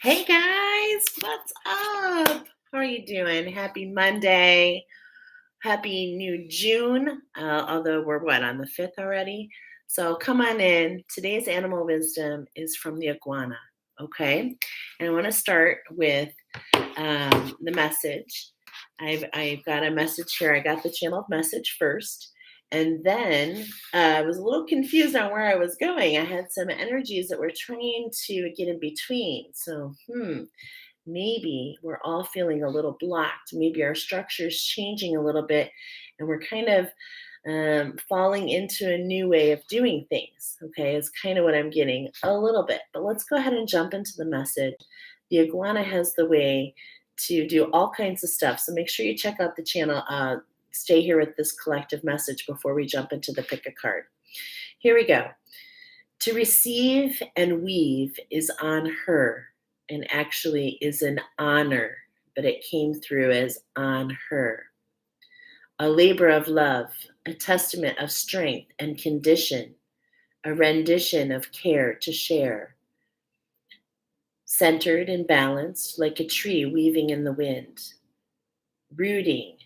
Hey guys, what's up? How are you doing? Happy Monday. Happy new June. Although we're on the 5th already. So come on in. Today's animal wisdom is from the iguana. Okay. And I want to start with the message. I've got a message here. I got the channeled message first. And then I was a little confused on where I was going. I had some energies that were trying to get in between. So, maybe we're all feeling a little blocked. Maybe our structure is changing a little bit, and we're kind of falling into a new way of doing things. Okay, it's kind of what I'm getting a little bit. But let's go ahead and jump into the message. The iguana has the way to do all kinds of stuff. So make sure you check out the channel. Stay here with this collective message before we jump into the pick a card. Here we go. To receive and weave is on her and actually is an honor, but it came through as on her. A labor of love, a testament of strength and condition, a rendition of care to share. Centered and balanced like a tree weaving in the wind. Rooting,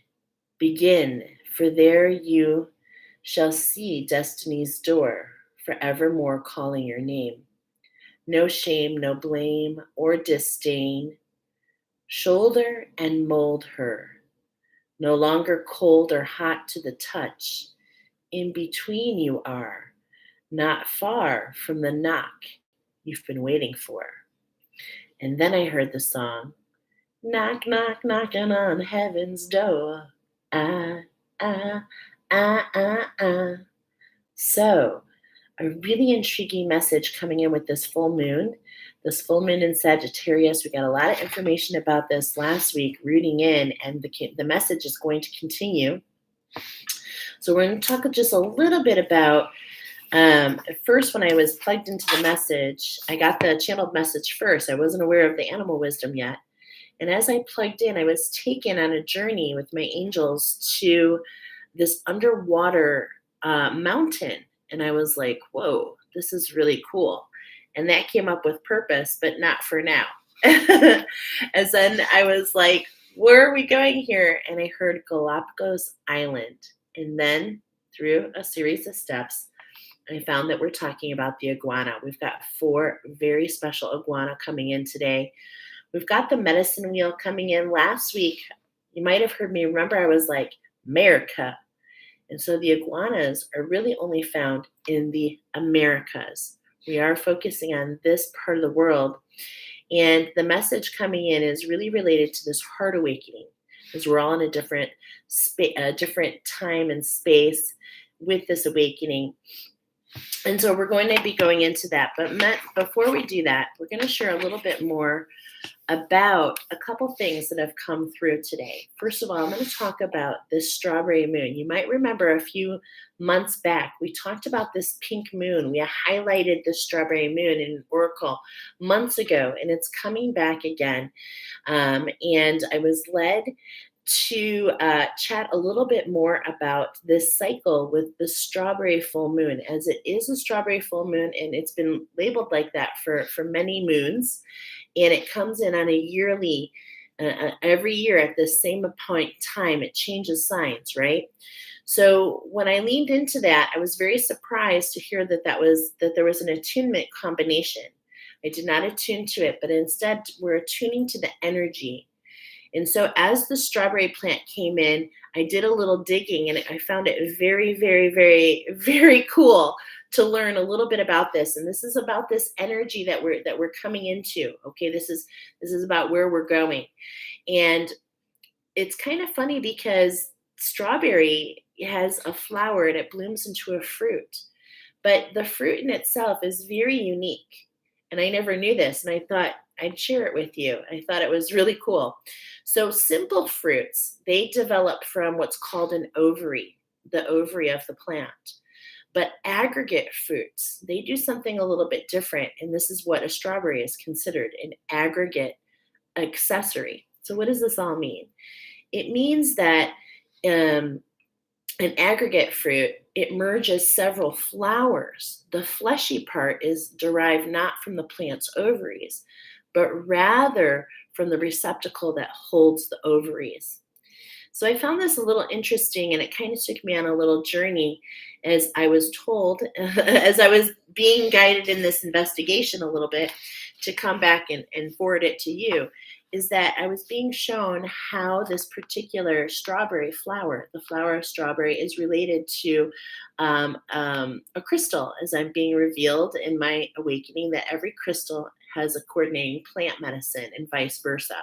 begin, for there you shall see destiny's door, forevermore calling your name. No shame, no blame or disdain. Shoulder and mold her, no longer cold or hot to the touch. In between you are, not far from the knock you've been waiting for. And then I heard the song, knock, knock, knocking on heaven's door. Ah, ah, ah, ah, ah. So, a really intriguing message coming in with this full moon. This full moon in Sagittarius. We got a lot of information about this last week, rooting in, and the message is going to continue. So we're going to talk just a little bit about. At first, when I was plugged into the message, I got the channeled message first. I wasn't aware of the animal wisdom yet. And as I plugged in, I was taken on a journey with my angels to this underwater mountain. And I was like, whoa, this is really cool. And that came up with purpose, but not for now. And then I was like, where are we going here? And I heard Galapagos Island. And then through a series of steps, I found that we're talking about the iguana. We've got 4 very special iguana coming in today. We've got the medicine wheel coming in last week. You might have heard me. Remember, I was like, America. And so the iguanas are really only found in the Americas. We are focusing on this part of the world. And the message coming in is really related to this heart awakening, because we're all in a different time and space with this awakening. And so we're going to be going into that. But before we do that, we're going to share a little bit more about a couple things that have come through today. First of all, I'm going to talk about this strawberry moon. You might remember a few months back, we talked about this pink moon. We highlighted the strawberry moon in an oracle months ago, and it's coming back again. And I was led to chat a little bit more about this cycle with the strawberry full moon, as it is a strawberry full moon, and it's been labeled like that for many moons. And it comes in on a yearly, every year at the same point in time, it changes signs, right? So when I leaned into that, I was very surprised to hear that there was an attunement combination. I did not attune to it, but instead we're attuning to the energy. And so as the strawberry plant came in, I did a little digging, and I found it very, very, very, very cool to learn a little bit about this. And this is about this energy that we're coming into. Okay, this is about where we're going. And it's kind of funny because strawberry has a flower and it blooms into a fruit. But the fruit in itself is very unique. And I never knew this. And I thought I'd share it with you. I thought it was really cool. So simple fruits, they develop from what's called an ovary, the ovary of the plant. But aggregate fruits, they do something a little bit different. And this is what a strawberry is considered, an aggregate accessory. So what does this all mean? It means that an aggregate fruit, it merges several flowers. The fleshy part is derived not from the plant's ovaries, but rather from the receptacle that holds the ovaries. So I found this a little interesting, and it kind of took me on a little journey as I was told, as I was being guided in this investigation a little bit to come back and forward it to you. Is that I was being shown how this particular strawberry flower, the flower of strawberry, is related to a crystal, as I'm being revealed in my awakening that every crystal has a coordinating plant medicine and vice versa.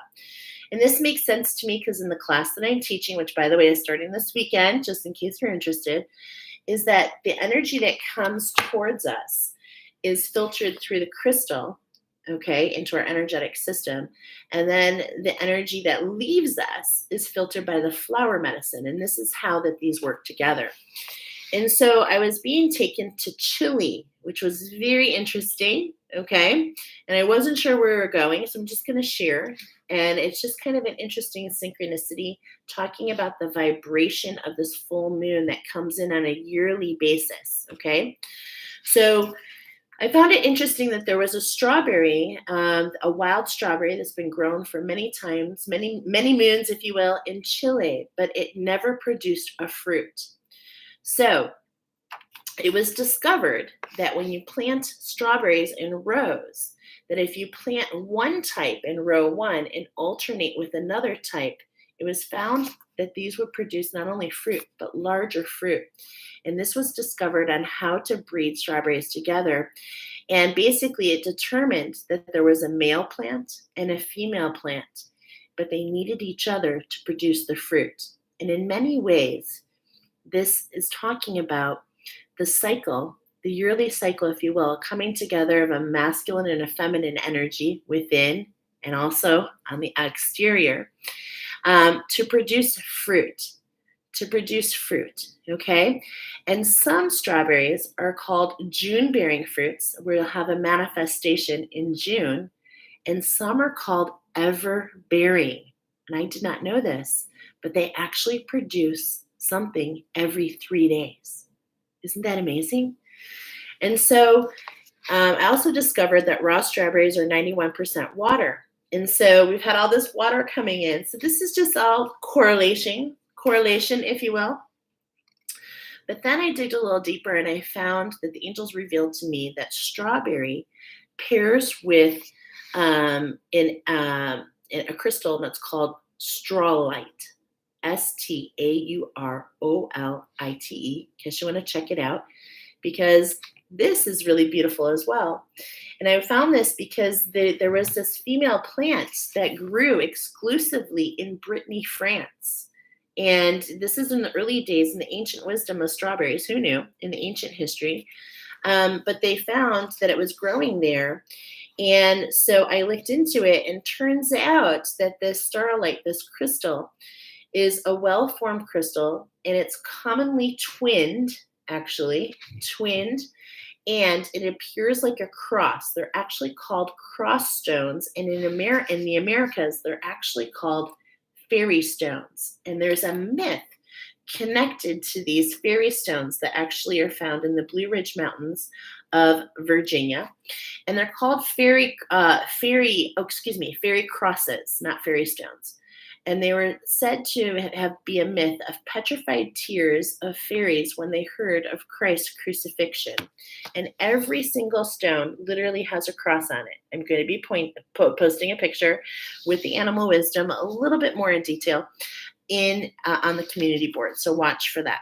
And this makes sense to me because in the class that I'm teaching, which by the way is starting this weekend, just in case you're interested, is that the energy that comes towards us is filtered through the crystal, okay, into our energetic system. And then the energy that leaves us is filtered by the flower medicine. And this is how that these work together. And so I was being taken to Chile, which was very interesting. Okay. And I wasn't sure where we were going. So I'm just going to share. And it's just kind of an interesting synchronicity talking about the vibration of this full moon that comes in on a yearly basis. Okay. So I found it interesting that there was a strawberry, a wild strawberry that's been grown for many times, many moons, if you will, in Chile, but it never produced a fruit. So it was discovered that when you plant strawberries in rows, that if you plant one type in row one and alternate with another type, it was found that these would produce not only fruit, but larger fruit. And this was discovered on how to breed strawberries together. And basically, it determined that there was a male plant and a female plant, but they needed each other to produce the fruit. And in many ways, this is talking about the cycle, the yearly cycle, if you will, coming together of a masculine and a feminine energy within and also on the exterior to produce fruit. Okay? And some strawberries are called June-bearing fruits, where you'll have a manifestation in June, and some are called ever-bearing. And I did not know this, but they actually produce something every 3 days. Isn't that amazing? And so I also discovered that raw strawberries are 91% water. And so we've had all this water coming in. So this is just all correlation, if you will. But then I digged a little deeper and I found that the angels revealed to me that strawberry pairs with in a crystal that's called strawlite. Staurolite, in case you want to check it out, because this is really beautiful as well. And I found this because there was this female plant that grew exclusively in Brittany, France. And this is in the early days in the ancient wisdom of strawberries. Who knew in the ancient history? But they found that it was growing there. And so I looked into it, and turns out that this starlight, this crystal, is a well-formed crystal, and it's commonly twinned, and it appears like a cross. They're actually called cross stones, and in the Americas, they're actually called fairy stones. And there's a myth connected to these fairy stones that actually are found in the Blue Ridge Mountains of Virginia. And they're called fairy crosses, not fairy stones. And they were said to be a myth of petrified tears of fairies when they heard of Christ's crucifixion. And every single stone literally has a cross on it. I'm going to be posting a picture with the animal wisdom a little bit more in detail on the community board. So watch for that.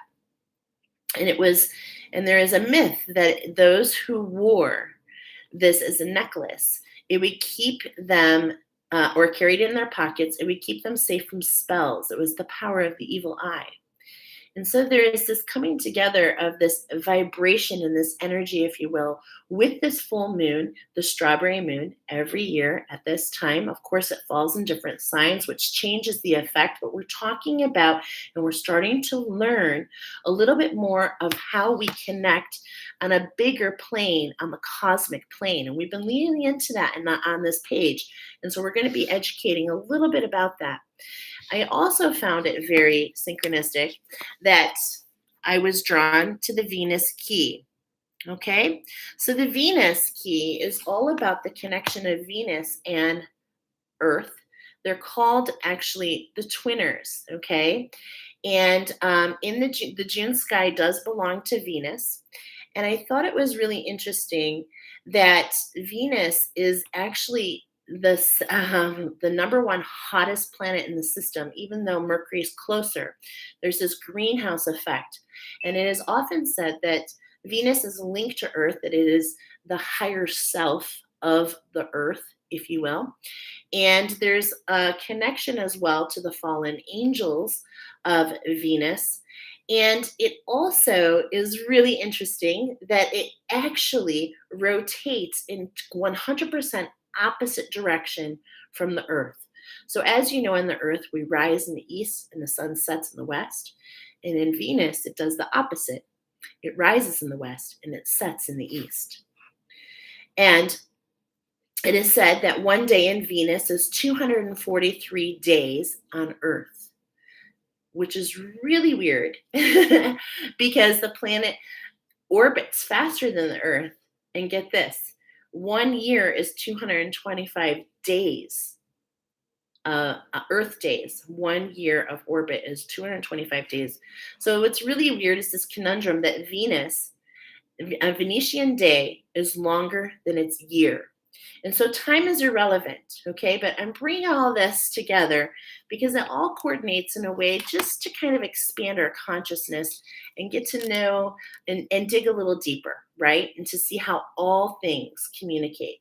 And there is a myth that those who wore this as a necklace, it would keep them or carried in their pockets, it would keep them safe from spells. It was the power of the evil eye. And so there is this coming together of this vibration and this energy, if you will, with this full moon, the strawberry moon, every year at this time. Of course, it falls in different signs, which changes the effect. But we're talking about, and we're starting to learn a little bit more of how we connect on a bigger plane, on the cosmic plane. And we've been leaning into that on this page. And so we're going to be educating a little bit about that. I also found it very synchronistic that I was drawn to the Venus key. Okay, so the Venus key is all about the connection of Venus and Earth. They're called actually the twinners. Okay, and in the June sky does belong to Venus. And I thought it was really interesting that Venus is actually the number one hottest planet in the system, even though Mercury is closer. There's this greenhouse effect, and it is often said that Venus is linked to Earth, that it is the higher self of the Earth, if you will. And there's a connection as well to the fallen angels of Venus. And it also is really interesting that it actually rotates in 100% opposite direction from the Earth. So, as you know, in the Earth, we rise in the east and the sun sets in the west. And in Venus, it does the opposite. It rises in the west and it sets in the east. And it is said that one day in Venus is 243 days on Earth, which is really weird because the planet orbits faster than the Earth. And get this, 1 year is 225 days, Earth days. 1 year of orbit is 225 days. So what's really weird is this conundrum that Venus, a Venetian day, is longer than its year. And so time is irrelevant, okay? But I'm bringing all this together because it all coordinates in a way just to kind of expand our consciousness and get to know and dig a little deeper, right? And to see how all things communicate.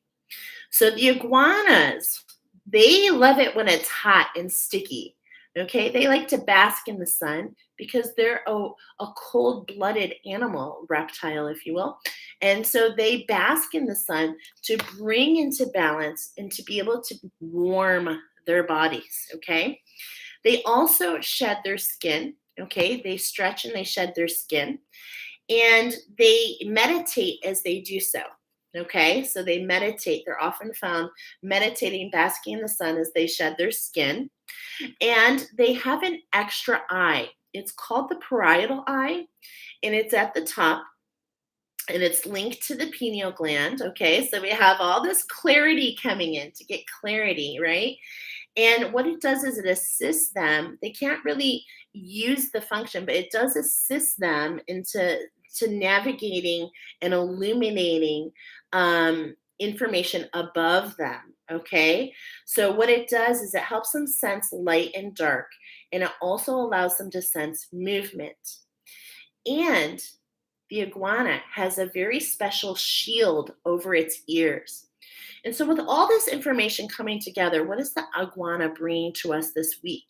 So the iguanas, they love it when it's hot and sticky. Okay, they like to bask in the sun because they're a cold blooded animal, reptile, if you will. And so they bask in the sun to bring into balance and to be able to warm their bodies. Okay, they also shed their skin. Okay, they stretch and they shed their skin and they meditate as they do so. Okay, so they meditate. They're often found meditating, basking in the sun as they shed their skin. And they have an extra eye. It's called the parietal eye, and it's at the top, and it's linked to the pineal gland. Okay, so we have all this clarity coming in to get clarity, right? And what it does is it assists them. They can't really use the function, but it does assist them into navigating and illuminating information above them. Okay. So what it does is it helps them sense light and dark, and it also allows them to sense movement. And the iguana has a very special shield over its ears. And so, with all this information coming together, what is the iguana bringing to us this week?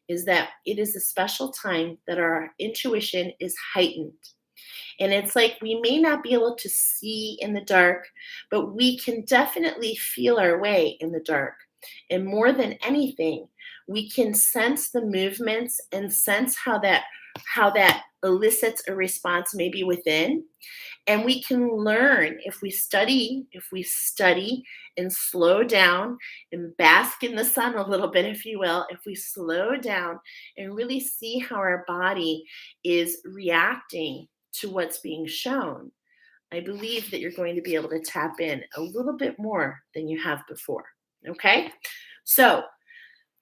Is that it is a special time that our intuition is heightened. And it's like we may not be able to see in the dark, but we can definitely feel our way in the dark. And more than anything, we can sense the movements and sense how that elicits a response maybe within, and we can learn if we study and slow down and bask in the sun a little bit, if you will. If we slow down and really see how our body is reacting to what's being shown, I believe that you're going to be able to tap in a little bit more than you have before. Okay, so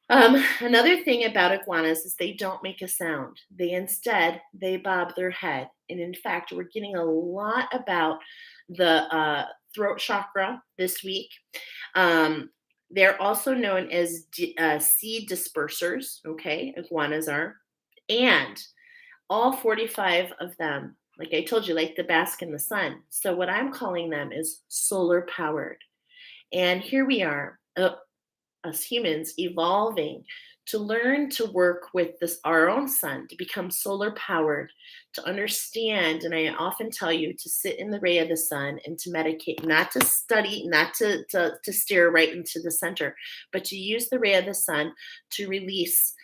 another thing about iguanas is they don't make a sound. They bob their head. And in fact, we're getting a lot about the throat chakra this week. They're also known as seed dispersers. Okay, iguanas are. And all 45 of them, like I told you, like the bask in the sun. So what I'm calling them is solar powered. And here we are. Us humans evolving to learn to work with this our own sun, to become solar powered, to understand. And I often tell you to sit in the ray of the sun and to medicate, not to study, not to stare right into the center, but to use the ray of the sun to release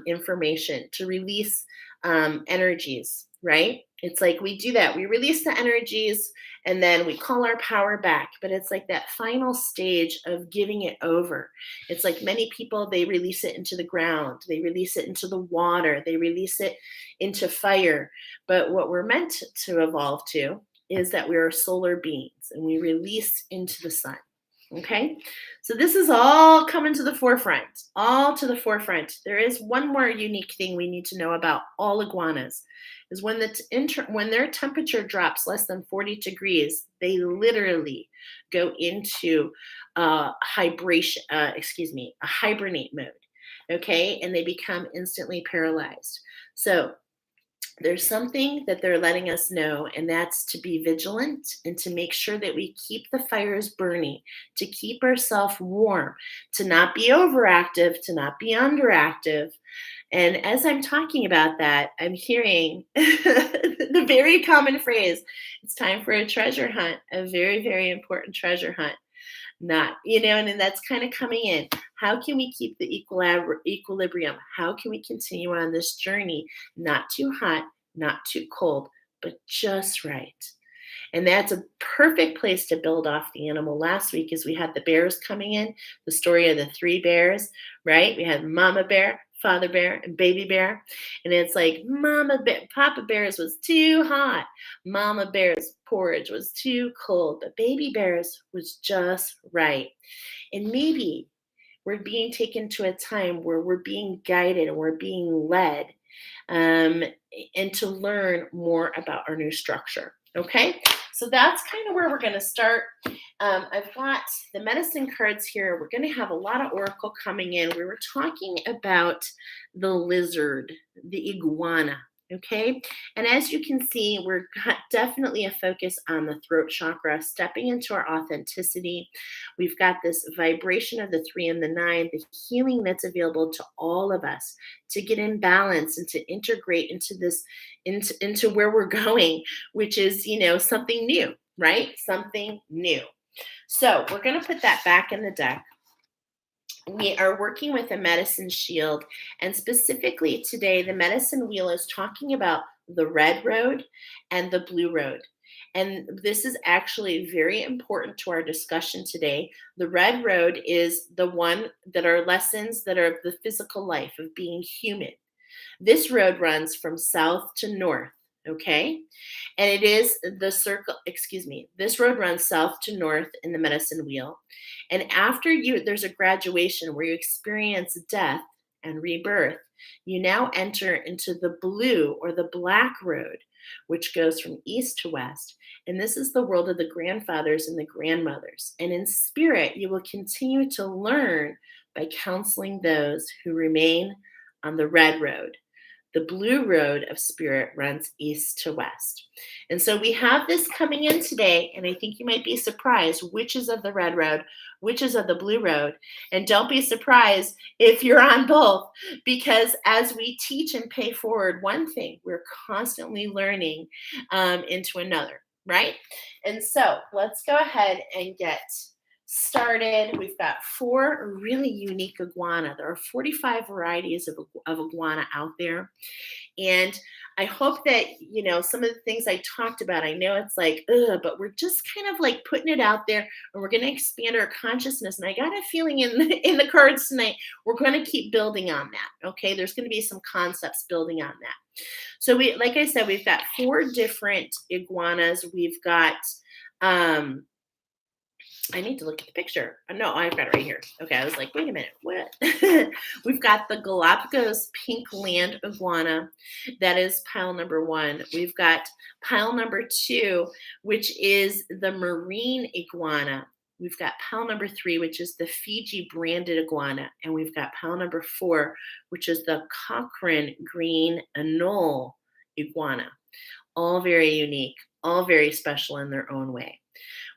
information, to release energies, right? It's like we do that. We release the energies and then we call our power back. But it's like that final stage of giving it over. It's like many people, they release it into the ground, they release it into the water, they release it into fire. But what we're meant to evolve to is that we are solar beings and we release into the sun. Okay, so this is all coming to the forefront, all to the forefront. There is one more unique thing we need to know about all iguanas is when when their temperature drops less than 40 degrees, they literally go into a hibernate mode. Okay, and they become instantly paralyzed. So there's something that they're letting us know, and that's to be vigilant and to make sure that we keep the fires burning, to keep ourselves warm, to not be overactive, to not be underactive. And as I'm talking about that, I'm hearing the very common phrase, it's time for a treasure hunt, a very, very important treasure hunt. Not, and then that's kind of coming in. How can we keep the equilibrium? How can we continue on this journey? Not too hot, not too cold, but just right. And that's a perfect place to build off the animal last week as we had the bears coming in, the story of the three bears, right? We had mama bear, father bear, and baby bear. And it's like Papa bear's was too hot. Mama bear's porridge was too cold, but baby bear's was just right. And maybe we're being taken to a time where we're being guided and we're being led um, and to learn more about our new structure. Okay, so that's kind of where we're going to start. I've got the medicine cards here. We're going to have a lot of oracle coming in. We were talking about the lizard, the iguana. Okay, and as you can see, we're got definitely a focus on the throat chakra, stepping into our authenticity. We've got this vibration of the 3 and the 9, the healing that's available to all of us to get in balance and to integrate into this, into where we're going, which is, something new, right? Something new. So we're going to put that back in the deck. We are working with a medicine shield, and specifically today, the medicine wheel is talking about the red road and the blue road. And this is actually very important to our discussion today. The red road is the one that are lessons that are the physical life of being human. This road runs from south to north, okay? And it is the circle, excuse me, this road runs south to north in the medicine wheel. And after there's a graduation where you experience death and rebirth, you now enter into the blue or the black road, which goes from east to west. And this is the world of the grandfathers and the grandmothers. And in spirit, you will continue to learn by counseling those who remain on the red road. The blue road of spirit runs east to west. And so we have this coming in today, and I think you might be surprised which is of the red road, which is of the blue road. And don't be surprised if you're on both, because as we teach and pay forward one thing, we're constantly learning into another, right? And so let's go ahead and get started. We've got 4 really unique iguana. There are 45 varieties of iguana out there. And I hope that, some of the things I talked about, I know it's like, ugh, but we're just kind of like putting it out there and we're going to expand our consciousness. And I got a feeling in the cards tonight, we're going to keep building on that. Okay. There's going to be some concepts building on that. So like I said, we've got 4 different iguanas. We've got, I need to look at the picture. No, I've got it right here. Okay, I was like, wait a minute, what? We've got the Galapagos pink land iguana. That is pile number 1. We've got pile number 2, which is the marine iguana. We've got pile number 3, which is the Fiji branded iguana. And we've got pile number 4, which is the Cochrane green anole iguana. All very unique, all very special in their own way.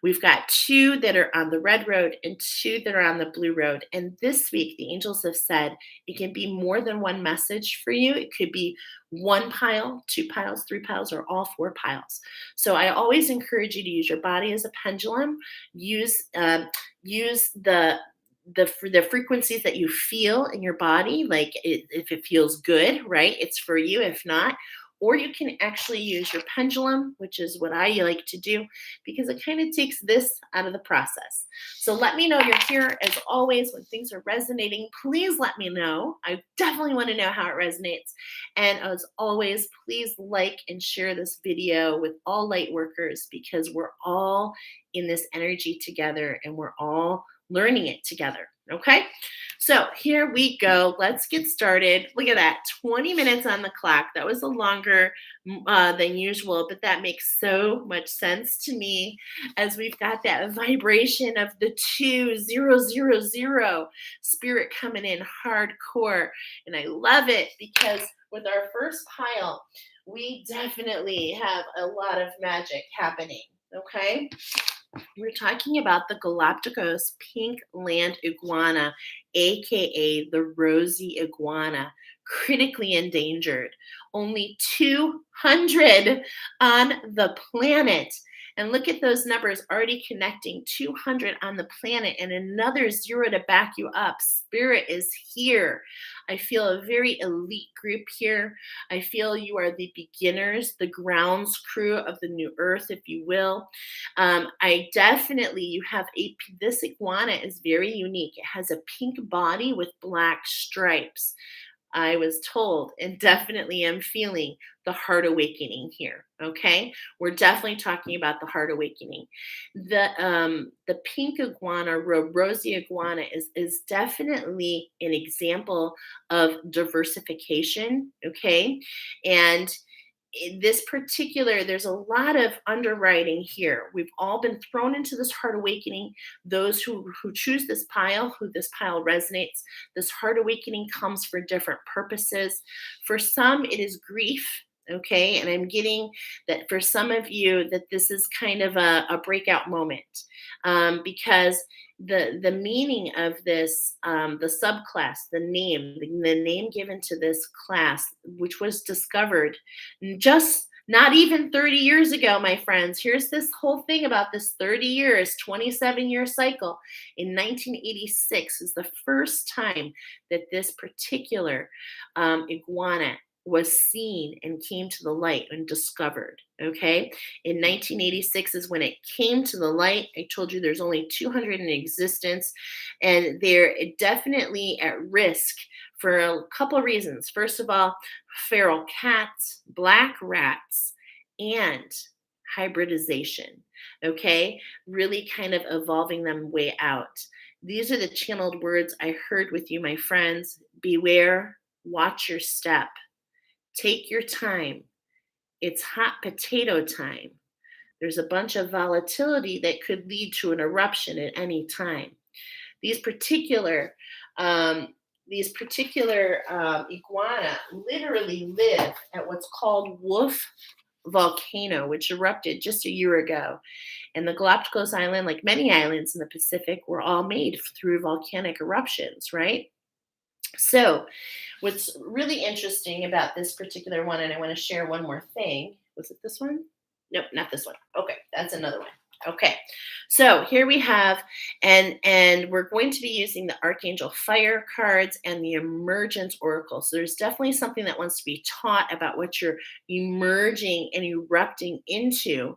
We've got 2 that are on the red road and 2 that are on the blue road. And this week, the angels have said it can be more than one message for you. It could be 1 pile, 2 piles, 3 piles, or all 4 piles. So I always encourage you to use your body as a pendulum. Use the frequencies that you feel in your body. Like if it feels good, right? It's for you. If not, or you can actually use your pendulum, which is what I like to do because it kind of takes this out of the process. So let me know you're here. As always, when things are resonating, please let me know. I definitely want to know how it resonates. And as always, please like and share this video with all light workers because we're all in this energy together and we're all learning it together. Okay, so here we go. Let's get started. Look at that, 20 minutes on the clock. That was a longer than usual, but that makes so much sense to me as we've got that vibration of the 2000 spirit coming in hardcore. And I love it because with our first pile, we definitely have a lot of magic happening. Okay. We're talking about the Galapagos pink land iguana, aka the rosy iguana, critically endangered. Only 200 on the planet. And look at those numbers already connecting 200 on the planet and another zero to back you up. Spirit is here. I feel a very elite group here. I feel you are the beginners, the grounds crew of the new earth, if you will. I definitely, you have this iguana is very unique. It has a pink body with black stripes. I was told and definitely am feeling the heart awakening here. Okay. We're definitely talking about the heart awakening. The pink iguana, rosy iguana is definitely an example of diversification. Okay. And in this particular, there's a lot of underwriting here. We've all been thrown into this heart awakening. Those who choose this pile, who this pile resonates, this heart awakening comes for different purposes. For some, it is grief. Okay, and I'm getting that for some of you that this is kind of a breakout moment because the meaning of this the subclass, the name given to this class, which was discovered just not even 30 years ago, my friends. Here's this whole thing about this 30 years, 27-year cycle. In 1986 is the first time that this particular iguana was seen and came to the light and discovered. Okay. In 1986 is when it came to the light. I told you there's only 200 in existence, and they're definitely at risk for a couple of reasons. First of all, feral cats, black rats, and hybridization. Okay. Really kind of evolving them way out. These are the channeled words I heard with you, my friends. Beware, watch your step. Take your time. It's hot potato time. There's a bunch of volatility that could lead to an eruption at any time. These particular iguana literally live at what's called Wolf Volcano, which erupted just a year ago. And the Galapagos Island, like many islands in the Pacific, were all made through volcanic eruptions, right? So, what's really interesting about this particular one, and I want to share one more thing. Was it this one? Nope, not this one. Okay, that's another one. Okay, so here we have, and we're going to be using the Archangel Fire cards and the Emergence Oracle. So there's definitely something that wants to be taught about what you're emerging and erupting into.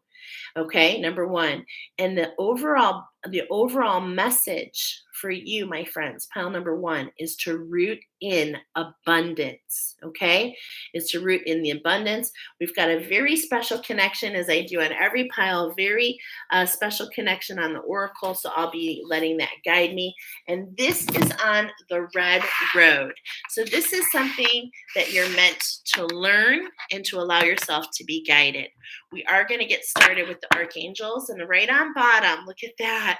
Okay, number one, and the overall message for you, my friends, pile number one, is to root in abundance. Okay, is to root in the abundance. We've got a very special connection, as I do on every pile, very special connection on the oracle. So I'll be letting that guide me. And this is on the red road. So this is something that you're meant to learn and to allow yourself to be guided. We are going to get started with the archangels, and right on bottom, look at that.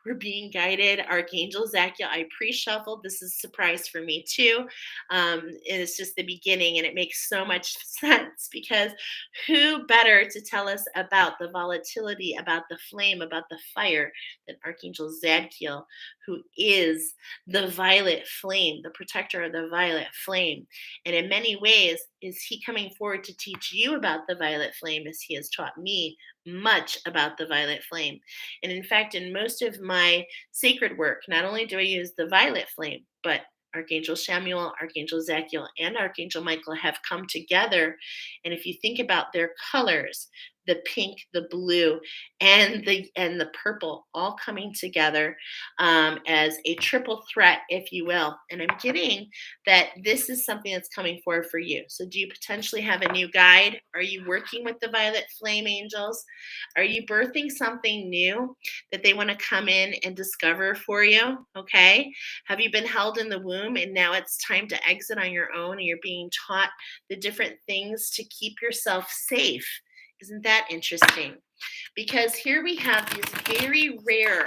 We're being guided. Archangel Zachiel, I pre-shuffled. This is a surprise for me too. It's just the beginning, and it makes so much sense because who better to tell us about the volatility, about the flame, about the fire than Archangel Zadkiel, who is the violet flame, the protector of the violet flame. And in many ways, is he coming forward to teach you about the violet flame as he has taught me much about the violet flame. And in fact, in most of my sacred work, not only do I use the violet flame, but Archangel Samuel, Archangel Zachiel, and Archangel Michael have come together. And if you think about their colors, the pink, the blue, and the purple all coming together as a triple threat, if you will. And I'm getting that this is something that's coming forward for you. So do you potentially have a new guide? Are you working with the violet flame angels? Are you birthing something new that they want to come in and discover for you? Okay. Have you been held in the womb and now it's time to exit on your own and you're being taught the different things to keep yourself safe? Isn't that interesting? Because here we have these very rare,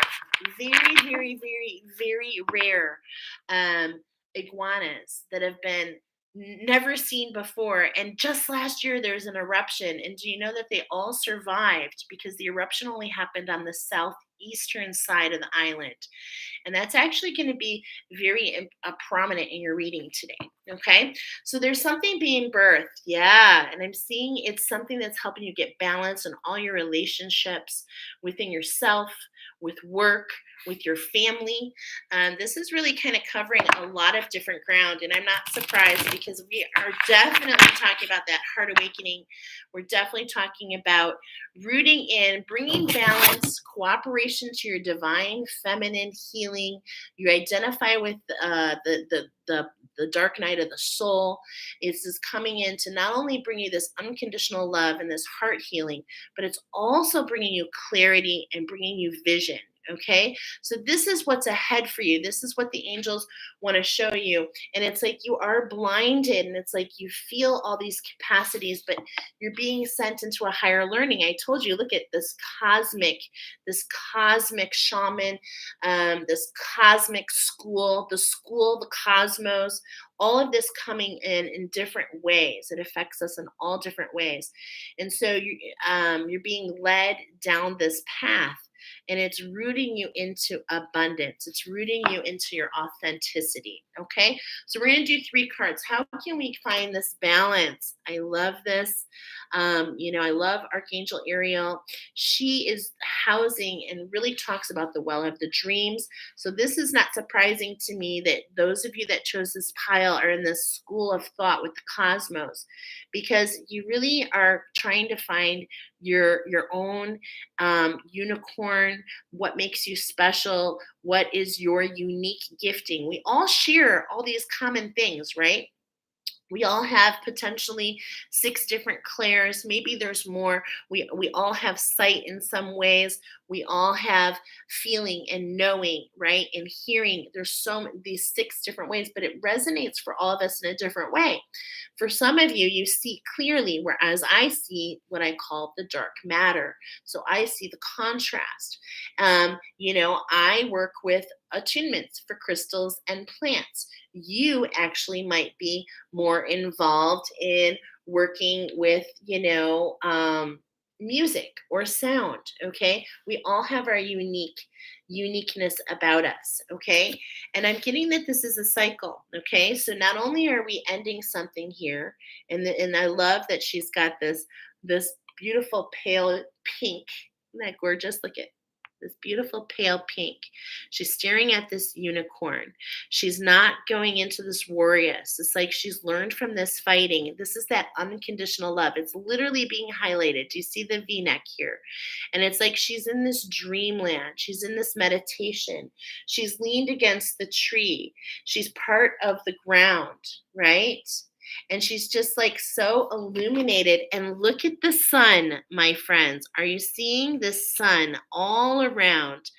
very, very, very, very rare iguanas that have been never seen before. And just last year, there's an eruption. And do you know that they all survived because the eruption only happened on the southeastern side of the island? And that's actually going to be very prominent in your reading today. Okay. So there's something being birthed. Yeah. And I'm seeing it's something that's helping you get balance in all your relationships within yourself, with work, with your family. This is really kind of covering a lot of different ground. And I'm not surprised because we are definitely talking about that heart awakening. We're definitely talking about rooting in, bringing balance, cooperation to your divine feminine healing. You identify with the dark night of the soul. It's just coming in to not only bring you this unconditional love and this heart healing, but it's also bringing you clarity and bringing you vision. Okay, so this is what's ahead for you. This is what the angels want to show you. And it's like you are blinded, and it's like you feel all these capacities, but you're being sent into a higher learning. I told you, look at this cosmic shaman, this cosmic school, the cosmos, all of this coming in different ways. It affects us in all different ways. And so you're being led down this path, and it's rooting you into abundance. It's rooting you into your authenticity. Okay. So we're going to do 3 cards. How can we find this balance? I love this. I love Archangel Ariel. She is housing and really talks about the well of the dreams. So this is not surprising to me that those of you that chose this pile are in this school of thought with the cosmos, because you really are trying to find your own unicorn, what makes you special, what is your unique gifting. We all share all these common things, right? We all have potentially 6 different clairs. Maybe there's more. We all have sight in some ways. We all have feeling and knowing, right? And hearing. There's these 6 different ways, but it resonates for all of us in a different way. For some of you, you see clearly, whereas I see what I call the dark matter. So I see the contrast. I work with attunements for crystals and plants. You actually might be more involved in working with, music or sound. Okay. We all have our uniqueness about us. Okay. And I'm getting that this is a cycle. Okay. So not only are we ending something here, and I love that she's got this beautiful pale pink. Isn't that gorgeous? Look at this beautiful pale pink. She's staring at this unicorn. She's not going into this warriors. It's like she's learned from this fighting. This is that unconditional love. It's literally being highlighted. Do you see the V-neck here? And it's like she's in this dreamland. She's in this meditation. She's leaned against the tree. She's part of the ground, right? And she's just like so illuminated. And look at the sun, my friends. Are you seeing this sun all around?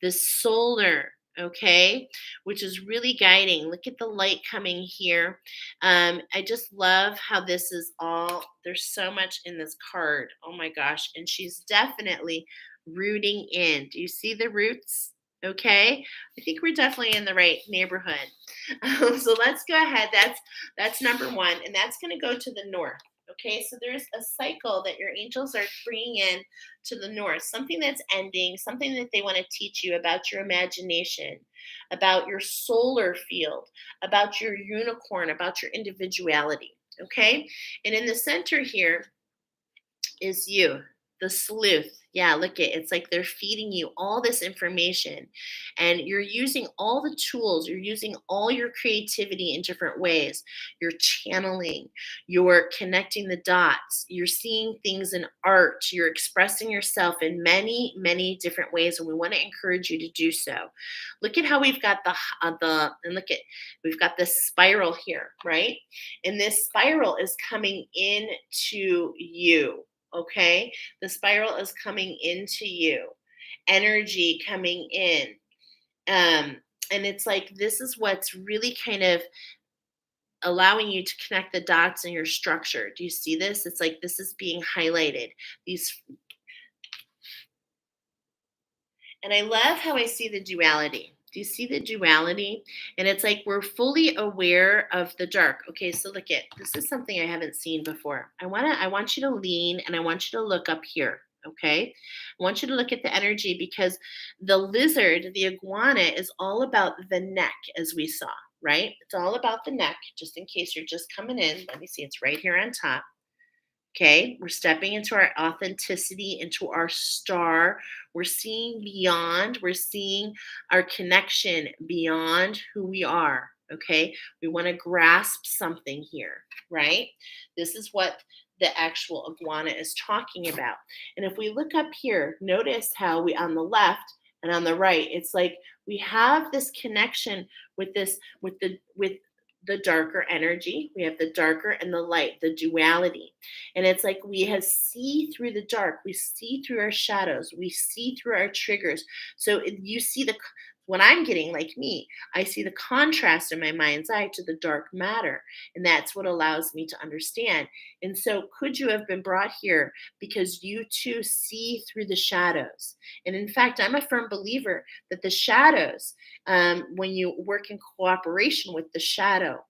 This solar, okay, which is really guiding. Look at the light coming here. I just love how this is all, there's so much in this card. Oh my gosh. And she's definitely rooting in. Do you see the roots? Okay, I think we're definitely in the right neighborhood. So let's go ahead. That's number 1, and that's going to go to the north. Okay, so there's a cycle that your angels are bringing in to the north, something that's ending, something that they want to teach you about your imagination, about your solar field, about your unicorn, about your individuality. Okay, and in the center here is you, the sleuth. Yeah, look it. It's like they're feeding you all this information and you're using all the tools, you're using all your creativity in different ways. You're channeling, you're connecting the dots, you're seeing things in art, you're expressing yourself in many, many different ways and we want to encourage you to do so. Look at how we've got the and look at we've got this spiral here, right? And this spiral is coming into you, okay? The spiral is coming into you, energy coming in. Um, and it's like this is what's really kind of allowing you to connect the dots in your structure. Do you see this? It's like this is being highlighted. These And I love how I see the duality. Do you see the duality? And it's like we're fully aware of the dark. Okay, so look at this is something I haven't seen before. I want you to lean and I want you to look up here. Okay. I want you to look at the energy because the lizard, the iguana, is all about the neck, as we saw, right? It's all about the neck, just in case you're just coming in. Let me see, it's right here on top. Okay, we're stepping into our authenticity, into our star. We're seeing beyond, we're seeing our connection beyond who we are. Okay, we want to grasp something here, right? This is what the actual iguana is talking about. And if we look up here, notice how we on the left and on the right, it's like we have this connection with this, with the darker energy. We have the darker and the light, the duality. And it's like we have see through the dark, we see through our shadows, we see through our triggers. So you see when I'm getting like me, I see the contrast in my mind's eye to the dark matter. And that's what allows me to understand. And so, could you have been brought here because you too see through the shadows? And in fact, I'm a firm believer that the shadows, when you work in cooperation with the shadow,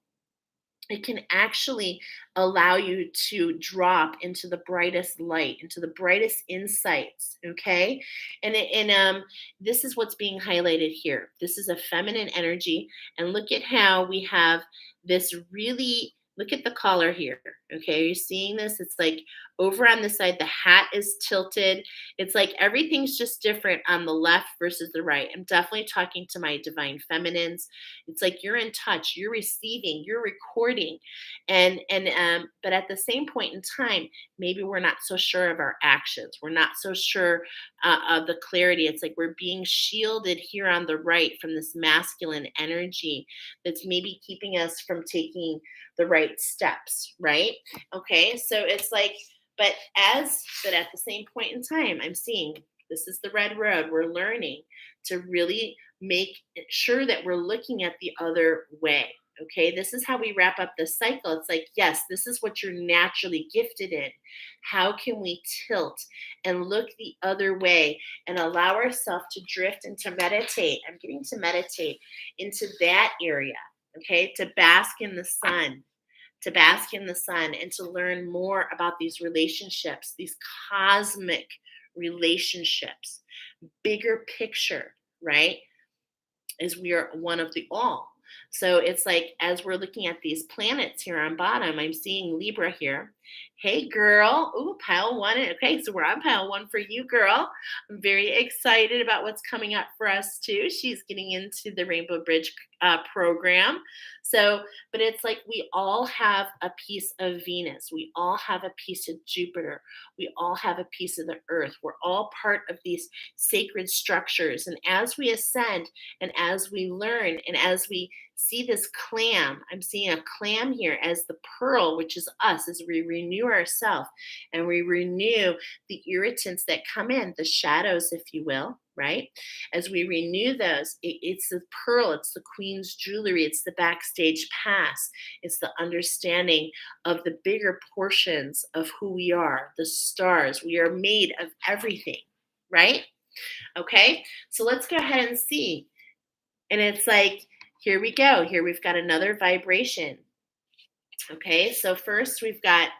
it can actually allow you to drop into the brightest light, into the brightest insights. Okay, and this is what's being highlighted here. This is a feminine energy, and look at how we have this really. Look at the collar here. Okay, you're seeing this. It's like over on the side, the hat is tilted. It's like everything's just different on the left versus the right. I'm definitely talking to my divine feminines. It's like you're in touch, you're receiving, you're recording, and but at the same point in time, maybe we're not so sure of our actions. We're not so sure of the clarity. It's like we're being shielded here on the right from this masculine energy that's maybe keeping us from taking the right steps, right? Okay, so it's like, but at the same point in time, I'm seeing this is the red road. We're learning to really make sure that we're looking at the other way. Okay, this is how we wrap up the cycle. It's like, yes, this is what you're naturally gifted in. How can we tilt and look the other way and allow ourselves to drift and to meditate? I'm getting to meditate into that area, okay, to bask in the sun, to bask in the sun and to learn more about these relationships, these cosmic relationships, bigger picture, right? Is we are one of the all. So it's like as we're looking at these planets here on bottom, I'm seeing Libra here. Hey girl, ooh, pile one. Okay, so we're on pile one for you, girl. I'm very excited about what's coming up for us too. She's getting into the Rainbow Bridge program. So, but it's like we all have a piece of Venus. We all have a piece of Jupiter. We all have a piece of the Earth. We're all part of these sacred structures. And as we ascend, and as we learn and as we see this clam, I'm seeing a clam here as the pearl, which is us, as we renew ourselves and we renew the irritants that come in, the shadows, if you will, right? As we renew those, it's the pearl, it's the queen's jewelry, it's the backstage pass, it's the understanding of the bigger portions of who we are, the stars. We are made of everything, right? Okay, so let's go ahead and see. And it's like, here we go. Here we've got another vibration. Okay, so first we've got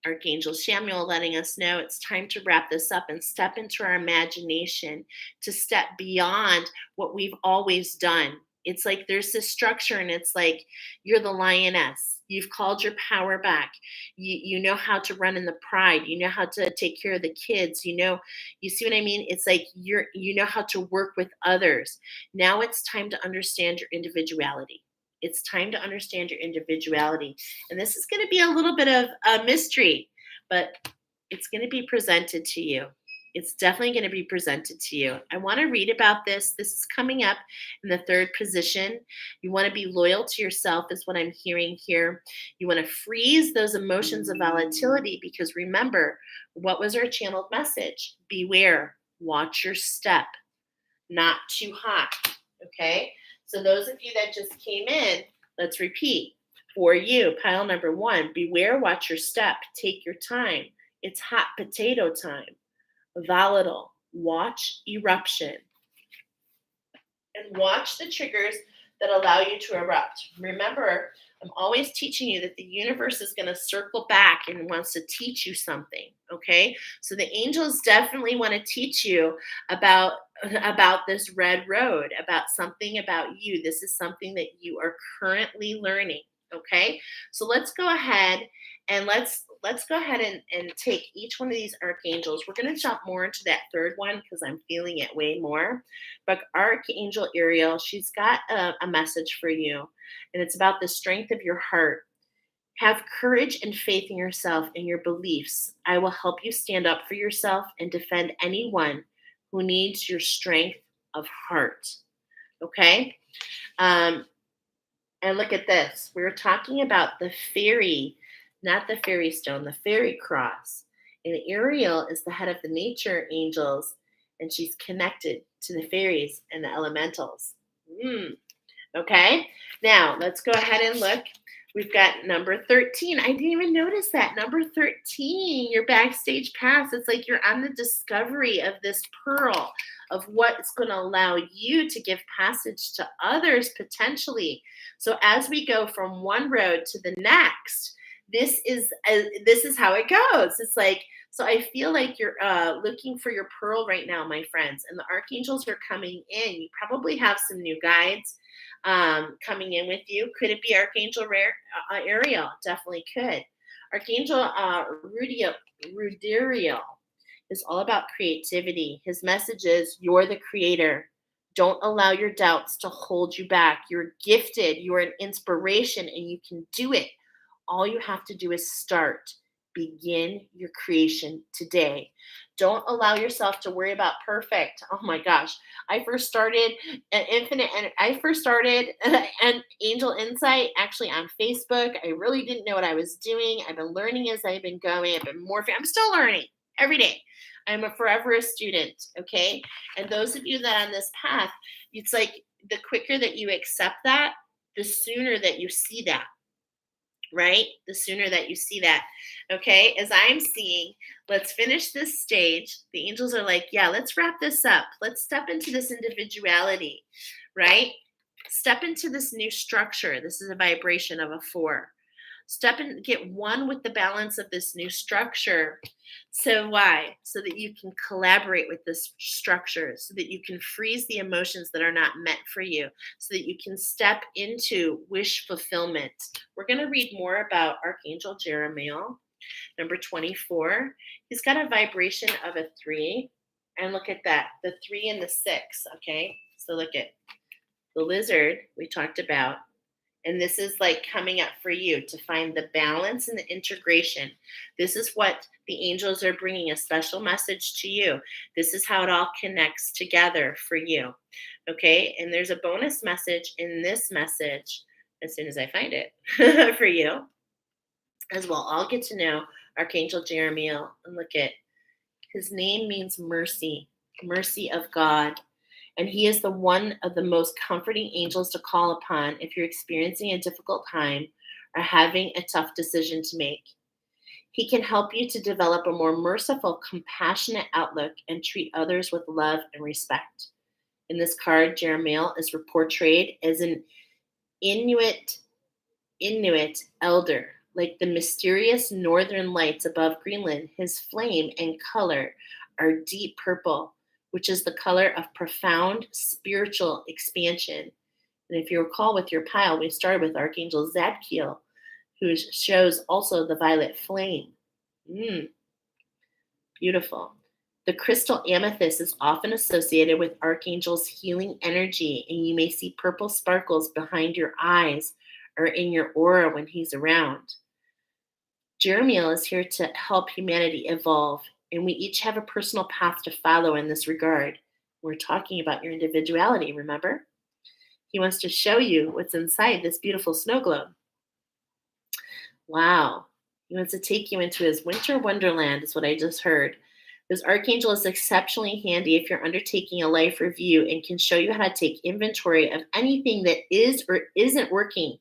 Archangel Samuel letting us know it's time to wrap this up and step into our imagination, to step beyond what we've always done It's like there's this structure, and it's like you're the lioness. You've called your power back. You know how to run in the pride. You know how to take care of the kids. You see what I mean? It's like you know how to work with others. Now it's time to understand your individuality. It's time to understand your individuality. And this is going to be a little bit of a mystery, but it's going to be presented to you. It's definitely going to be presented to you. I want to read about this. This is coming up in the third position. You want to be loyal to yourself, is what I'm hearing here. You want to freeze those emotions of volatility, because remember, what was our channeled message? Beware, watch your step, not too hot. Okay. So, those of you that just came in, let's repeat. For you, pile number one, beware, watch your step, take your time. It's hot potato time. Volatile, watch eruption, and watch the triggers that allow you to erupt. Remember, I'm always teaching you that the universe is going to circle back and wants to teach you something. Okay, so the angels definitely want to teach you about this red road, about something about you. This is something that you are currently learning. Okay, so let's go ahead and let's go ahead and take each one of these archangels. We're going to jump more into that third one because I'm feeling it way more. But Archangel Ariel, she's got a message for you, and it's about the strength of your heart. Have courage and faith in yourself and your beliefs. I will help you stand up for yourself and defend anyone who needs your strength of heart. Okay? Um, and look at this. We were talking about the fairy, not the fairy stone, the fairy cross. And Ariel is the head of the nature angels, and she's connected to the fairies and the elementals. Okay, now let's go ahead and look. We've got number 13. I didn't even notice that. Number 13, your backstage pass. It's like you're on the discovery of this pearl, of what's going to allow you to give passage to others potentially. So as we go from one road to the next, this is how it goes. It's like, so I feel like you're looking for your pearl right now, my friends, and the archangels are coming in. You probably have some new guides coming in with you. Could it be Archangel Ariel? Definitely could. Archangel Rudiel is all about creativity. His message is, you're the creator. Don't allow your doubts to hold you back. You're gifted. You're an inspiration, and you can do it. All you have to do is start. Begin your creation today. Don't allow yourself to worry about perfect. Oh my gosh. I first started an Angel Insight actually on Facebook. I really didn't know what I was doing. I've been learning as I've been going. I've been morphing. I'm still learning every day. I'm forever a student. Okay. And those of you that are on this path, it's like the quicker that you accept that, the sooner that you see that. Right? The sooner that you see that. Okay. As I'm seeing, let's finish this stage. The angels are like, yeah, let's wrap this up. Let's step into this individuality, right? Step into this new structure. This is a vibration of a 4. Step and get one with the balance of this new structure. So why? So that you can collaborate with this structure, so that you can freeze the emotions that are not meant for you, so that you can step into wish fulfillment. We're going to read more about Archangel Jeremiel, number 24. He's got a vibration of a 3. And look at that, the 3 and the 6. Okay. So look at the lizard we talked about. And this is like coming up for you to find the balance and the integration. This is what the angels are bringing, a special message to you. This is how it all connects together for you. Okay. And there's a bonus message in this message as soon as I find it for you as well. I'll get to know Archangel Jeremiel, and look at his name means mercy, mercy of God. And he is the one of the most comforting angels to call upon if you're experiencing a difficult time or having a tough decision to make. He can help you to develop a more merciful, compassionate outlook and treat others with love and respect. In this card, Jeremiel is portrayed as an Inuit elder, like the mysterious northern lights above Greenland. His flame and color are deep purple, which is the color of profound spiritual expansion. And if you recall with your pile, we started with Archangel Zadkiel, who shows also the violet flame. Mm, beautiful. The crystal amethyst is often associated with Archangel's healing energy, and you may see purple sparkles behind your eyes or in your aura when he's around. Jeremiel is here to help humanity evolve, and we each have a personal path to follow in this regard. We're talking about your individuality, remember? He wants to show you what's inside this beautiful snow globe. Wow. He wants to take you into his winter wonderland, is what I just heard. This archangel is exceptionally handy if you're undertaking a life review and can show you how to take inventory of anything that is or isn't working,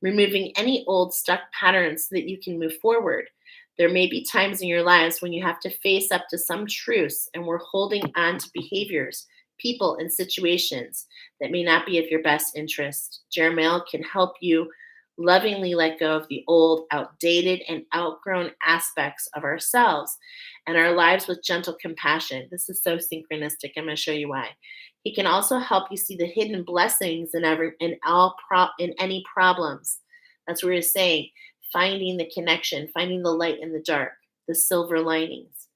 removing any old stuck patterns so that you can move forward. There may be times in your lives when you have to face up to some truths and we're holding on to behaviors, people, and situations that may not be of your best interest. Jeremiel can help you lovingly let go of the old, outdated, and outgrown aspects of ourselves and our lives with gentle compassion. This is so synchronistic. I'm going to show you why. He can also help you see the hidden blessings in any problems. That's where he's saying finding the connection, finding the light in the dark, the silver linings.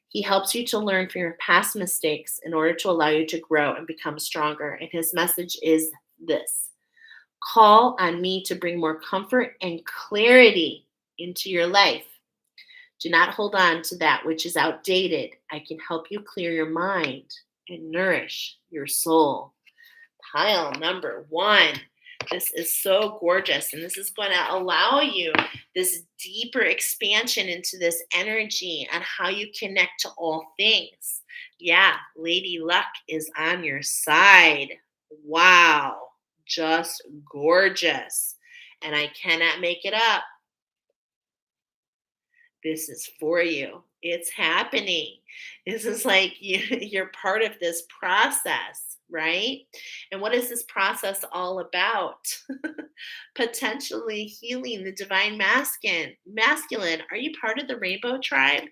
He helps you to learn from your past mistakes in order to allow you to grow and become stronger. And his message is this: call on me to bring more comfort and clarity into your life. Do not hold on to that which is outdated. I can help you clear your mind and nourish your soul. Pile number one. This is so gorgeous, and this is going to allow you this deeper expansion into this energy and how you connect to all things. Yeah, Lady Luck is on your side. Wow, just gorgeous. And I cannot make it up. This is for you. It's happening. This is like you're part of this process, right? And what is this process all about? Potentially healing the divine masculine. Masculine. Are you part of the rainbow tribe?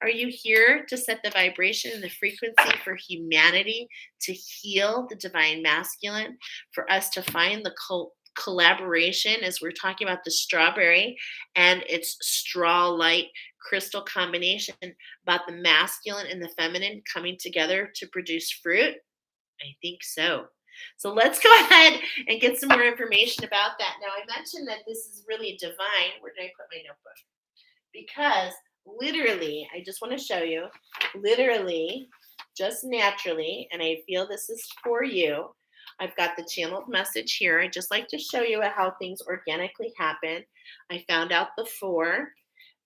Are you here to set the vibration and the frequency for humanity to heal the divine masculine? For us to find the collaboration, as we're talking about the strawberry and its straw light crystal combination, about the masculine and the feminine coming together to produce fruit? I think so. So let's go ahead and get some more information about that. Now, I mentioned that this is really divine. Where did I put my notebook? Because literally, I just want to show you, literally, just naturally, and I feel this is for you. I've got the channeled message here. I just like to show you how things organically happen. I found out the four,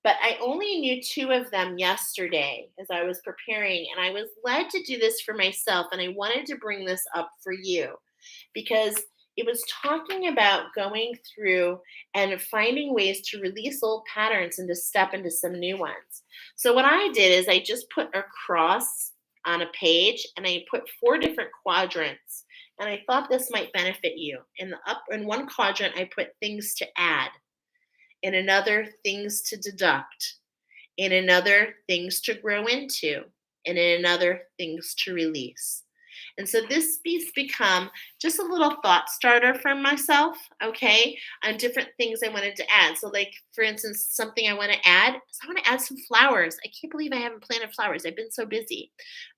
but I only knew two of them yesterday as I was preparing, and I was led to do this for myself, and I wanted to bring this up for you because it was talking about going through and finding ways to release old patterns and to step into some new ones. So what I did is I just put a cross on a page and I put four different quadrants. And I thought this might benefit you. In one quadrant, I put things to add. In another, things to deduct. In another, things to grow into. And in another, things to release. And so this piece become just a little thought starter for myself, okay, on different things I wanted to add. So like, for instance, something I want to add is I want to add some flowers. I can't believe I haven't planted flowers. I've been so busy.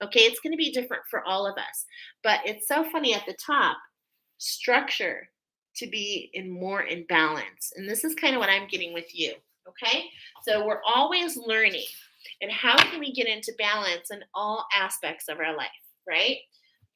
Okay, it's going to be different for all of us. But it's so funny at the top, structure to be more in balance. And this is kind of what I'm getting with you, okay? So we're always learning. And how can we get into balance in all aspects of our life, right?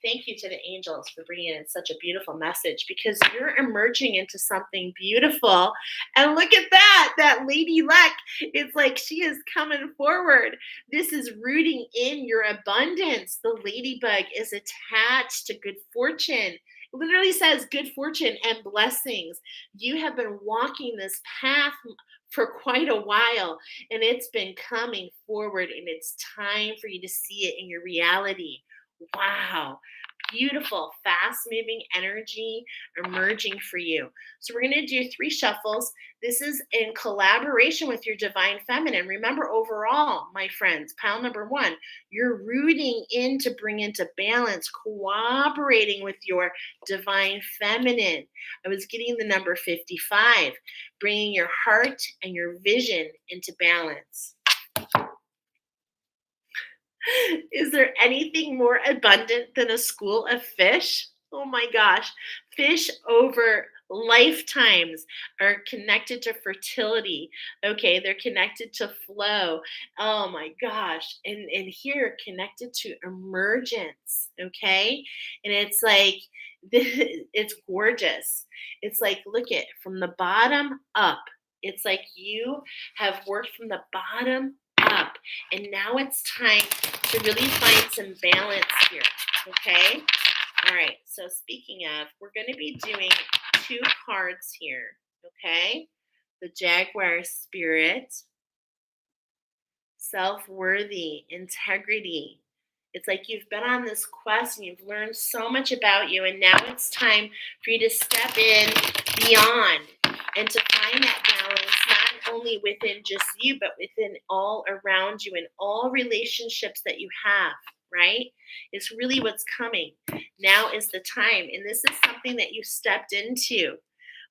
Thank you to the angels for bringing in such a beautiful message because you're emerging into something beautiful. And look at that Lady Luck. It's like she is coming forward. This is rooting in your abundance. The ladybug is attached to good fortune. It literally says good fortune and blessings. You have been walking this path for quite a while, and it's been coming forward, and it's time for you to see it in your reality. Wow. beautiful, fast moving energy emerging for you. So, we're going to do 3 shuffles. This is in collaboration with your divine feminine. Remember, overall, my friends, pile number 1, you're rooting in to bring into balance, cooperating with your divine feminine. I was getting the number 55, bringing your heart and your vision into balance. Is there anything more abundant than a school of fish? Oh my gosh. Fish over lifetimes are connected to fertility. Okay, they're connected to flow. Oh my gosh. And here connected to emergence. Okay? And it's like it's gorgeous. It's like look at from the bottom up. It's like you have worked from the bottom up. And now it's time to really find some balance here. Okay. All right. So speaking of, we're going to be doing 2 cards here. Okay. The Jaguar Spirit, self-worthy, integrity. It's like you've been on this quest and you've learned so much about you, and now it's time for you to step in beyond and to find that balance, not only within just you, but within all around you and all relationships that you have, right? It's really what's coming. Now is the time. And this is something that you stepped into.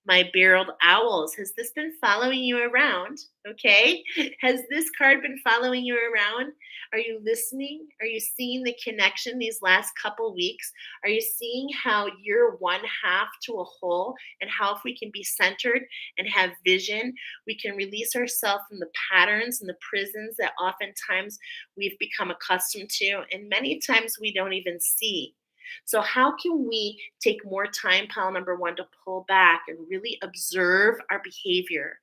My barreled owls. Has this been following you around? Okay. Has this card been following you around? Are you listening? Are you seeing the connection these last couple weeks? Are you seeing how you're one half to a whole, and how if we can be centered and have vision, we can release ourselves from the patterns and the prisons that oftentimes we've become accustomed to, and many times we don't even see. So, how can we take more time, pile number 1, to pull back and really observe our behavior?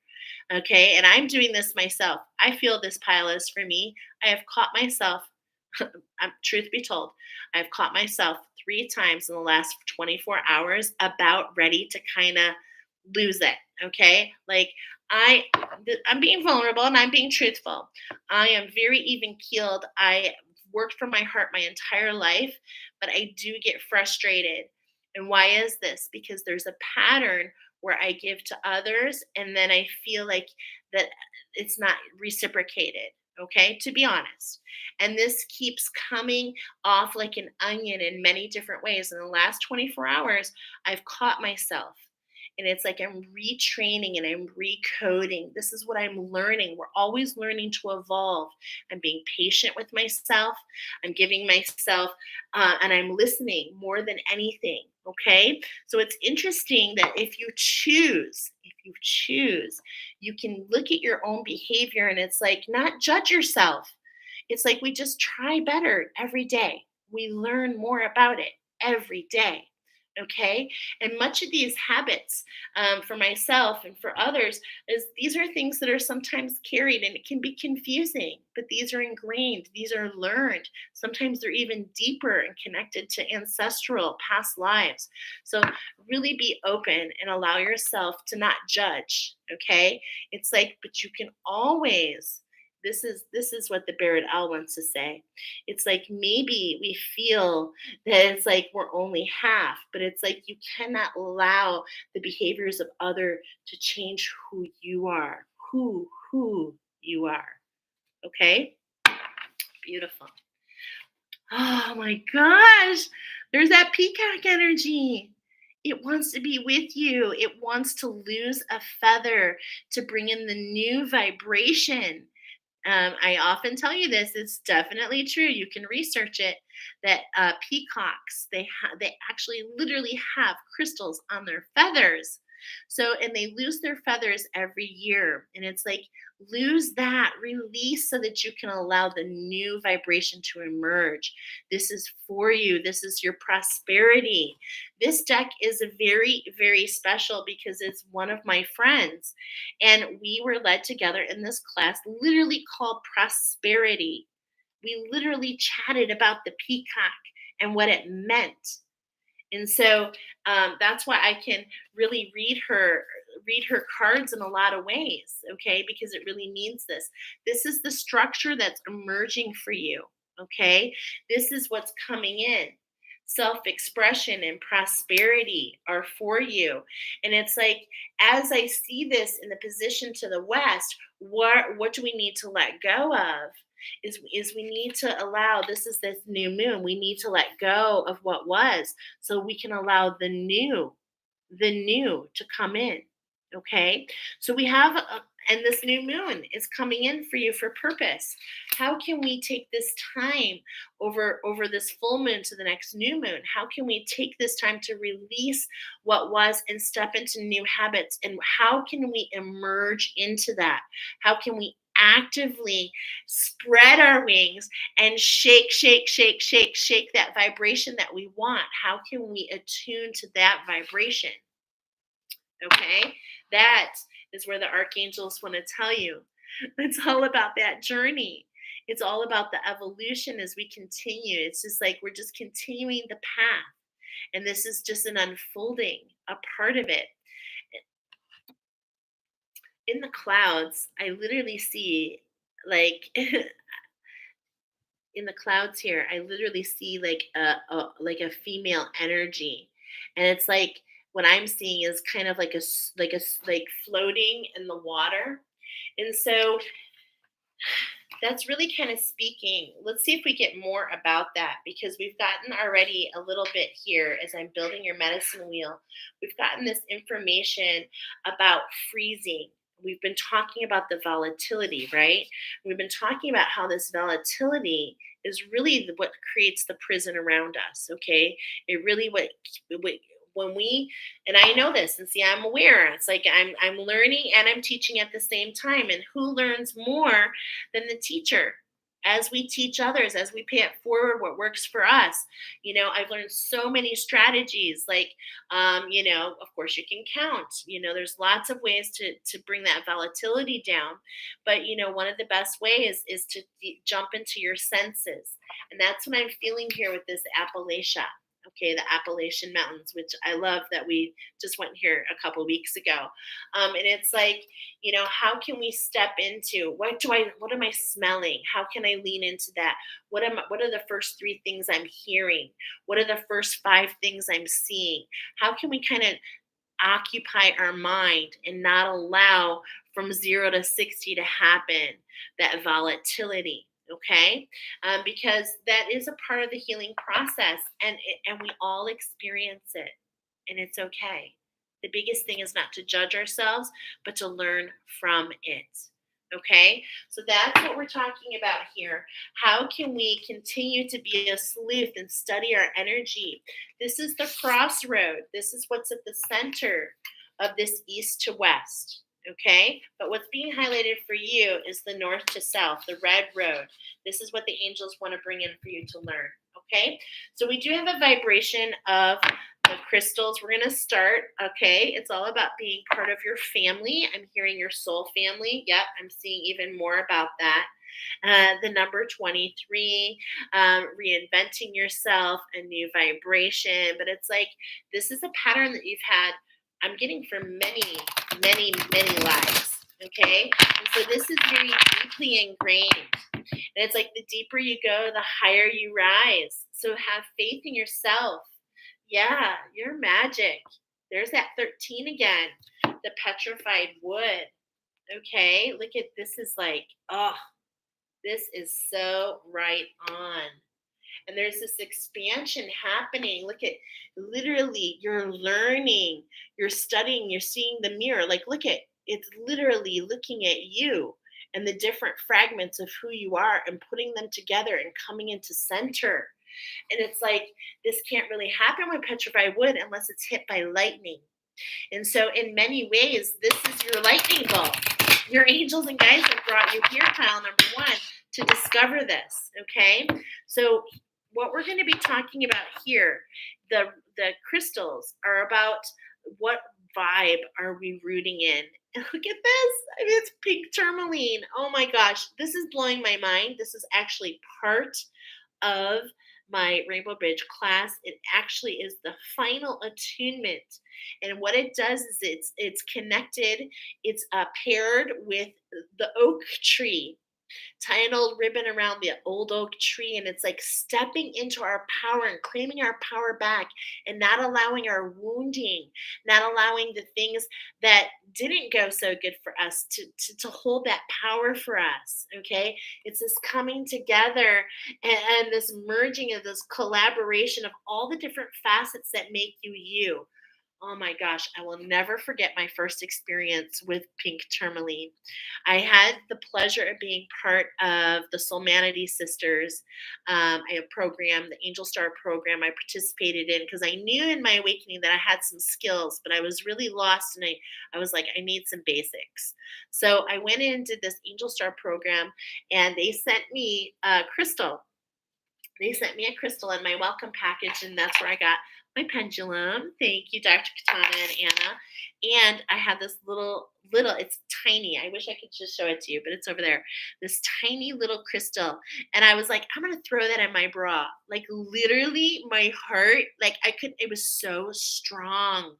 Okay. And I'm doing this myself. I feel this pile is for me. I have caught myself, truth be told, I've caught myself 3 times in the last 24 hours about ready to kind of lose it. Okay. Like, I, I'm being vulnerable and I'm being truthful. I am very even keeled. I worked from my heart my entire life, but I do get frustrated. And why is this? Because there's a pattern where I give to others and then I feel like that it's not reciprocated. Okay, to be honest. And this keeps coming off like an onion in many different ways. In the last 24 hours, I've caught myself. And it's like I'm retraining and I'm recoding. This is what I'm learning. We're always learning to evolve. I'm being patient with myself. I'm giving myself, and I'm listening more than anything. Okay. So it's interesting that if you choose, you can look at your own behavior and it's like not judge yourself. It's like we just try better every day. We learn more about it every day. Okay. And much of these habits, for myself and for others, is these are things that are sometimes carried and it can be confusing, but these are ingrained, these are learned. Sometimes they're even deeper and connected to ancestral past lives. So really be open and allow yourself to not judge. Okay. It's like, but you can always. This is what the Barrett Owl wants to say. It's like maybe we feel that it's like we're only half, but it's like you cannot allow the behaviors of other to change who you are, who you are. Okay? Beautiful. Oh my gosh. There's that peacock energy. It wants to be with you. It wants to lose a feather to bring in the new vibration. I often tell you this. It's definitely true. You can research it. That peacocks they actually literally have crystals on their feathers. So and they lose their feathers every year, and it's like lose that, release so that you can allow the new vibration to emerge. This is for you. This is your prosperity. This deck is a very very special because it's one of my friends and we were led together in this class literally called prosperity. We literally chatted about the peacock and what it meant. And so that's why I can really read her cards in a lot of ways, okay? Because it really means this. This is the structure that's emerging for you, okay? This is what's coming in. self expression and prosperity are for you. And it's like, as I see this in the position to the west, what do we need to let go of? Is we need to allow, this is this new moon, we need to let go of what was so we can allow the new to come in. Okay. So we have and this new moon is coming in for you for purpose. How can we take this time over this full moon to the next new moon? How can we take this time to release what was and step into new habits? And how can we emerge into that? How can we actively spread our wings and shake, shake, shake, shake, shake that vibration that we want? How can we attune to that vibration? Okay. That is where the archangels want to tell you. It's all about that journey. It's all about the evolution as we continue. It's just like we're just continuing the path. And this is just an unfolding, a part of it. In the clouds, I literally see like in the clouds here, I literally see like a female energy, and it's like what I'm seeing is kind of like like floating in the water, and so that's really kind of speaking. Let's see if we get more about that because we've gotten already a little bit here as I'm building your medicine wheel. We've gotten this information about freezing. We've been talking about the volatility, right? We've been talking about how this volatility is really what creates the prison around us, okay? It really what when we, and I know this, and see, I'm aware. It's like I'm learning and I'm teaching at the same time. And who learns more than the teacher? As we teach others, as we pay it forward, what works for us. I've learned so many strategies. Like, of course, you can count. There's lots of ways to bring that volatility down. But one of the best ways is to jump into your senses, and that's what I'm feeling here with this Appalachia. Okay, the Appalachian Mountains, which I love that we just went here a couple weeks ago. And it's like, how can we step into what am I smelling? How can I lean into that? What are the first three things I'm hearing? What are the first five things I'm seeing? How can we kind of occupy our mind and not allow from 0 to 60 to happen, that volatility? Okay, because that is a part of the healing process, and we all experience it, and it's okay. The biggest thing is not to judge ourselves, but to learn from it. Okay, so that's what we're talking about here. How can we continue to be a sleuth and study our energy? This is the crossroad. This is what's at the center of this east to west. Okay, but what's being highlighted for you is the north to south, the red road. This is what the angels want to bring in for you to learn. Okay, so we do have a vibration of the crystals. We're going to start. Okay, it's all about being part of your family. I'm hearing your soul family. Yep, I'm seeing even more about that. The number 23, reinventing yourself, a new vibration. But it's like this is a pattern that you've had, I'm getting for many, many, many lives. Okay, and so this is very deeply ingrained. And it's like the deeper you go, the higher you rise. So have faith in yourself. Yeah, you're magic. There's that 13 again, the petrified wood. Okay, look at this, is like, oh, this is so right on. And there's this expansion happening. Look at, literally, you're learning, you're studying, you're seeing the mirror. Like, look at, it's literally looking at you and the different fragments of who you are and putting them together and coming into center. And it's like, this can't really happen with petrified wood unless it's hit by lightning. And so, in many ways, this is your lightning bolt. Your angels and guides have brought you here, pile number one, to discover this. Okay, so what we're going to be talking about here, the crystals are about what vibe are we rooting in. And look at this. I mean, it's pink tourmaline. Oh my gosh, this is blowing my mind. This is actually part of my Rainbow Bridge class. It actually is the final attunement, and what it does is it's connected. It's paired with the oak tree. tie an old ribbon around the old oak tree, and it's like stepping into our power and claiming our power back, and not allowing our wounding, not allowing the things that didn't go so good for us to hold that power for us. Okay, it's this coming together, and this merging of this collaboration of all the different facets that make you you. Oh my gosh, I will never forget my first experience with pink tourmaline. I had the pleasure of being part of the Soulmanity Sisters, a program, the Angel Star program I participated in, because I knew in my awakening that I had some skills, but I was really lost, and I was like, I need some basics. So I went in and did this Angel Star program, and they sent me a crystal. They sent me a crystal in my welcome package, and that's where I got my pendulum. Thank you, Dr. Katana and Anna. And I had this little, it's tiny. I wish I could just show it to you, but it's over there. This tiny little crystal. And I was like, I'm going to throw that in my bra. Like, literally, my heart, like, it was so strong.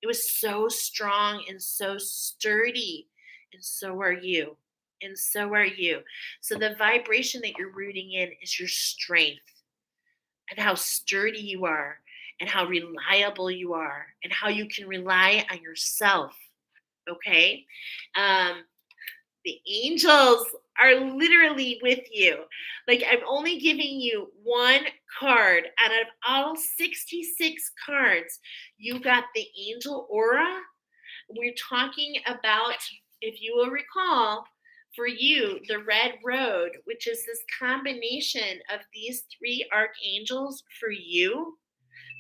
It was so strong and so sturdy. And so are you. And so are you. So the vibration that you're rooting in is your strength, and how sturdy you are, and how reliable you are, and how you can rely on yourself. Okay. Um, the angels are literally with you. Like, I'm only giving you one card out of all 66 cards. You got the angel aura. We're talking about, if you will recall, for you, the red road, which is this combination of these three archangels for you.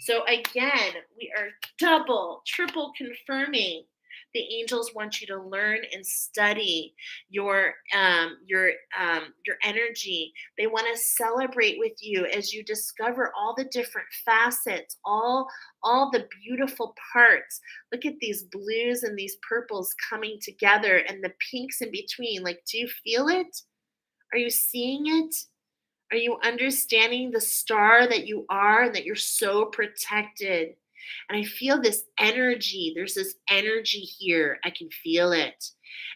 So again, we are double, triple confirming the angels want you to learn and study your energy. They want to celebrate with you as you discover all the different facets, all the beautiful parts. Look at these blues and these purples coming together, and the pinks in between. Like, do you feel it? Are you seeing it? Are you understanding the star that you are, and that you're so protected? And I feel this energy. There's this energy here. I can feel it.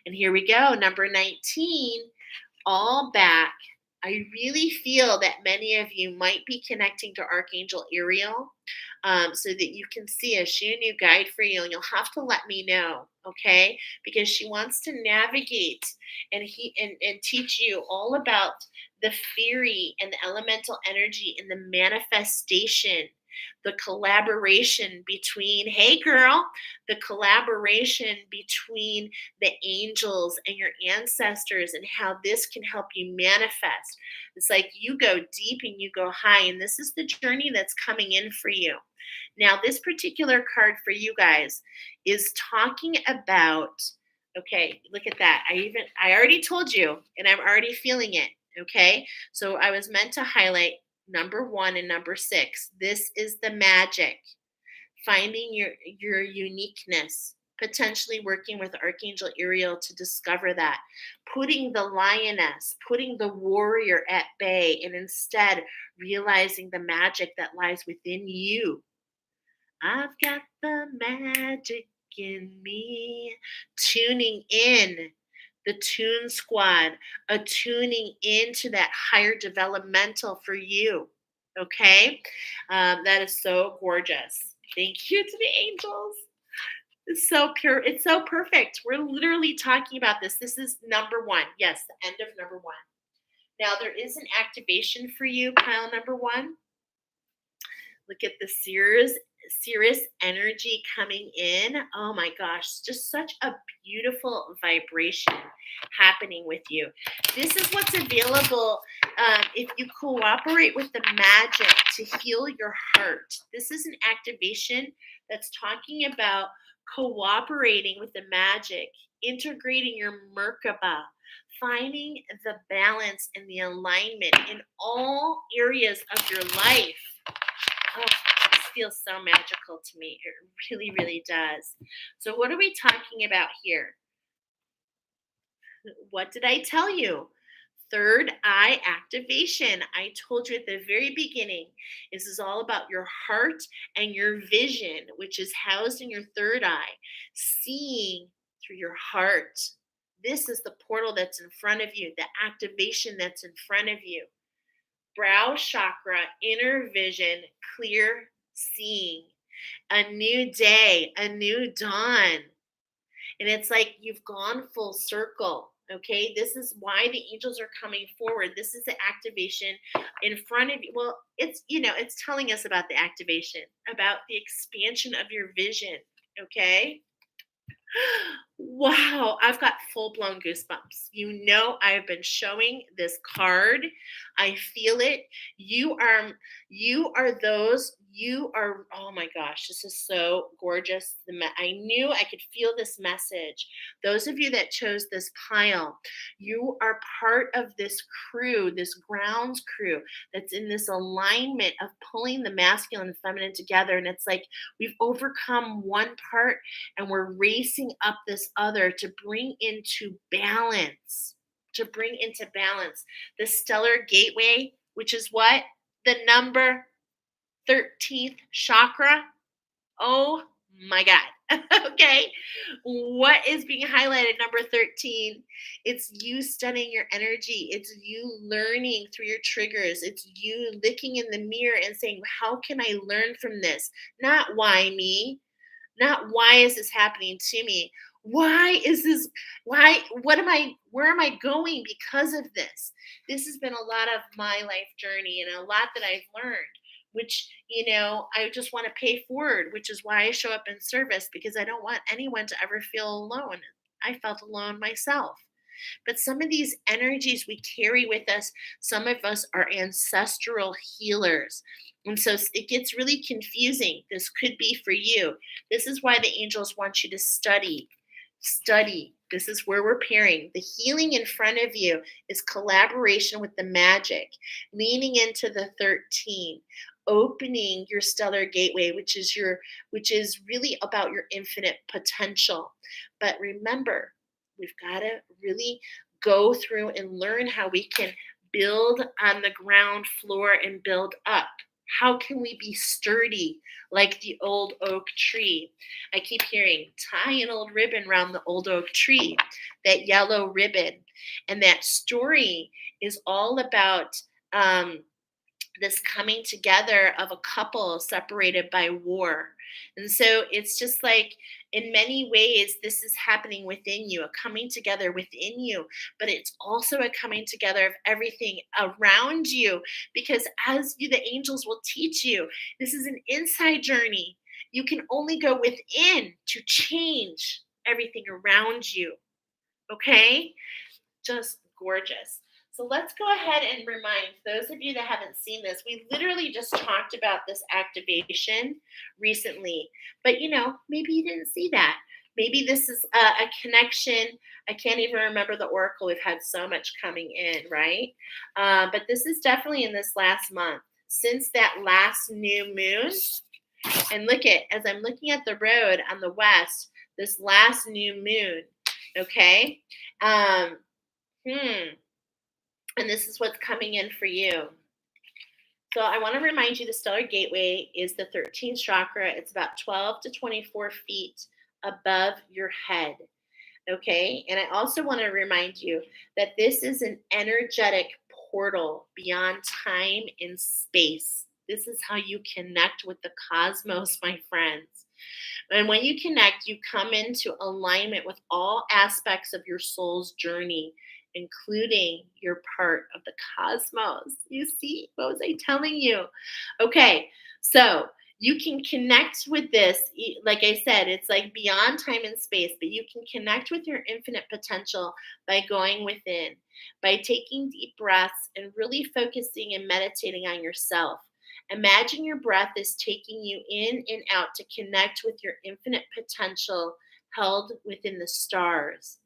And here we go. Number 19, all back. I really feel that many of you might be connecting to Archangel Ariel, so that you can see a she a new guide for you. And you'll have to let me know, okay? Because she wants to navigate and teach you all about the fairy and the elemental energy and the manifestation, the collaboration between, hey girl, the collaboration between the angels and your ancestors, and how this can help you manifest. It's like you go deep and you go high, and this is the journey that's coming in for you. Now, this particular card for you guys is talking about, okay, look at that. I already told you, and I'm already feeling it. Okay. So I was meant to highlight number 1 and number 6. This is the magic, finding your uniqueness, potentially working with Archangel Ariel to discover that, putting the lioness, putting the warrior at bay, and instead realizing the magic that lies within you. I've got the magic in me. Tuning in, the Tune Squad, tuning into that higher developmental for you. Okay? That is so gorgeous. Thank you to the angels. It's so pure. It's so perfect. We're literally talking about this. This is number 1. Yes, the end of number 1. Now, there is an activation for you, pile number 1. Look at the Cirrus energy coming in. Oh my gosh, just such a beautiful vibration happening with you. This is what's available if you cooperate with the magic to heal your heart. This is an activation that's talking about cooperating with the magic, integrating your Merkaba, finding the balance and the alignment in all areas of your life. Oh, this feels so magical to me. It really, really does. So, what are we talking about here? What did I tell you? Third eye activation. I told you at the very beginning, this is all about your heart and your vision, which is housed in your third eye, seeing through your heart, This is the portal that's in front of you, the activation that's in front of you. Brow chakra, inner vision, clear seeing, a new day, a new dawn. And it's like you've gone full circle. Okay, this is why the angels are coming forward. This is the activation in front of you. Well, it's telling us about the activation, about the expansion of your vision. Okay, wow, I've got full blown goosebumps. I've been showing this card. I feel it. You are oh my gosh, this is so gorgeous. I knew I could feel this message. Those of you that chose this pile, you are part of this crew, this grounds crew that's in this alignment of pulling the masculine and feminine together. And it's like we've overcome one part and we're racing up this other to bring into balance, the stellar gateway, which is what? The number 13th chakra. Oh my God. Okay. What is being highlighted? Number 13. It's you studying your energy. It's you learning through your triggers. It's you looking in the mirror and saying, how can I learn from this? Not why me, not why is this happening to me? Why is this? Where am I going because of this? This has been a lot of my life journey and a lot that I've learned, which, I just want to pay forward, which is why I show up in service because I don't want anyone to ever feel alone. I felt alone myself. But some of these energies we carry with us, some of us are ancestral healers. And so it gets really confusing. This could be for you. This is why the angels want you to study. Study. This is where we're pairing. The healing in front of you is collaboration with the magic, leaning into the 13, opening your stellar gateway, which is really about your infinite potential. But remember, we've got to really go through and learn how we can build on the ground floor and build up. How can we be sturdy like the old oak tree? I keep hearing, tie an old ribbon around the old oak tree, that yellow ribbon. And that story is all about this coming together of a couple separated by war. And so it's just like, in many ways, this is happening within you, a coming together within you, but it's also a coming together of everything around you. Because as you, the angels will teach you, this is an inside journey. You can only go within to change everything around you. Okay? Just gorgeous. So let's go ahead and remind those of you that haven't seen this. We literally just talked about this activation recently, but maybe you didn't see that. Maybe this is a connection. I can't even remember the oracle. We've had so much coming in, right? But this is definitely in this last month. Since that last new moon, and as I'm looking at the road on the west, this last new moon, okay? And this is what's coming in for you. So I want to remind you the stellar gateway is the 13th chakra. It's about 12 to 24 feet above your head. Okay. And I also want to remind you that this is an energetic portal beyond time and space. This is how you connect with the cosmos, my friends. And when you connect, you come into alignment with all aspects of your soul's journey, including your part of the cosmos. You see, what was I telling you? Okay, so you can connect with this. Like I said, it's like beyond time and space, but you can connect with your infinite potential by going within, by taking deep breaths and really focusing and meditating on yourself. Imagine your breath is taking you in and out to connect with your infinite potential held within the stars.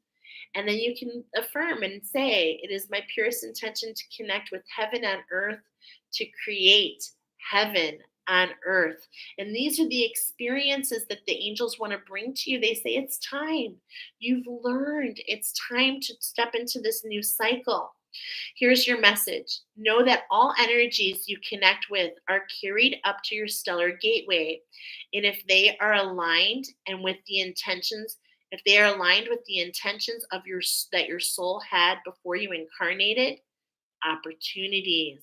And then you can affirm and say, it is my purest intention to connect with heaven on earth, to create heaven on earth. And these are the experiences that the angels want to bring to you. They say, it's time. You've learned. It's time to step into this new cycle. Here's your message. Know that all energies you connect with are carried up to your stellar gateway. And if they are aligned and with the intentions if they are aligned with the intentions of that your soul had before you incarnated, opportunities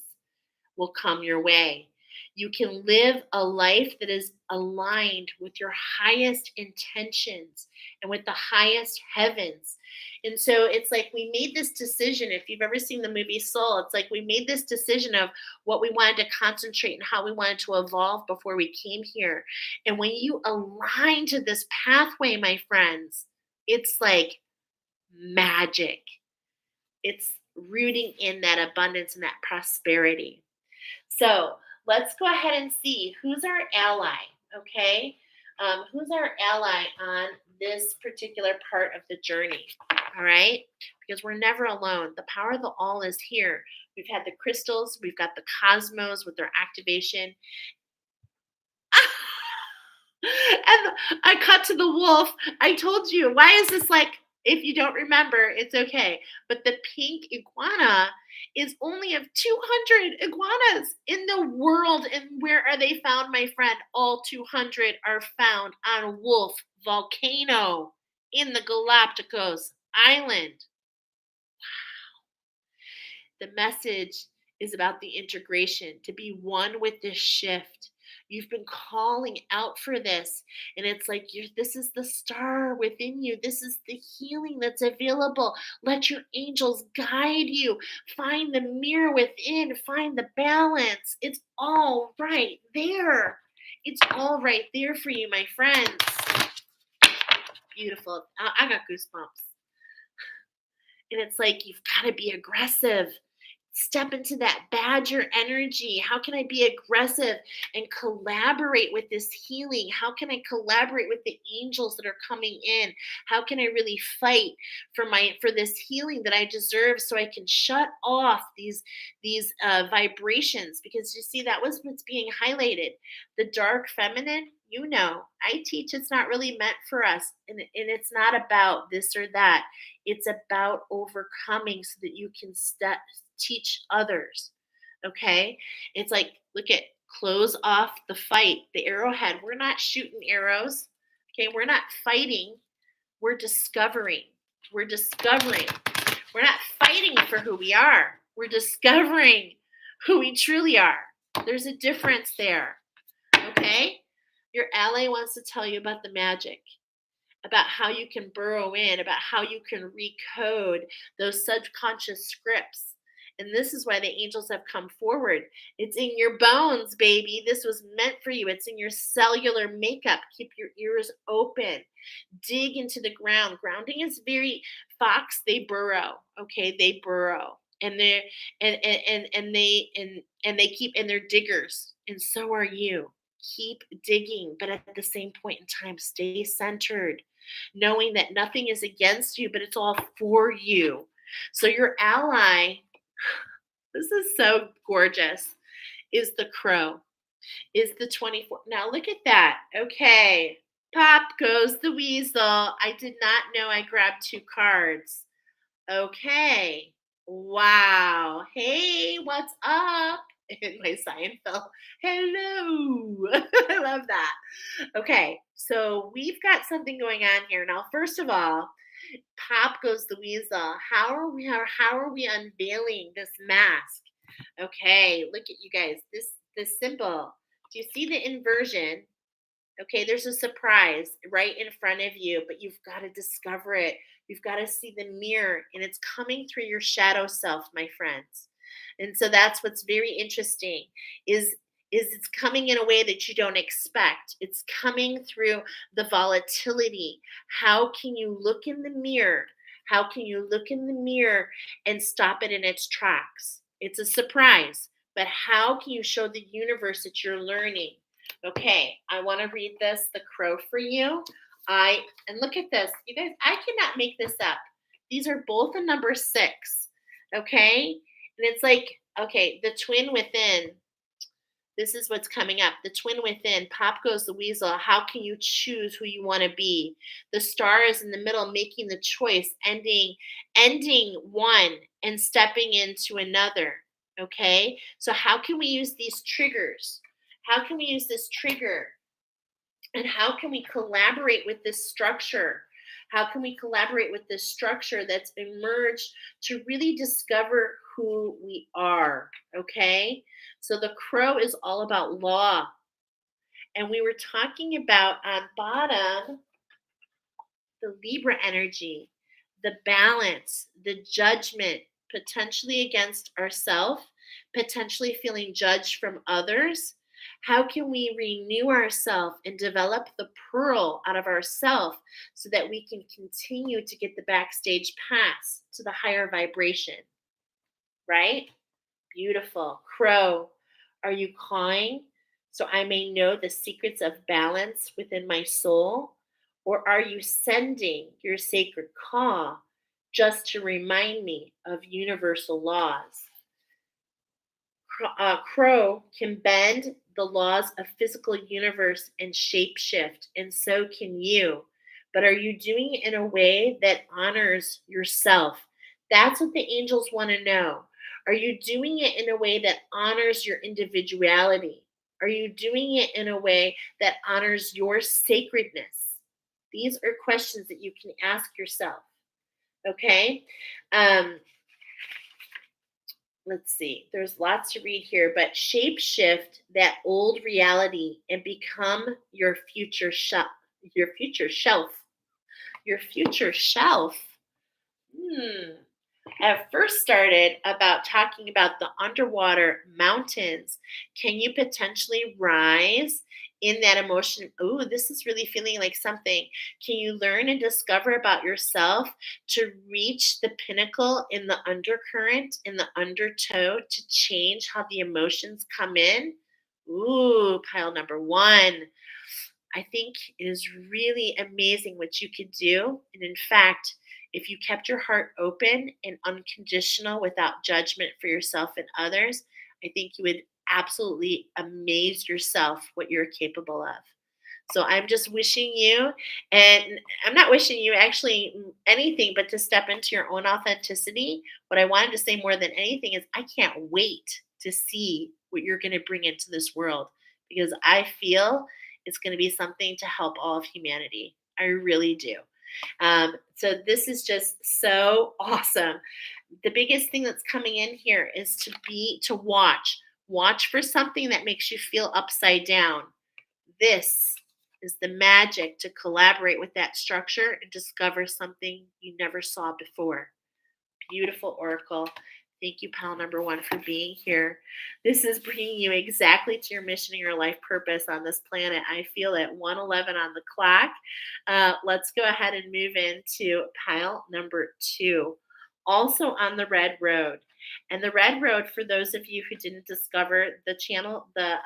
will come your way. You can live a life that is aligned with your highest intentions and with the highest heavens. And so it's like we made this decision. If you've ever seen the movie Soul, it's like we made this decision of what we wanted to concentrate and how we wanted to evolve before we came here. And when you align to this pathway, my friends, it's like magic. It's rooting in that abundance and that prosperity. So let's go ahead and see who's our ally, okay? Who's our ally on this particular part of the journey, all right? Because we're never alone. The power of the all is here. We've had the crystals, we've got the cosmos with their activation. And I cut to the wolf. I told you, why is this like, if you don't remember, it's okay. But the pink iguana is only of 200 iguanas in the world. And where are they found, my friend? All 200 are found on Wolf Volcano in the Galapagos Island. The message is about the integration, to be one with this shift. You've been calling out for this, and it's like this is the star within you. This is the healing that's available. Let your angels guide you. Find the mirror within, find the balance. It's all right there. It's all right there for you, my friends. Beautiful. I got goosebumps. And it's like you've got to be aggressive. Step into that badger energy. How can I be aggressive and collaborate with this healing? How can I collaborate with the angels that are coming in? How can I really fight for this healing that I deserve, so I can shut off these vibrations? Because you see, that was what's being highlighted. The dark feminine, I teach it's not really meant for us, and it's not about this or that. It's about overcoming so that you can teach others. Okay? It's like, look at, close off the fight, the arrowhead. We're not shooting arrows. Okay? We're not fighting. We're discovering. We're discovering. We're not fighting for who we are. We're discovering who we truly are. There's a difference there. Okay? Your ally wants to tell you about the magic, about how you can burrow in, about how you can recode those subconscious scripts. And this is why the angels have come forward. It's in your bones, baby. This was meant for you. It's in your cellular makeup. Keep your ears open. Dig into the ground. Grounding is very fox. They burrow. Okay, they burrow, and they keep, and they're diggers, and so are you. Keep digging, but at the same point in time, stay centered, knowing that nothing is against you, but it's all for you. So your ally, this is so gorgeous, is the crow, is the 24. Now look at that. Okay. Pop goes the weasel. I did not know I grabbed 2 cards. Okay. Wow. Hey, what's up? And my sign fell. Hello. I love that. Okay. So we've got something going on here. Now, first of all, Pop goes the weasel. How are we unveiling this mask? Okay, look at you guys. This symbol. Do you see the inversion? Okay, there's a surprise right in front of you, but you've got to discover it. You've got to see the mirror, and it's coming through your shadow self, my friends. And so that's what's very interesting is it's coming in a way that you don't expect. It's coming through the volatility. How can you look in the mirror? How can you look in the mirror and stop it in its tracks? It's a surprise, but how can you show the universe that you're learning? Okay, I want to read this, the crow, for you. And look at this. You guys, I cannot make this up. These are both a number 6. Okay? And it's like, okay, the twin within. This is what's coming up. The twin within. Pop goes the weasel. How can you choose who you want to be? The star is in the middle, making the choice, ending one and stepping into another. Okay? So how can we use these triggers? How can we use this trigger? And how can we collaborate with this structure? How can we collaborate with this structure that's emerged to really discover who we are? Okay. So the crow is all about law. And we were talking about on bottom the Libra energy, the balance, the judgment, potentially against ourselves, potentially feeling judged from others. How can we renew ourselves and develop the pearl out of ourselves so that we can continue to get the backstage pass to the higher vibration, right? Beautiful. Crow, are you cawing so I may know the secrets of balance within my soul? Or are you sending your sacred caw just to remind me of universal laws? Crow can bend the laws of physical universe and shapeshift, and so can you. But are you doing it in a way that honors yourself? That's what the angels want to know. Are you doing it in a way that honors your individuality? Are you doing it in a way that honors your sacredness? These are questions that you can ask yourself. Okay. Um, let's see, there's lots to read here, but shape shift that old reality and become your future shelf, your future shelf. Hmm. At first started about talking about the underwater mountains. Can you potentially rise in that emotion? Oh, this is really feeling like something. Can you learn and discover about yourself to reach the pinnacle in the undercurrent, in the undertow, to change how the emotions come in? Ooh, pile number one. I think it is really amazing what you could do. And in fact, if you kept your heart open and unconditional without judgment for yourself and others, I think you would absolutely amaze yourself what you're capable of. So I'm just wishing you, and I'm not wishing you actually anything but to step into your own authenticity. What I wanted to say more than anything is I can't wait to see what you're going to bring into this world because I feel it's going to be something to help all of humanity. I really do. So this is just so awesome. The biggest thing that's coming in here is to watch for something that makes you feel upside down. This is the magic to collaborate with that structure and discover something you never saw before. Beautiful oracle. Thank you, pal number one, for being here. This is bringing you exactly to your mission and your life purpose on this planet. I feel it. 111 on the clock. Let's go ahead and move into pile number two. Also on the red road. And the red road, for those of you who didn't discover the channel, the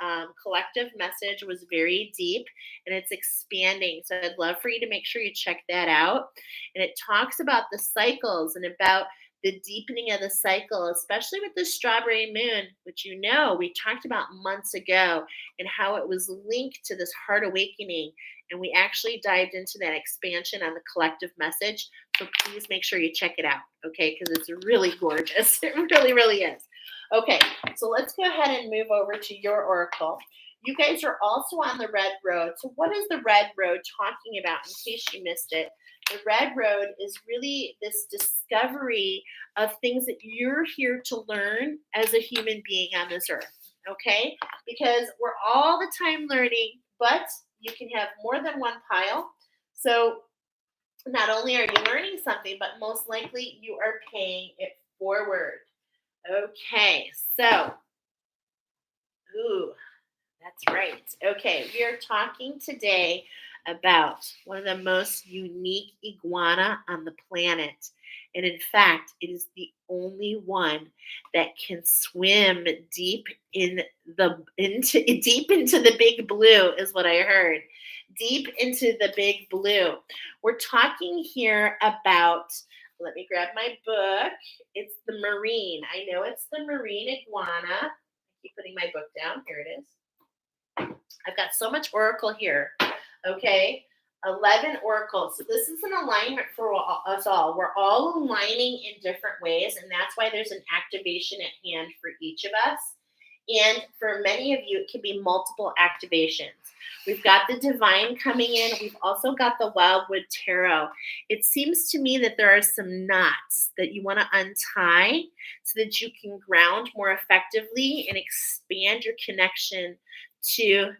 collective message was very deep and it's expanding. So I'd love for you to make sure you check that out. And it talks about the cycles and about the deepening of the cycle, especially with the strawberry moon, which we talked about months ago, and how it was linked to this heart awakening. And we actually dived into that expansion on the collective message. So please make sure you check it out, okay? Because it's really gorgeous. It really, really is. Okay, so let's go ahead and move over to your oracle. You guys are also on the red road. So what is the red road talking about in case you missed it? The red road is really this discovery of things that you're here to learn as a human being on this earth, okay? Because we're all the time learning, but you can have more than one pile. So not only are you learning something, but most likely you are paying it forward. Okay, so, ooh, that's right. Okay, we are talking today about one of the most unique iguana on the planet. And in fact, it is the only one that can swim deep into the big blue is what I heard. Deep into the big blue. We're talking here about, let me grab my book. It's the marine. I know it's the marine iguana. I keep putting my book down. Here it is. I've got so much oracle here. Okay. 11 oracles. So this is an alignment for us all. We're all aligning in different ways, and that's why there's an activation at hand for each of us. And for many of you, it can be multiple activations. We've got the divine coming in. We've also got the Wildwood Tarot. It seems to me that there are some knots that you want to untie so that you can ground more effectively and expand your connection to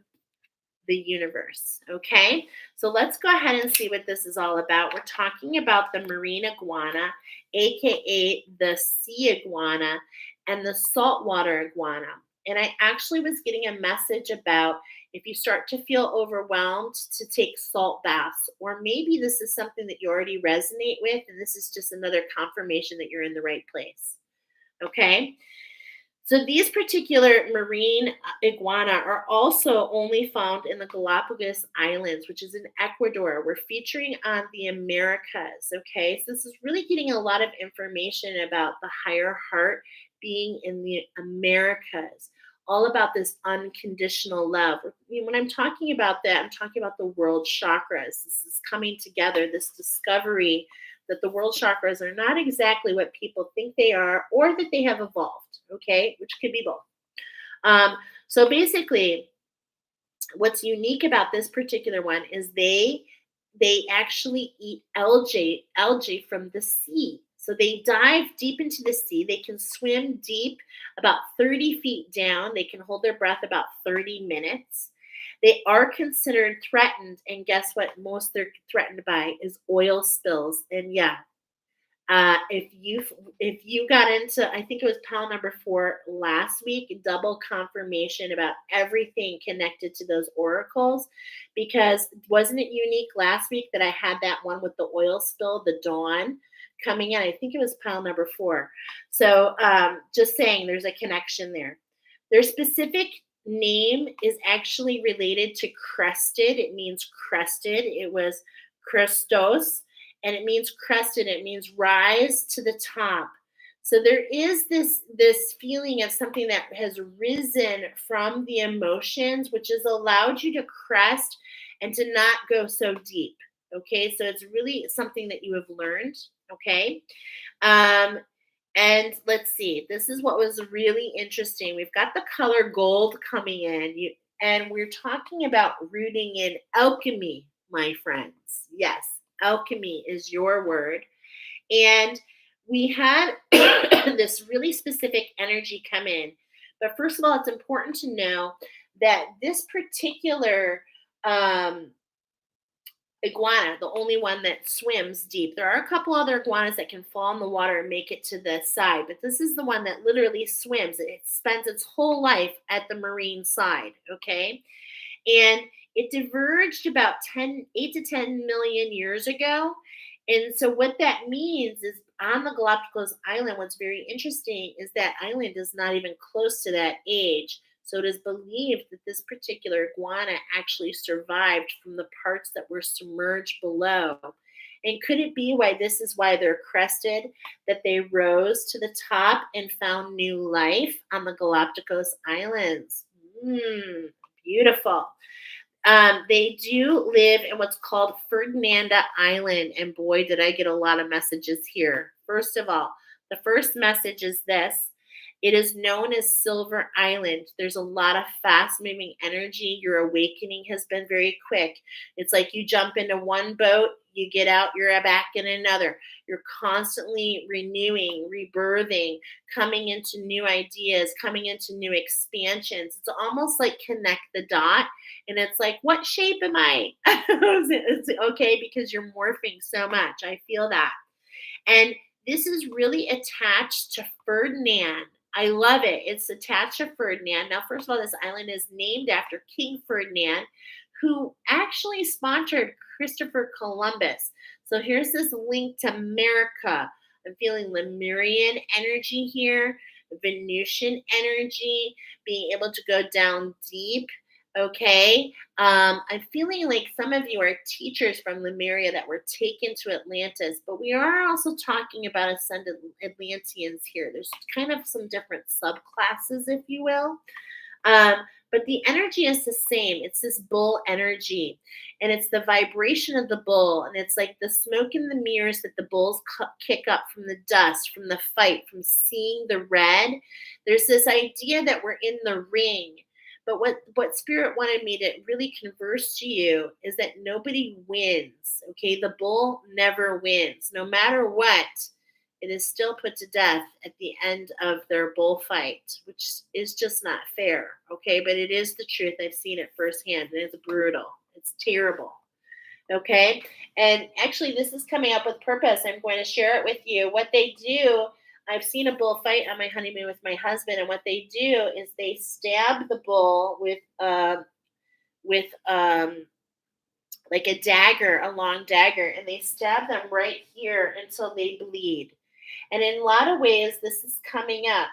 the universe. Okay, so let's go ahead and see what this is all about. We're talking about the marine iguana, aka the sea iguana, and the saltwater iguana. And I actually was getting a message about if you start to feel overwhelmed to take salt baths, or maybe this is something that you already resonate with, and this is just another confirmation that you're in the right place. Okay. So these particular marine iguana are also only found in the Galapagos Islands, which is in Ecuador. We're featuring on the Americas. Okay, so this is really getting a lot of information about the higher heart being in the Americas. All about this unconditional love. When I'm talking about that, I'm talking about the world chakras. This is coming together, this discovery that the world chakras are not exactly what people think they are, or that they have evolved, okay, which could be both. Um, so basically, what's unique about this particular one is they actually eat algae from the sea. So they dive deep into the sea. They can swim deep, about 30 feet down. They can hold their breath about 30 minutes. They are considered threatened, and guess what? Most they're threatened by is oil spills. And yeah, if you got into, I think it was pile number 4 last week, double confirmation about everything connected to those oracles, because wasn't it unique last week that I had that one with the oil spill, the dawn coming in? I think it was pile number 4. So just saying, there's a connection there. Their specific name is actually related to crested. It means crested. It was Christos, and it means crested. It means rise to the top. So there is this feeling of something that has risen from the emotions, which has allowed you to crest and to not go so deep. Okay, so it's really something that you have learned. Okay, um, and let's see. This is what was really interesting. We've got the color gold coming in, and we're talking about rooting in alchemy, my friends. Yes, alchemy is your word. And we had this really specific energy come in. But first of all, it's important to know that this particular um, iguana, the only one that swims deep. There are a couple other iguanas that can fall in the water and make it to the side, but this is the one that literally swims. It spends its whole life at the marine side, okay? And it diverged about 8 to 10 million years ago. And so what that means is on the Galapagos Island, what's very interesting is that island is not even close to that age. So it is believed that this particular iguana actually survived from the parts that were submerged below. And could it be why this is why they're crested, that they rose to the top and found new life on the Galapagos Islands? Beautiful. They do live in what's called Ferdinanda Island. And boy, did I get a lot of messages here. First of all, the first message is this: it is known as Silver Island. There's a lot of fast moving energy. Your awakening has been very quick. It's like you jump into one boat, you get out, you're back in another. You're constantly renewing, rebirthing, coming into new ideas, coming into new expansions. It's almost like connect the dot. And it's like, what shape am I? It's okay, because you're morphing so much. I feel that. And this is really attached to Ferdinand. I love it. It's attached to Ferdinand. Now, first of all, this island is named after King Ferdinand, who actually sponsored Christopher Columbus. So here's this link to America. I'm feeling Lemurian energy here, Venusian energy, being able to go down deep. Okay. I'm feeling like some of you are teachers from Lemuria that were taken to Atlantis, but we are also talking about ascended Atlanteans here. There's kind of some different subclasses, if you will. Um, but the energy is the same. It's this bull energy, and it's the vibration of the bull, and it's like the smoke and the mirrors that the bulls kick up from the dust, from the fight, from seeing the red. There's this idea that we're in the ring. But what spirit wanted me to really converse to you is that nobody wins. Okay, the bull never wins, no matter what. It is still put to death at the end of their bullfight, which is just not fair. Okay, but it is the truth. I've seen it firsthand, and it's brutal. It's terrible. Okay, and actually, this is coming up with purpose. I'm going to share it with you. What they do, I've seen a bullfight on my honeymoon with my husband, and what they do is they stab the bull with like a dagger, a long dagger, and they stab them right here until they bleed. And in a lot of ways, this is coming up.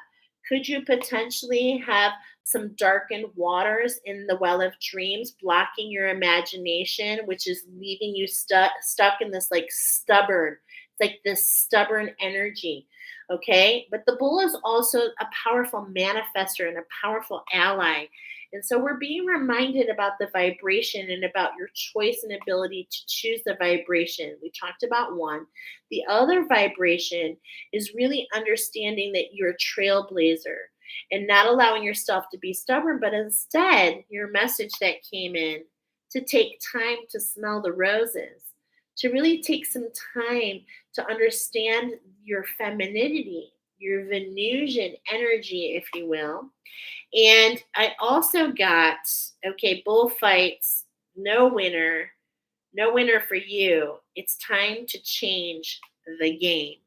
Could you potentially have some darkened waters in the well of dreams, blocking your imagination, which is leaving you stuck in this like stubborn, it's like this stubborn energy. Okay. But the bull is also a powerful manifester and a powerful ally. And so we're being reminded about the vibration and about your choice and ability to choose the vibration. We talked about one. The other vibration is really understanding that you're a trailblazer and not allowing yourself to be stubborn, but instead, your message that came in to take time to smell the roses, to really take some time to understand your femininity, your Venusian energy, if you will. And I also got, okay, bullfights, no winner, no winner for you. It's time to change the game.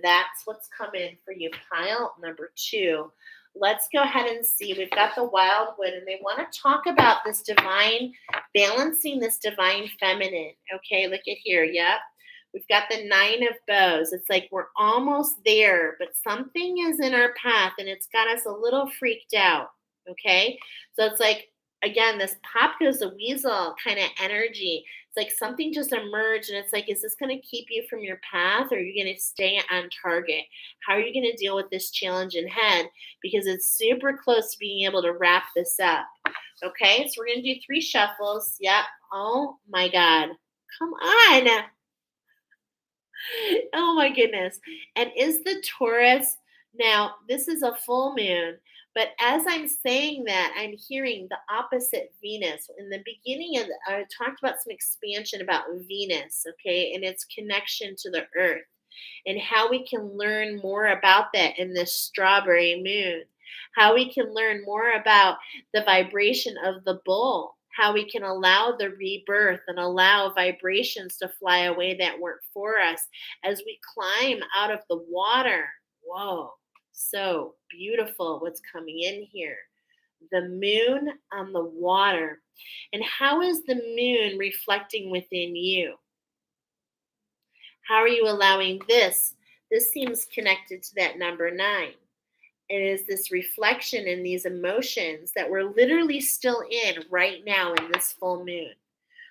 That's what's coming for you. Pile number 2. Let's go ahead and see. We've got the wildwood, and they want to talk about this divine, balancing this divine feminine. Okay, look at here. Yep. We've got the 9 of bows. It's like we're almost there, but something is in our path and it's got us a little freaked out. Okay. So it's like, again, this pop goes the weasel kind of energy. It's like something just emerged, and it's like, is this going to keep you from your path, or are you going to stay on target? How are you going to deal with this challenge in head? Because it's super close to being able to wrap this up. Okay, so we're going to do 3 shuffles. Yep. Oh my God. Come on. Oh my goodness. And is the Taurus, now this is a full moon, but as I'm saying that, I'm hearing the opposite Venus. In the beginning of I talked about some expansion about Venus, okay, and its connection to the earth, and how we can learn more about that in this strawberry moon, how we can learn more about the vibration of the bull, how we can allow the rebirth and allow vibrations to fly away that weren't for us as we climb out of the water. Whoa, so beautiful what's coming in here. The moon on the water. And how is the moon reflecting within you? How are you allowing this? This seems connected to that number 9. It is this reflection and these emotions that we're literally still in right now in this full moon.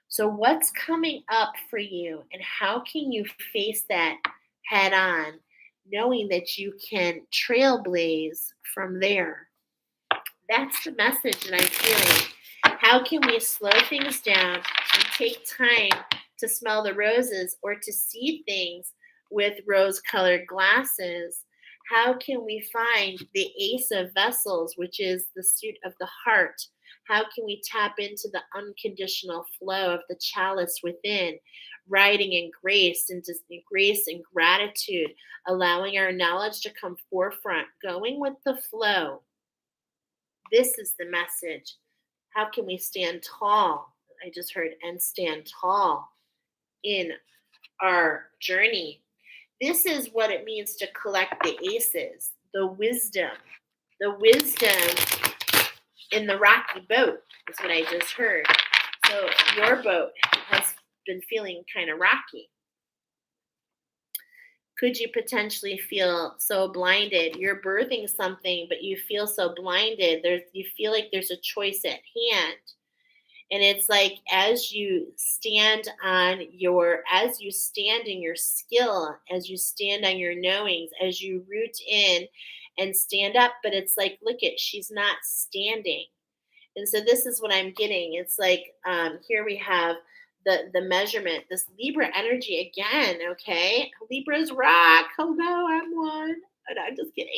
So, what's coming up for you, and how can you face that head on, knowing that you can trailblaze from there? That's the message that I'm feeling. How can we slow things down and take time to smell the roses or to see things with rose colored glasses? How can we find the Ace of Vessels, which is the suit of the heart? How can we tap into the unconditional flow of the chalice within, riding in grace and just grace and gratitude, allowing our knowledge to come forefront, going with the flow? This is the message. How can we stand tall? I just heard, and stand tall in our journey. This is what it means to collect the aces, the wisdom in the rocky boat is what I just heard. So your boat has been feeling kind of rocky. Could you potentially feel so blinded? You're birthing something, but you feel so blinded. You feel like there's a choice at hand. And it's like as you stand in your skill, as you stand on your knowings, as you root in and stand up, but it's like, look at, she's not standing. And so this is what I'm getting. It's like here we have the measurement, this Libra energy again. Okay, Libras rock. Hello, I'm one. No, I'm just kidding.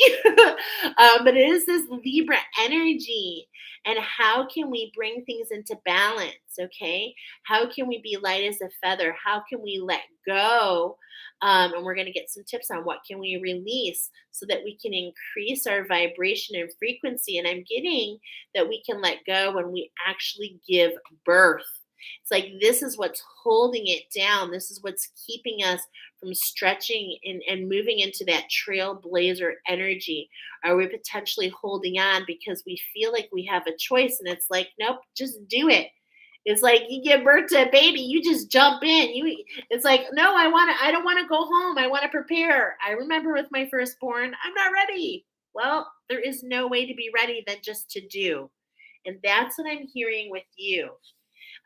But it is this Libra energy, and how can we bring things into balance? Okay, how can we be light as a feather? How can we let go? And we're going to get some tips on what can we release so that we can increase our vibration and frequency. And I'm getting that we can let go when we actually give birth. It's like this is what's holding it down. This is what's keeping us from stretching and moving into that trailblazer energy. Are we potentially holding on because we feel like we have a choice? And it's like, nope, just do it. It's like you give birth to a baby, you just jump in. It's like, no, I don't want to go home. I want to prepare. I remember with my firstborn, I'm not ready. Well, there is no way to be ready than just to do. And that's what I'm hearing with you.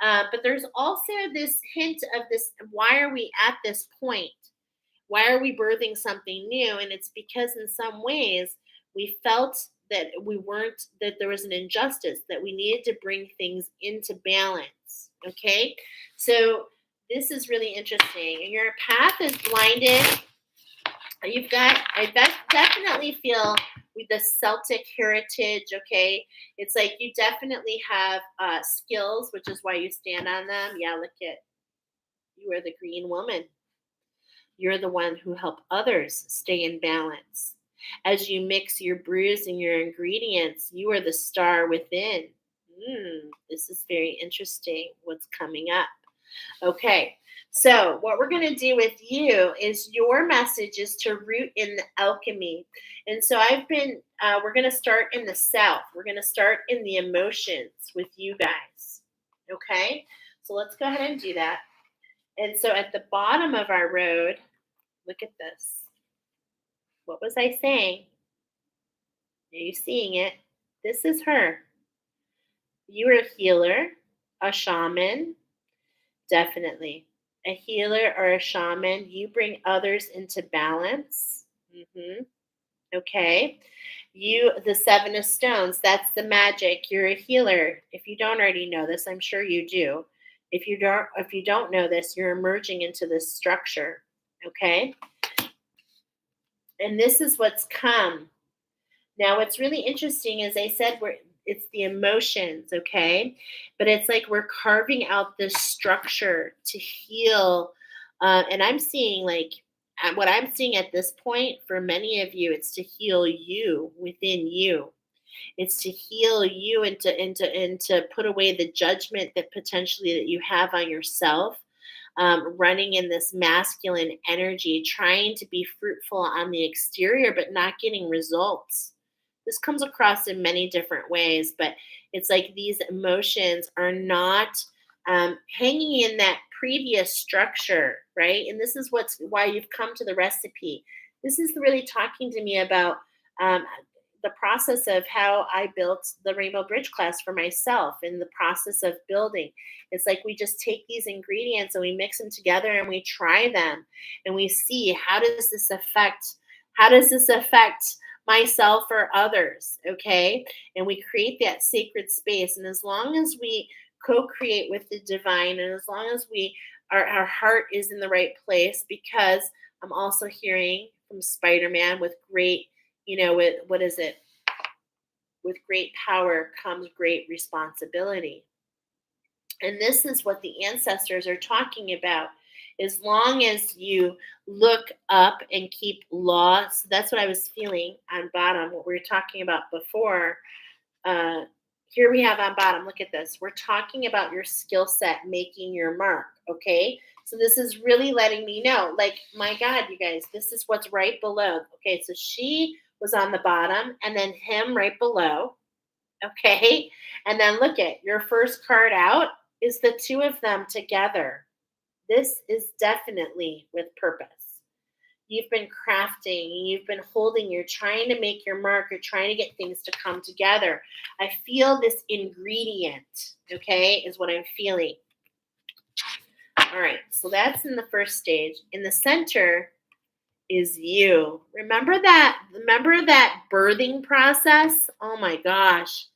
But there's also this hint of this, why are we at this point? Why are we birthing something new? And it's because in some ways we felt that we weren't, that there was an injustice, that we needed to bring things into balance. Okay. So this is really interesting. And your path is blinded. You've got, definitely feel with the Celtic heritage. Okay. It's like you definitely have skills, which is why you stand on them. Yeah. Look at, you are the green woman. You're the one who help others stay in balance. As you mix your brews and your ingredients, you are the star within. This is very interesting what's coming up. Okay, so what we're going to do with you is your message is to root in the alchemy. And so we're going to start in the south. We're going to start in the emotions with you guys. Okay, so let's go ahead and do that. And so at the bottom of our road, look at this. What was I saying? Are you seeing it? This is her. You're a healer, a shaman, definitely. A healer or a shaman. You bring others into balance. Okay. You, the Seven of Stones, that's the magic. You're a healer. If you don't already know this, I'm sure you do. If you don't know this, you're emerging into this structure. Okay. And this is what's come. Now, what's really interesting is I said it's the emotions, okay? But it's like we're carving out this structure to heal. And I'm seeing what I'm seeing at this point for many of you, it's to heal you within you. It's to heal you and to put away the judgment that potentially that you have on yourself, running in this masculine energy, trying to be fruitful on the exterior, but not getting results. This comes across in many different ways, but it's like these emotions are not hanging in that previous structure, right? And this is why you've come to the recipe. This is really talking to me about um, the process of how I built the Rainbow Bridge class for myself, in the process of building. It's like we just take these ingredients and we mix them together and we try them and we see how does this affect myself or others, okay? And we create that sacred space. And as long as we co-create with the divine, and as long as our heart is in the right place, because I'm also hearing from Spider-Man with great, with what is it? With great power comes great responsibility. And this is what the ancestors are talking about. As long as you look up and keep law, so that's what I was feeling on bottom, what we were talking about before. Here we have on bottom, look at this. We're talking about your skill set, making your mark, okay? So this is really letting me know, like, my God, you guys, this is what's right below. Okay, so she was on the bottom and then him right below, okay? And then look at your first card out is the two of them together. This is definitely with purpose. You've been crafting, you've been holding, you're trying to make your mark, you're trying to get things to come together. I feel this ingredient, okay, is what I'm feeling. All right, so that's in the first stage. In the center is you. Remember that birthing process? Oh my gosh.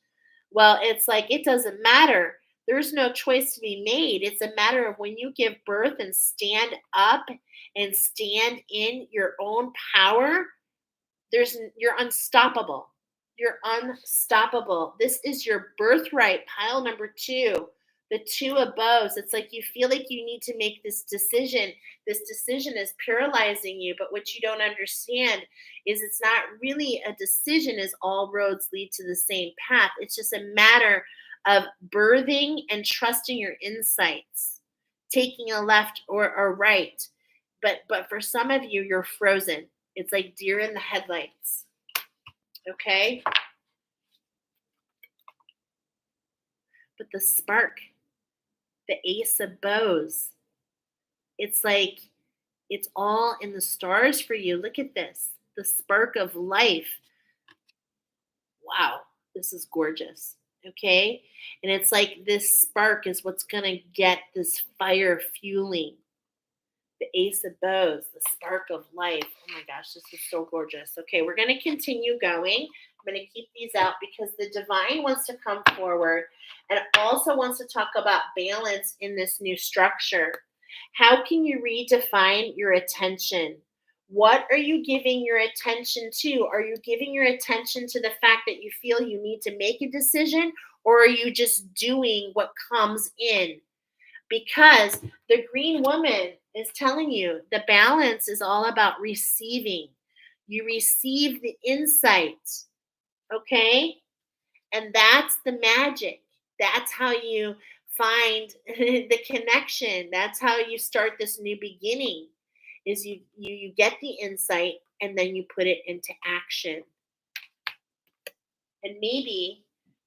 Well, it's like it doesn't matter. There's no choice to be made. It's a matter of when you give birth and stand up and stand in your own power, you're unstoppable. You're unstoppable. This is your birthright. Pile number 2, the 2 of bows. It's like you feel like you need to make this decision. This decision is paralyzing you, but what you don't understand is it's not really a decision as all roads lead to the same path. It's just a matter of birthing and trusting your insights, taking a left or a right. But for some of you, you're frozen. It's like deer in the headlights. Okay? But the spark, the ace of bows, it's like it's all in the stars for you. Look at this. The spark of life. Wow, this is gorgeous. Okay? And it's like this spark is what's going to get this fire fueling. The ace of bows, the spark of life. Oh my gosh, this is so gorgeous. Okay, we're going to continue going. I'm going to keep these out because the divine wants to come forward and also wants to talk about balance in this new structure. How can you redefine your attention? What are you giving your attention to? Are you giving your attention to the fact that you feel you need to make a decision, or are you just doing what comes in? Because the green woman is telling you the balance is all about receiving. You receive the insight, okay? And that's the magic. That's how you find the connection. That's how you start this new beginning. Is you get the insight and then you put it into action. And maybe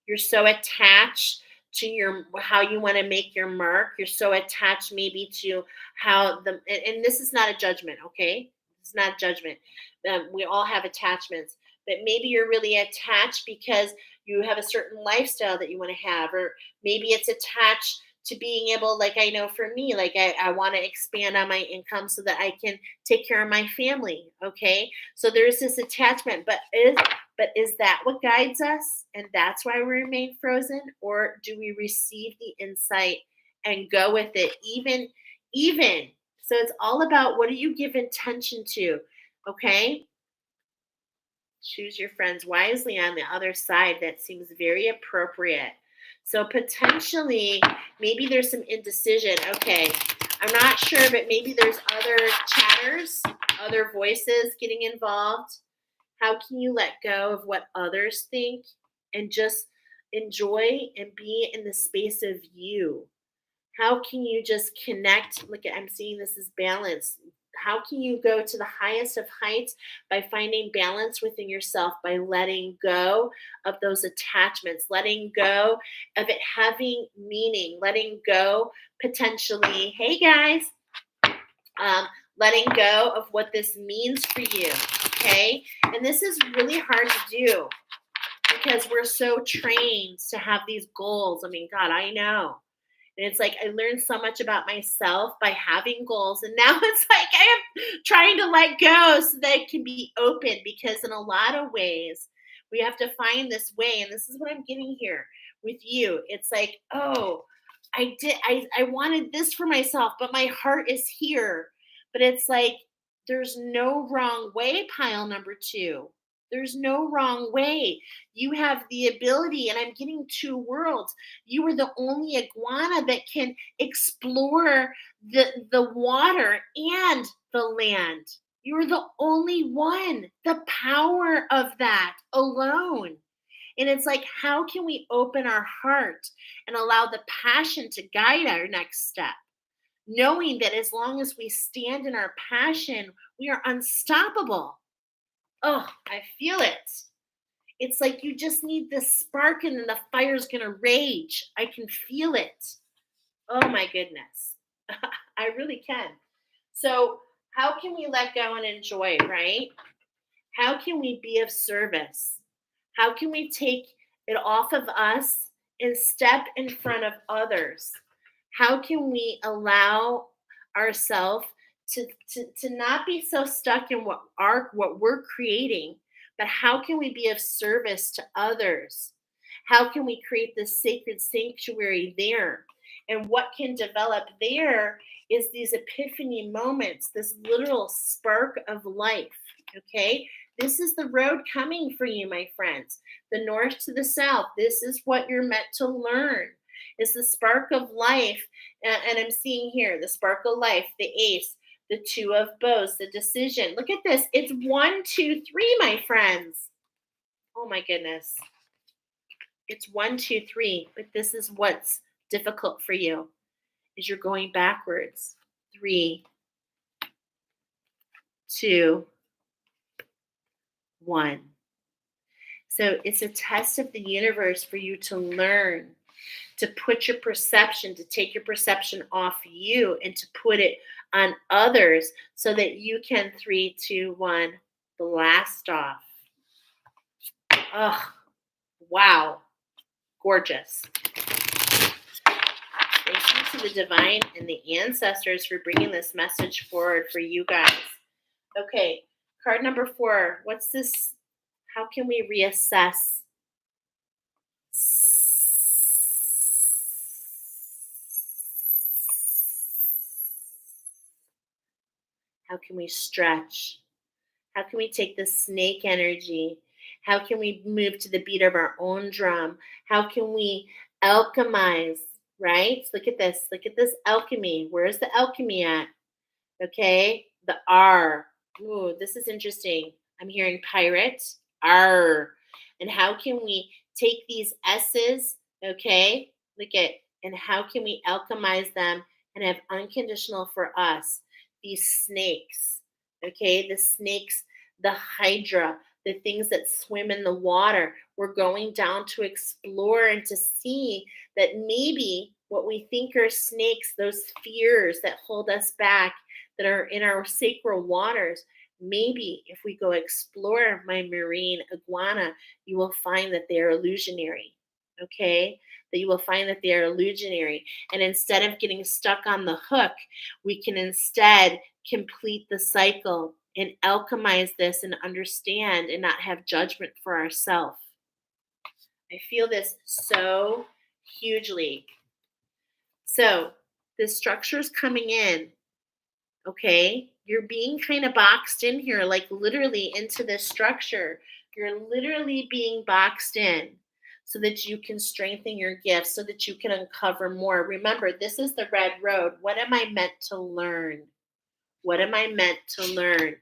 you're so attached to your how you want to make your mark. You're so attached maybe to how and this is not a judgment, okay? It's not judgment. We all have attachments, but maybe you're really attached because you have a certain lifestyle that you want to have, or maybe it's attached to being able, like I know for me, like I want to expand on my income so that I can take care of my family. Okay. So there's this attachment, but is that what guides us? And that's why we remain frozen? Or do we receive the insight and go with it? Even. So it's all about what do you give attention to? Okay. Choose your friends wisely on the other side. That seems very appropriate. So potentially, maybe there's some indecision. Okay. I'm not sure, but maybe there's other chatters, other voices getting involved. How can you let go of what others think and just enjoy and be in the space of you? How can you just connect? Look at, I'm seeing this as balance. How can you go to the highest of heights by finding balance within yourself, by letting go of those attachments, letting go of it having meaning, letting go potentially, hey guys, letting go of what this means for you. Okay. And this is really hard to do because we're so trained to have these goals. I mean, God, I know. And it's like I learned so much about myself by having goals. And now it's like I am trying to let go so that it can be open, because in a lot of ways, we have to find this way. And this is what I'm getting here with you. It's like, oh, I wanted this for myself, but my heart is here. But it's like there's no wrong way, pile number 2. There's no wrong way. You have the ability, and I'm getting 2 worlds. You are the only iguana that can explore the water and the land. You're the only one. The power of that alone. And it's like, how can we open our heart and allow the passion to guide our next step? Knowing that as long as we stand in our passion, we are unstoppable. Oh, I feel it. It's like you just need this spark and then the fire's going to rage. I can feel it. Oh my goodness. I really can. So, how can we let go and enjoy, right? How can we be of service? How can we take it off of us and step in front of others? How can we allow ourselves to not be so stuck in what we're creating, but how can we be of service to others? How can we create this sacred sanctuary there? And what can develop there is these epiphany moments, this literal spark of life. Okay? This is the road coming for you, my friends. The north to the south. This is what you're meant to learn. Is the spark of life. And I'm seeing here the spark of life, the ace, the two of bows, the decision. Look at this. It's 1, 2, 3, my friends. Oh my goodness. It's 1, 2, 3, but this is what's difficult for you is you're going backwards. 3, 2, 1. So it's a test of the universe for you to learn, to put your perception, to take your perception off you and to put it on others so that you can 3, 2, 1, blast off. Oh, wow. Gorgeous. Thank you to the divine and the ancestors for bringing this message forward for you guys. Okay, card number 4. What's this? How can we reassess? How can we stretch? How can we take the snake energy? How can we move to the beat of our own drum? How can we alchemize, right? Look at this. Look at this alchemy. Where's the alchemy at? Okay, the R. Ooh, this is interesting. I'm hearing pirate, R. And how can we take these S's, okay, look at, and how can we alchemize them and have unconditional for us? These snakes, okay, the snakes, the hydra, the things that swim in the water. We're going down to explore and to see that maybe what we think are snakes, those fears that hold us back, that are in our sacred waters, maybe if we go explore my marine iguana, you will find that they are illusionary. Okay? That you will find that they are illusionary. And instead of getting stuck on the hook, we can instead complete the cycle and alchemize this and understand and not have judgment for ourselves. I feel this so hugely. So the structure is coming in. Okay, you're being kind of boxed in here, like literally into this structure. You're literally being boxed in so that you can strengthen your gifts, so that you can uncover more. Remember, this is the red road. What am I meant to learn? What am I meant to learn?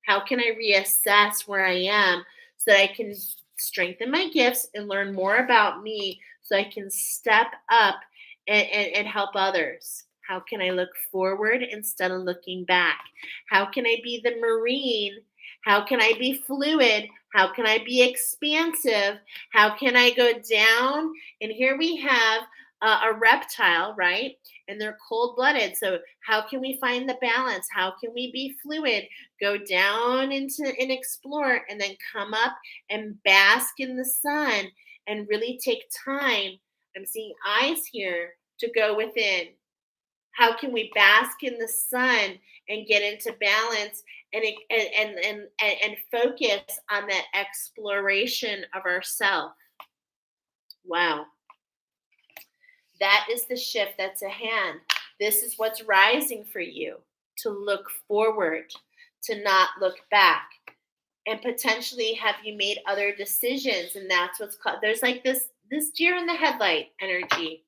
How can I reassess where I am so that I can strengthen my gifts and learn more about me so I can step up and help others? How can I look forward instead of looking back? How can I be the marine? How can I be fluid? How can I be expansive? How can I go down? And here we have a reptile, right? And they're cold blooded. So, how can we find the balance? How can we be fluid? Go down into and explore, and then come up and bask in the sun and really take time. I'm seeing eyes here to go within. How can we bask in the sun and get into balance and focus on that exploration of ourself? Wow. That is the shift that's at hand. This is what's rising for you, to look forward, to not look back. And potentially have you made other decisions? And that's what's called, there's like this deer in the headlight energy.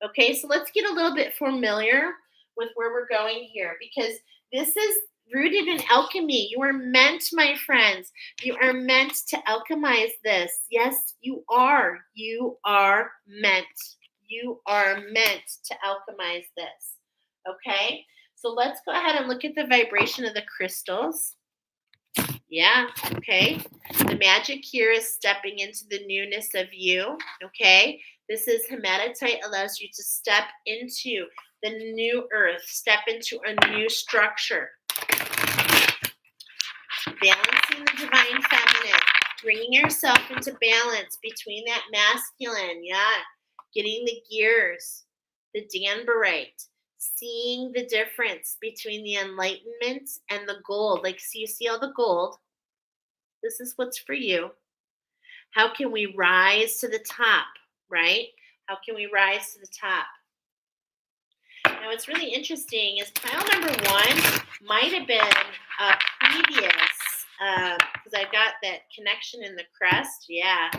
Okay, so let's get a little bit familiar with where we're going here, because this is rooted in alchemy. You are meant, my friends, you are meant to alchemize this. Yes, you are. You are meant. You are meant to alchemize this. Okay, so let's go ahead and look at the vibration of the crystals. Yeah, okay. The magic here is stepping into the newness of you, okay? This is hematite, allows you to step into the new earth, step into a new structure. Balancing the divine feminine, bringing yourself into balance between that masculine, yeah, getting the gears, the danbarite, seeing the difference between the enlightenment and the gold. Like, so you see all the gold. This is what's for you. How can we rise to the top, right? How can we rise to the top? Now, what's really interesting is pile number one might have been a previous, because I've got that connection in the crest. Yeah.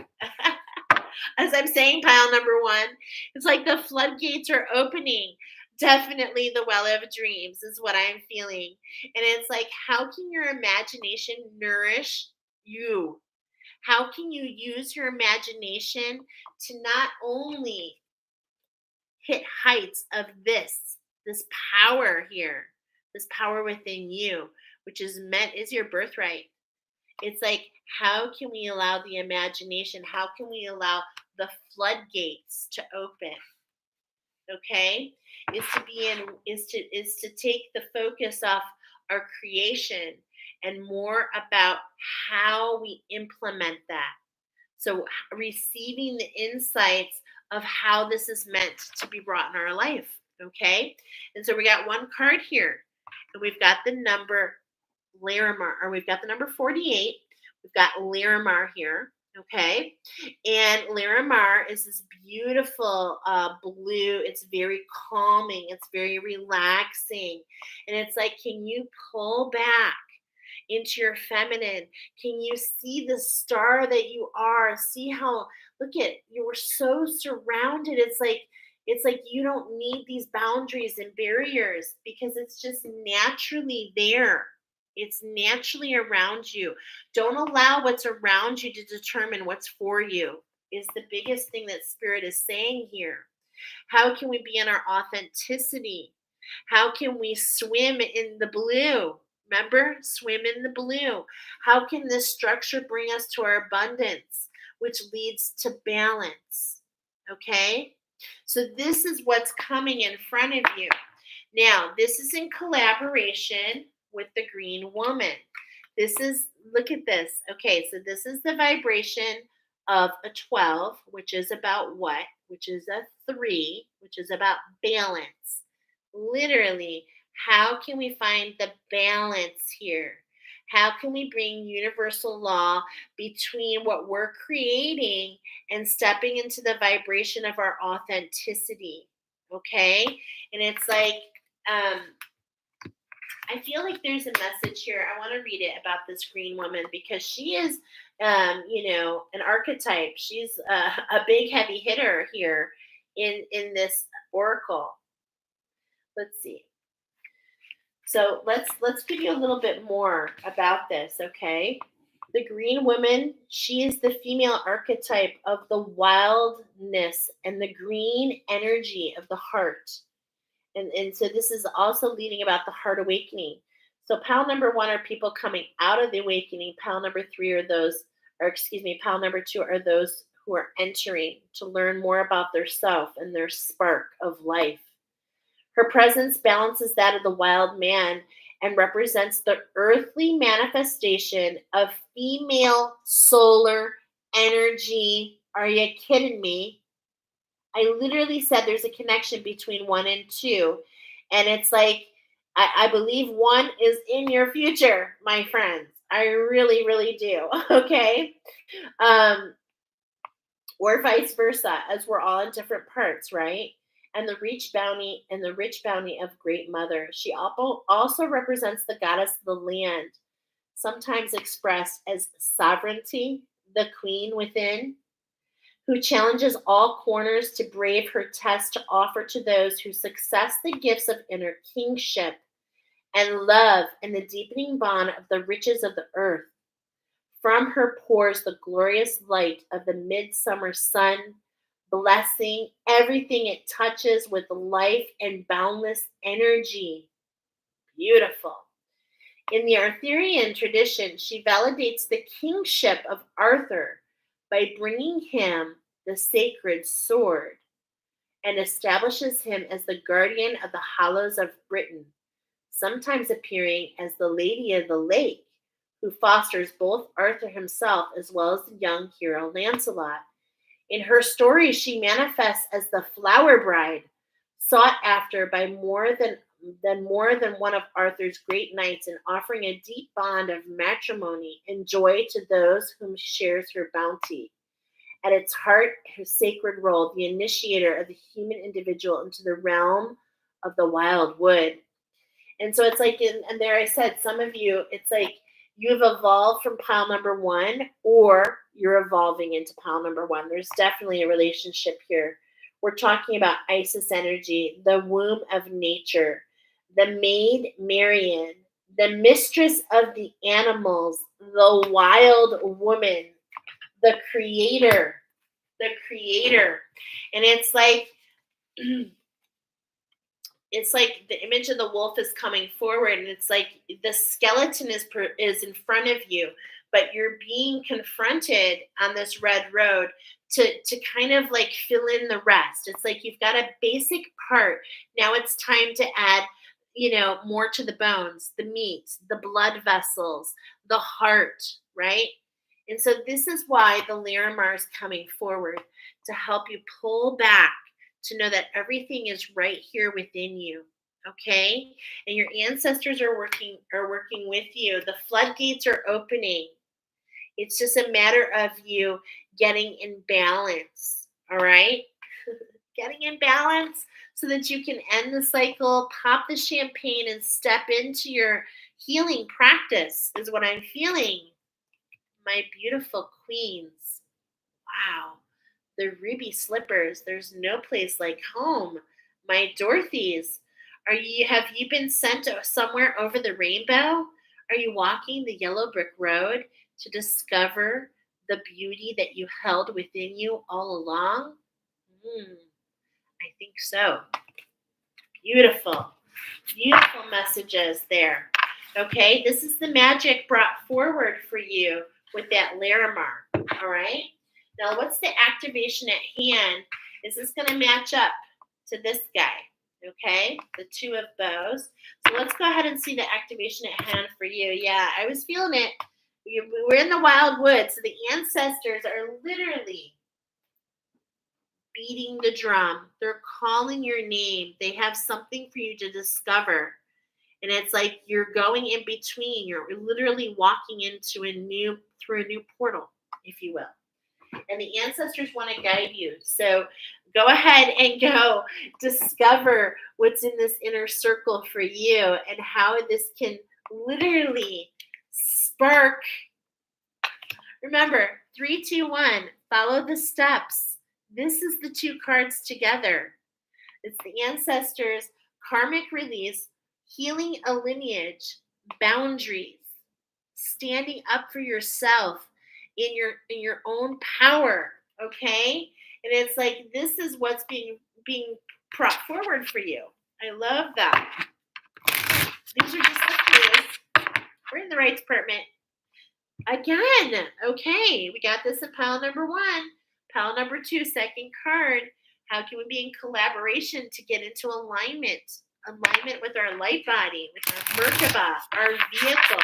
As I'm saying, pile number one, it's like the floodgates are opening. Definitely the well of dreams is what I'm feeling. And it's like, how can your imagination nourish you? How can you use your imagination to not only hit heights of this power here, this power within you, which is your birthright. It's like, how can we allow the imagination, how can we allow the floodgates to open? Okay, is to take the focus off our creation and more about how we implement that. So receiving the insights of how this is meant to be brought in our life. Okay. And so we got one card here, and we've got the number Larimar, or we've got the number 48. We've got Larimar here. Okay. And Larimar is this beautiful blue. It's very calming. It's very relaxing. And it's like, can you pull back into your feminine? Can you see the star that you are? See how, look at, you were so surrounded. It's like you don't need these boundaries and barriers because it's just naturally there. It's naturally around you. Don't allow what's around you to determine what's for you, is the biggest thing that Spirit is saying here. How can we be in our authenticity? How can we swim in the blue? Remember, swim in the blue. How can this structure bring us to our abundance, which leads to balance? Okay? So, this is what's coming in front of you. Now, this is in collaboration with the green woman. This is, look at this. Okay, so this is the vibration of a 12, which is about what? Which is a 3, which is about balance. Literally, how can we find the balance here? How can we bring universal law between what we're creating and stepping into the vibration of our authenticity? Okay? And it's like, um, I feel like there's a message here. I want to read it about this green woman because she is, an archetype. She's a big heavy hitter here in this oracle. Let's see. So let's give you a little bit more about this, okay? The green woman, she is the female archetype of the wildness and the green energy of the heart. And so this is also leading about the heart awakening. So pile number one are people coming out of the awakening. Pile number three are those, or excuse me, pile number two are those who are entering to learn more about their self and their spark of life. Her presence balances that of the wild man and represents the earthly manifestation of female solar energy. Are you kidding me? I literally said there's a connection between one and two. And it's like, I believe one is in your future, my friends. I really, really do. Okay. Or vice versa, as we're all in different parts, right? And the rich bounty of Great Mother. She also represents the goddess of the land, sometimes expressed as sovereignty, the queen within, who challenges all corners to brave her test to offer to those who success the gifts of inner kingship and love and the deepening bond of the riches of the earth. From her pours the glorious light of the midsummer sun, blessing everything it touches with life and boundless energy. Beautiful. In the Arthurian tradition, she validates the kingship of Arthur by bringing him the sacred sword and establishes him as the guardian of the hollows of Britain, sometimes appearing as the Lady of the Lake, who fosters both Arthur himself as well as the young hero Lancelot. In her story, she manifests as the flower bride, sought after by more than one of Arthur's great knights, and offering a deep bond of matrimony and joy to those whom she shares her bounty. At its heart, her sacred role, the initiator of the human individual into the realm of the wild wood. And so it's like, and there I said, some of you, it's like you've evolved from pile number one, or you're evolving into pile number one. There's definitely a relationship here. We're talking about Isis energy, the womb of nature, the maid Marian, the mistress of the animals, the wild woman, the creator, the creator. And it's like the image of the wolf is coming forward, and it's like the skeleton is in front of you, but you're being confronted on this red road to kind of like fill in the rest. It's like you've got a basic part. Now it's time to add, more to the bones, the meat, the blood vessels, the heart, right? And so this is why the Larimar is coming forward, to help you pull back, to know that everything is right here within you. Okay? And your ancestors are working with you. The floodgates are opening. It's just a matter of you getting in balance. All right? Getting in balance so that you can end the cycle, pop the champagne, and step into your healing practice, is what I'm feeling. My beautiful queens. Wow. The ruby slippers. There's no place like home. My Dorothies. Have you been sent somewhere over the rainbow? Are you walking the yellow brick road to discover the beauty that you held within you all along? I think so. Beautiful. Beautiful messages there. Okay, this is the magic brought forward for you with that Larimar. All right. Now, what's the activation at hand? Is this going to match up to this guy? Okay, the two of bows. So let's go ahead and see the activation at hand for you. Yeah, I was feeling it. We're in the wild woods, so the ancestors are literally beating the drum. They're calling your name. They have something for you to discover. And it's like you're going in between. You're literally walking through a new portal, if you will. And the ancestors want to guide you. So go ahead and go discover what's in this inner circle for you, and how this can literally spark. Remember, 3, 2, 1, follow the steps. This is the two cards together. It's the ancestors, karmic release, healing a lineage, boundaries, standing up for yourself in your own power. Okay? And it's like this is what's being brought forward for you. I love that. These are just the clues. We're in the right department. Again, okay, we got this in pile number 1. Pile number 2, second card. How can we be in collaboration to get into alignment? Alignment with our light body, with our Merkaba, our vehicle.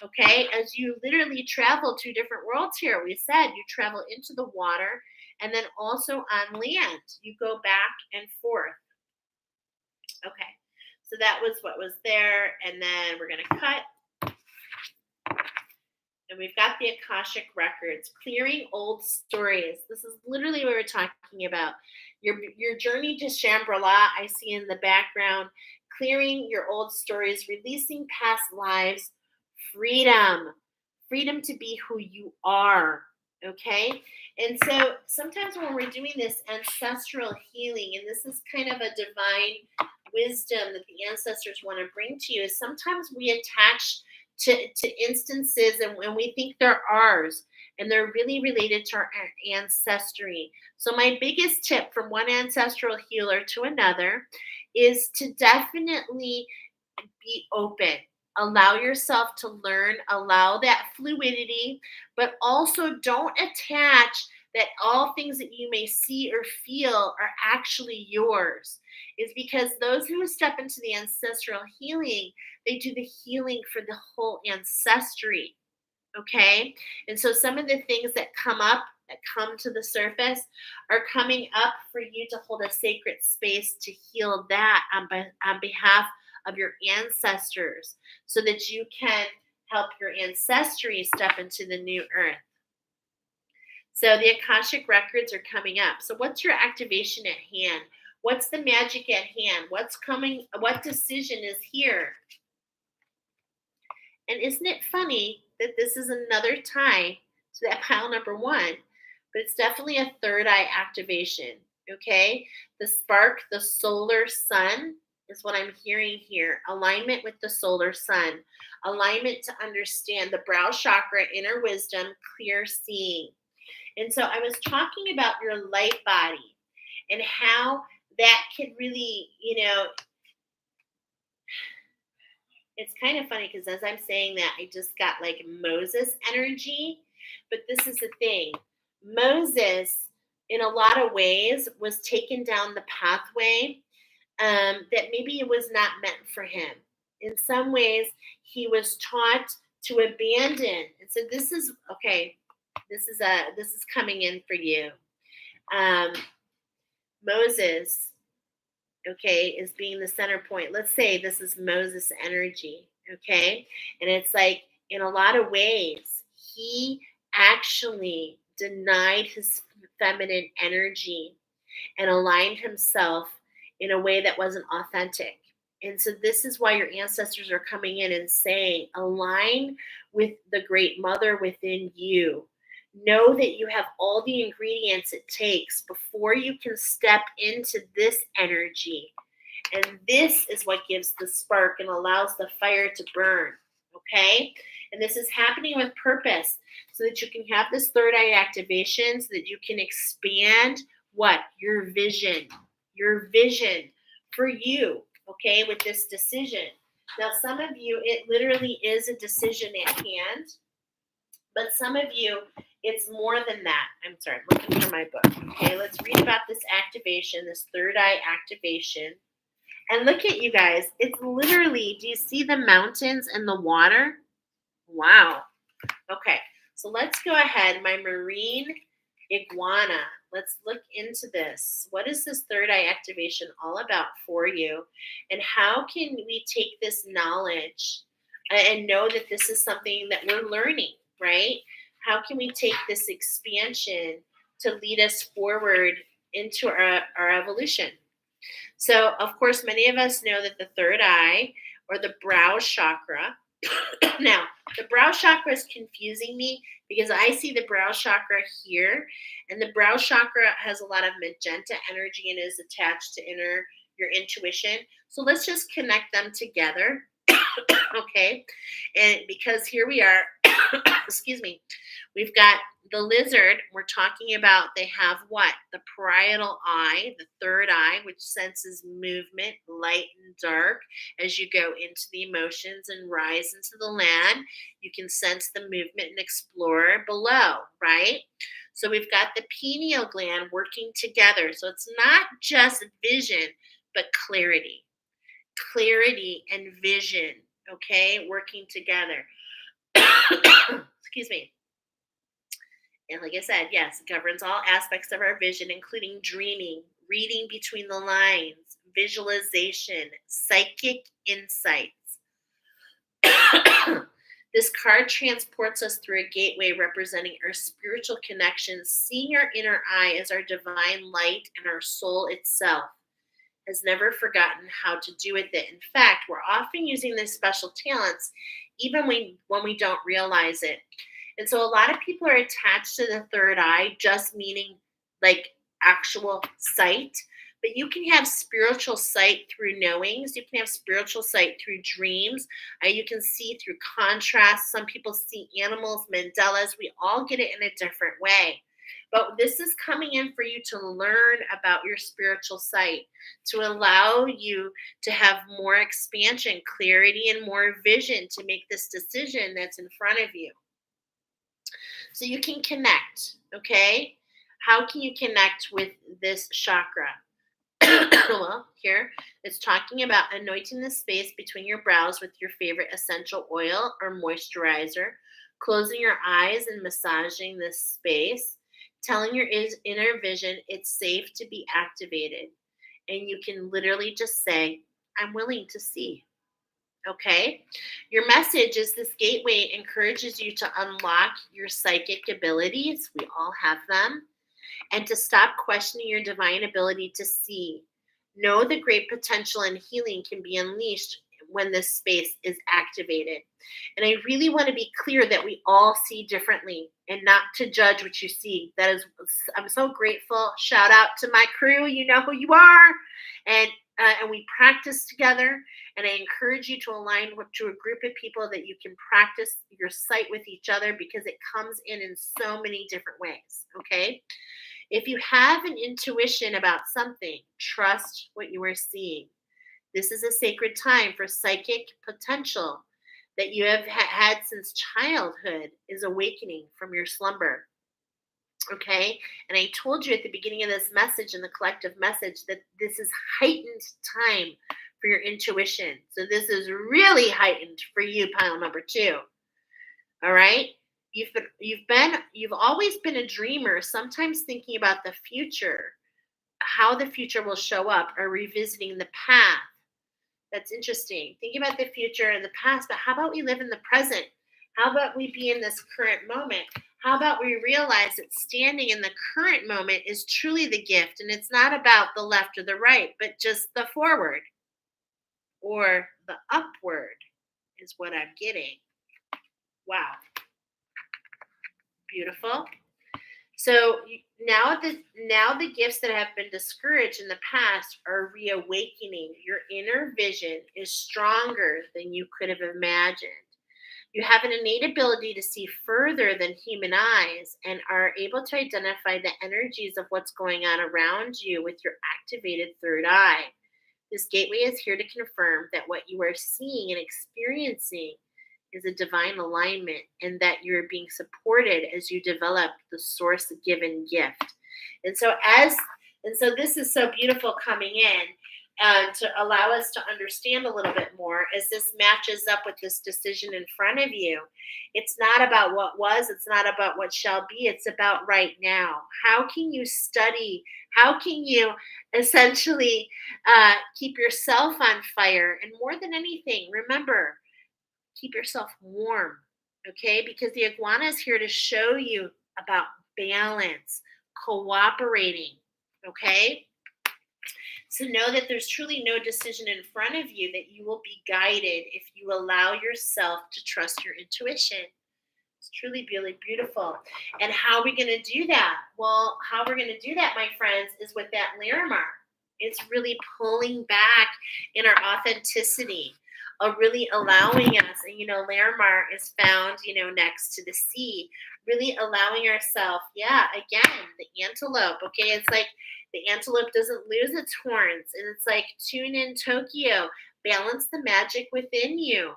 Okay, as you literally travel to different worlds here, we said you travel into the water and then also on land. You go back and forth. Okay, so that was what was there. And then we're going to cut. And we've got the Akashic records, clearing old stories. This is literally what we're talking about. Your journey to Shambhala, I see in the background, clearing your old stories, releasing past lives, freedom to be who you are. Okay. And so sometimes when we're doing this ancestral healing, and this is kind of a divine wisdom that the ancestors want to bring to you, is sometimes we attach to instances and we think they're ours, and they're really related to our ancestry. So my biggest tip from one ancestral healer to another is to definitely be open. Allow yourself to learn, allow that fluidity, but also don't attach that all things that you may see or feel are actually yours. Is because those who step into the ancestral healing, they do the healing for the whole ancestry. Okay? And so some of the things that come up, that come to the surface, are coming up for you to hold a sacred space to heal that on behalf of your ancestors, so that you can help your ancestry step into the new earth. So the Akashic records are coming up. So what's your activation at hand? What's the magic at hand? What's coming? What decision is here? And isn't it funny that this is another tie to that pile number one? But it's definitely a third eye activation. Okay. The spark, the solar sun is what I'm hearing here. Alignment with the solar sun, alignment to understand the brow chakra, inner wisdom, clear seeing. And so I was talking about your light body and how that could really, it's kind of funny because as I'm saying that, I just got like Moses energy. But this is the thing, Moses, in a lot of ways, was taken down the pathway that maybe it was not meant for him. In some ways, he was taught to abandon. And so this is okay. This is coming in for you. Um, Moses, okay, is being the center point. Let's say this is Moses energy, okay? And it's like in a lot of ways, he actually denied his feminine energy and aligned himself in a way that wasn't authentic. And so this is why your ancestors are coming in and saying, align with the great mother within you. Know that you have all the ingredients it takes before you can step into this energy. And this is what gives the spark and allows the fire to burn. Okay? And this is happening with purpose so that you can have this third eye activation, so that you can expand what? Your vision. Your vision for you, okay, with this decision. Now, some of you, it literally is a decision at hand, but some of you, it's more than that. I'm sorry, I'm looking for my book. Okay, let's read about this activation, this third eye activation. And look at you guys. It's literally, do you see the mountains and the water? Wow. Okay, so let's go ahead. My marine iguana. Let's look into this. What is this third eye activation all about for you? And how can we take this knowledge and know that this is something that we're learning, right? How can we take this expansion to lead us forward into our evolution? So, of course, many of us know that the third eye or the brow chakra. Now, the brow chakra is confusing me because I see the brow chakra here, and the brow chakra has a lot of magenta energy and is attached to your intuition. So let's just connect them together. Okay. And because here we are, excuse me, we've got the lizard. We're talking about they have what? The parietal eye, the third eye, which senses movement, light and dark. As you go into the emotions and rise into the land, you can sense the movement and explore below, right? So we've got the pineal gland working together. So it's not just vision, but clarity. Clarity and vision, okay, working together. Excuse me. And like I said, yes, it governs all aspects of our vision, including dreaming, reading between the lines, visualization, psychic insights. This card transports us through a gateway representing our spiritual connections, seeing our inner eye as our divine light and our soul itself. Has never forgotten how to do with it. In fact, we're often using these special talents even when we don't realize it. And so a lot of people are attached to the third eye, just meaning like actual sight. But you can have spiritual sight through knowings. You can have spiritual sight through dreams. You can see through contrast. Some people see animals, mandalas. We all get it in a different way. But this is coming in for you to learn about your spiritual sight, to allow you to have more expansion, clarity, and more vision to make this decision that's in front of you. So you can connect, okay? How can you connect with this chakra? Well, here it's talking about anointing the space between your brows with your favorite essential oil or moisturizer, closing your eyes and massaging this space, telling your inner vision it's safe to be activated. And you can literally just say, I'm willing to see. Okay. Your message is this gateway encourages you to unlock your psychic abilities. We all have them, and to stop questioning your divine ability to see. Know the great potential and healing can be unleashed when this space is activated. And I really want to be clear that we all see differently and not to judge what you see. That is, I'm so grateful. Shout out to my crew. You know who you are. And and we practice together. And I encourage you to align with, to a group of people that you can practice your sight with each other because it comes in so many different ways. Okay. If you have an intuition about something, trust what you are seeing. This is a sacred time for psychic potential that you have had since childhood is awakening from your slumber. Okay. And I told you at the beginning of this message and the collective message that this is heightened time for your intuition. So this is really heightened for you, pile number two. All right. You've always been a dreamer, sometimes thinking about the future, how the future will show up, or revisiting the past. That's interesting. Think about the future and the past, but how about we live in the present? How about we be in this current moment? How about we realize that standing in the current moment is truly the gift, and it's not about the left or the right, but just the forward or the upward is what I'm getting. Wow, beautiful. So now the gifts that have been discouraged in the past are reawakening. Your inner vision is stronger than you could have imagined. You have an innate ability to see further than human eyes and are able to identify the energies of what's going on around you with your activated third eye. This gateway is here to confirm that what you are seeing and experiencing is a divine alignment and that you're being supported as you develop the source given gift. And so this is so beautiful coming in to allow us to understand a little bit more as this matches up with this decision in front of you. It's not about what was, it's not about what shall be, it's about right now. How can you study? How can you essentially keep yourself on fire? And more than anything, remember, keep yourself warm, okay? Because the iguana is here to show you about balance, cooperating, okay? So know that there's truly no decision in front of you that you will be guided if you allow yourself to trust your intuition. It's truly really beautiful. And how are we going to do that? Well, how we're going to do that, my friends, is with that Larimar. It's really pulling back in our authenticity, of really allowing us. And Larimar is found, next to the sea. Really allowing ourselves, yeah, again, the antelope. Okay, it's like the antelope doesn't lose its horns, and it's like tune in Tokyo, balance the magic within you.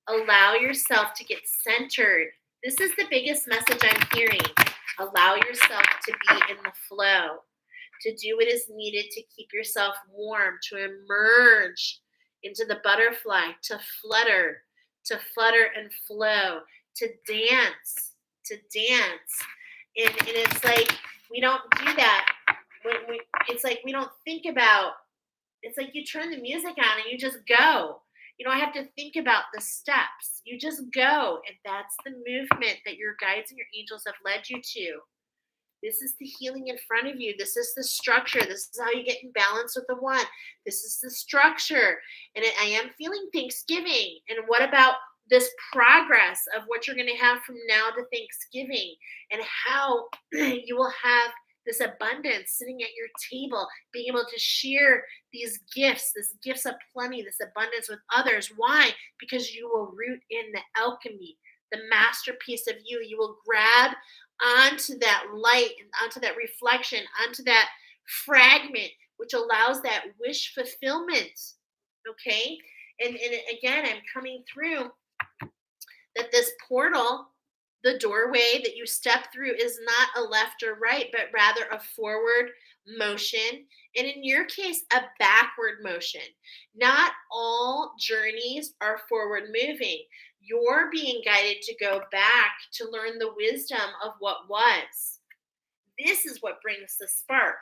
Allow yourself to get centered. This is the biggest message I'm hearing. Allow yourself to be in the flow, to do what is needed to keep yourself warm, to emerge into the butterfly, to flutter and flow, to dance, And it's like we don't do that. It's like we don't think about, it's like you turn the music on and you just go. You don't have to think about the steps. You just go. And that's the movement that your guides and your angels have led you to. This is the healing in front of you. This is the structure. This is how you get in balance with the one. This is the structure. And I am feeling Thanksgiving. And what about this progress of what you're going to have from now to Thanksgiving, and how you will have this abundance sitting at your table, being able to share these gifts of plenty, this abundance with others. Why? Because you will root in the alchemy, the masterpiece of you. You will grab onto that light and onto that reflection, onto that fragment, which allows that wish fulfillment. Okay. And again, I'm coming through that this portal, the doorway that you step through, is not a left or right, but rather a forward motion. And in your case, a backward motion. Not all journeys are forward moving. You're being guided to go back to learn the wisdom of what was. This is what brings the spark.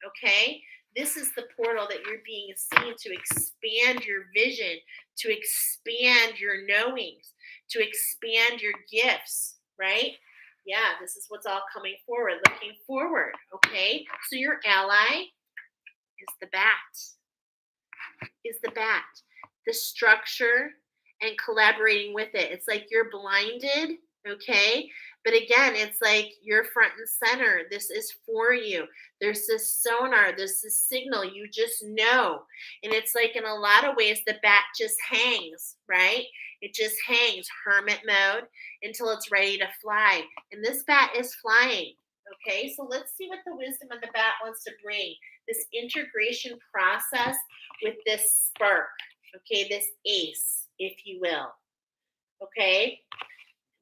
Okay. This is the portal that you're being seen to expand your vision, to expand your knowings, to expand your gifts, right? Yeah, this is what's all coming forward, looking forward, okay? So your ally is the bat, the structure and collaborating with it. It's like you're blinded, okay? But again, it's like you're front and center. This is for you. There's this sonar, there's this signal. You just know. And it's like in a lot of ways, the bat just hangs, right? It just hangs hermit mode until it's ready to fly. And this bat is flying. Okay, so let's see what the wisdom of the bat wants to bring. This integration process with this spark, okay, this ace, if you will, okay,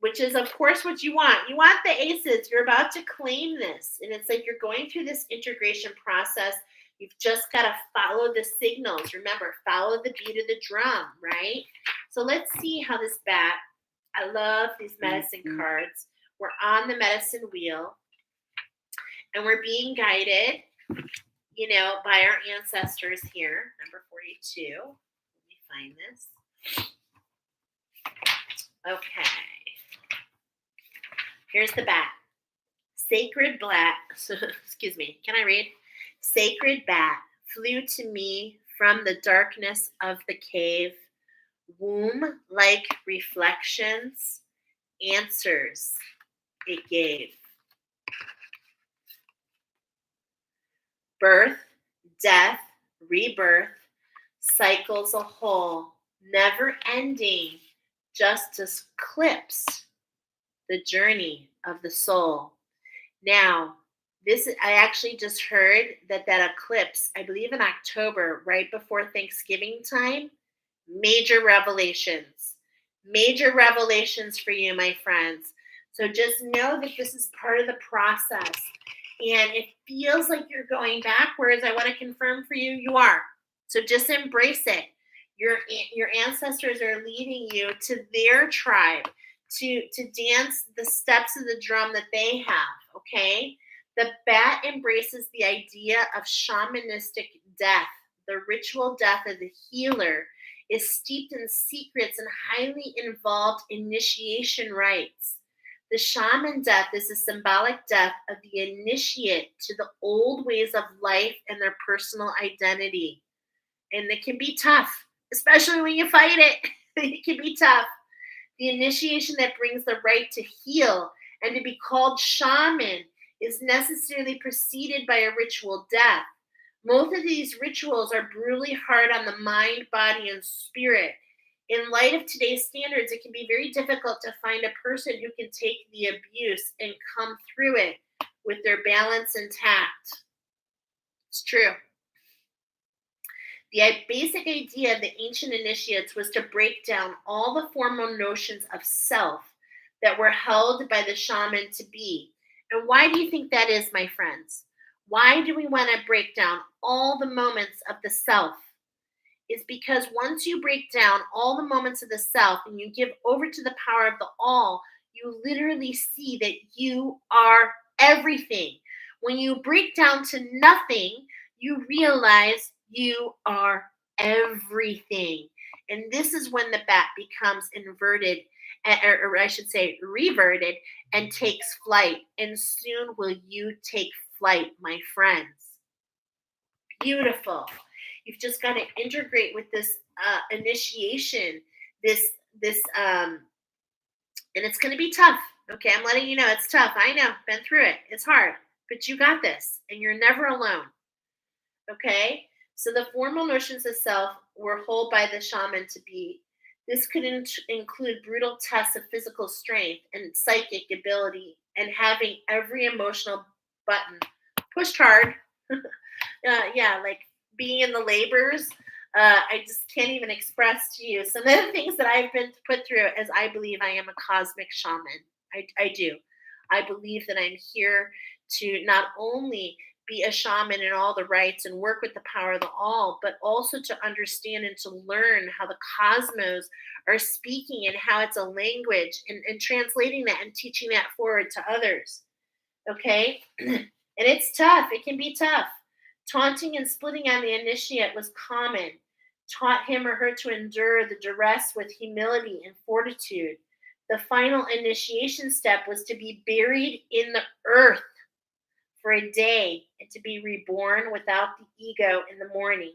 which is, of course, what you want. You want the aces. You're about to claim this. And it's like you're going through this integration process. You've just got to follow the signals. Remember, follow the beat of the drum, right? So let's see how this bat, I love these medicine cards. We're on the medicine wheel, and we're being guided, by our ancestors here. Number 42. Let me find this. Okay. Here's the bat. Sacred bat. Excuse me. Can I read? Sacred bat flew to me from the darkness of the cave. Womb-like reflections, answers it gave. Birth, death, rebirth, cycles a whole, never ending, just as clips the journey of the soul. Now, I actually just heard that eclipse, I believe in October, right before Thanksgiving time, major revelations for you, my friends. So just know that this is part of the process. And it feels like you're going backwards. I want to confirm for you, you are. So just embrace it. Your ancestors are leading you to their tribe, to dance the steps of the drum that they have, okay? The bat embraces the idea of shamanistic death. The ritual death of the healer is steeped in secrets and highly involved initiation rites. The shaman death is a symbolic death of the initiate to the old ways of life and their personal identity. And it can be tough, especially when you fight it. It can be tough. The initiation that brings the right to heal and to be called shaman is necessarily preceded by a ritual death. Most of these rituals are brutally hard on the mind, body, and spirit. In light of today's standards, it can be very difficult to find a person who can take the abuse and come through it with their balance intact. It's true. The basic idea of the ancient initiates was to break down all the formal notions of self that were held by the shaman to be. And why do you think that is, my friends? Why do we want to break down all the moments of the self? Is because once you break down all the moments of the self and you give over to the power of the all, you literally see that you are everything. When you break down to nothing, you realize you are everything. And this is when the bat becomes inverted, or I should say reverted, and takes flight. And soon will you take flight, my friends. Beautiful. You've just got to integrate with this initiation, and it's going to be tough. Okay, I'm letting you know it's tough. I know, been through it. It's hard, but you got this, and you're never alone. Okay, so the formal notions of self were held by the shaman to be. This could include brutal tests of physical strength and psychic ability, and having every emotional button pushed hard. Like being in the labors, I just can't even express to you some of the things that I've been put through, as I believe I am a cosmic shaman. I do. I believe that I'm here to not only be a shaman in all the rites and work with the power of the all, but also to understand and to learn how the cosmos are speaking and how it's a language, and translating that and teaching that forward to others. Okay? And it's tough. It can be tough Taunting and splitting on the initiate was common, taught him or her to endure the duress with humility and fortitude. The final initiation step was to be buried in the earth for a day and to be reborn without the ego in the morning.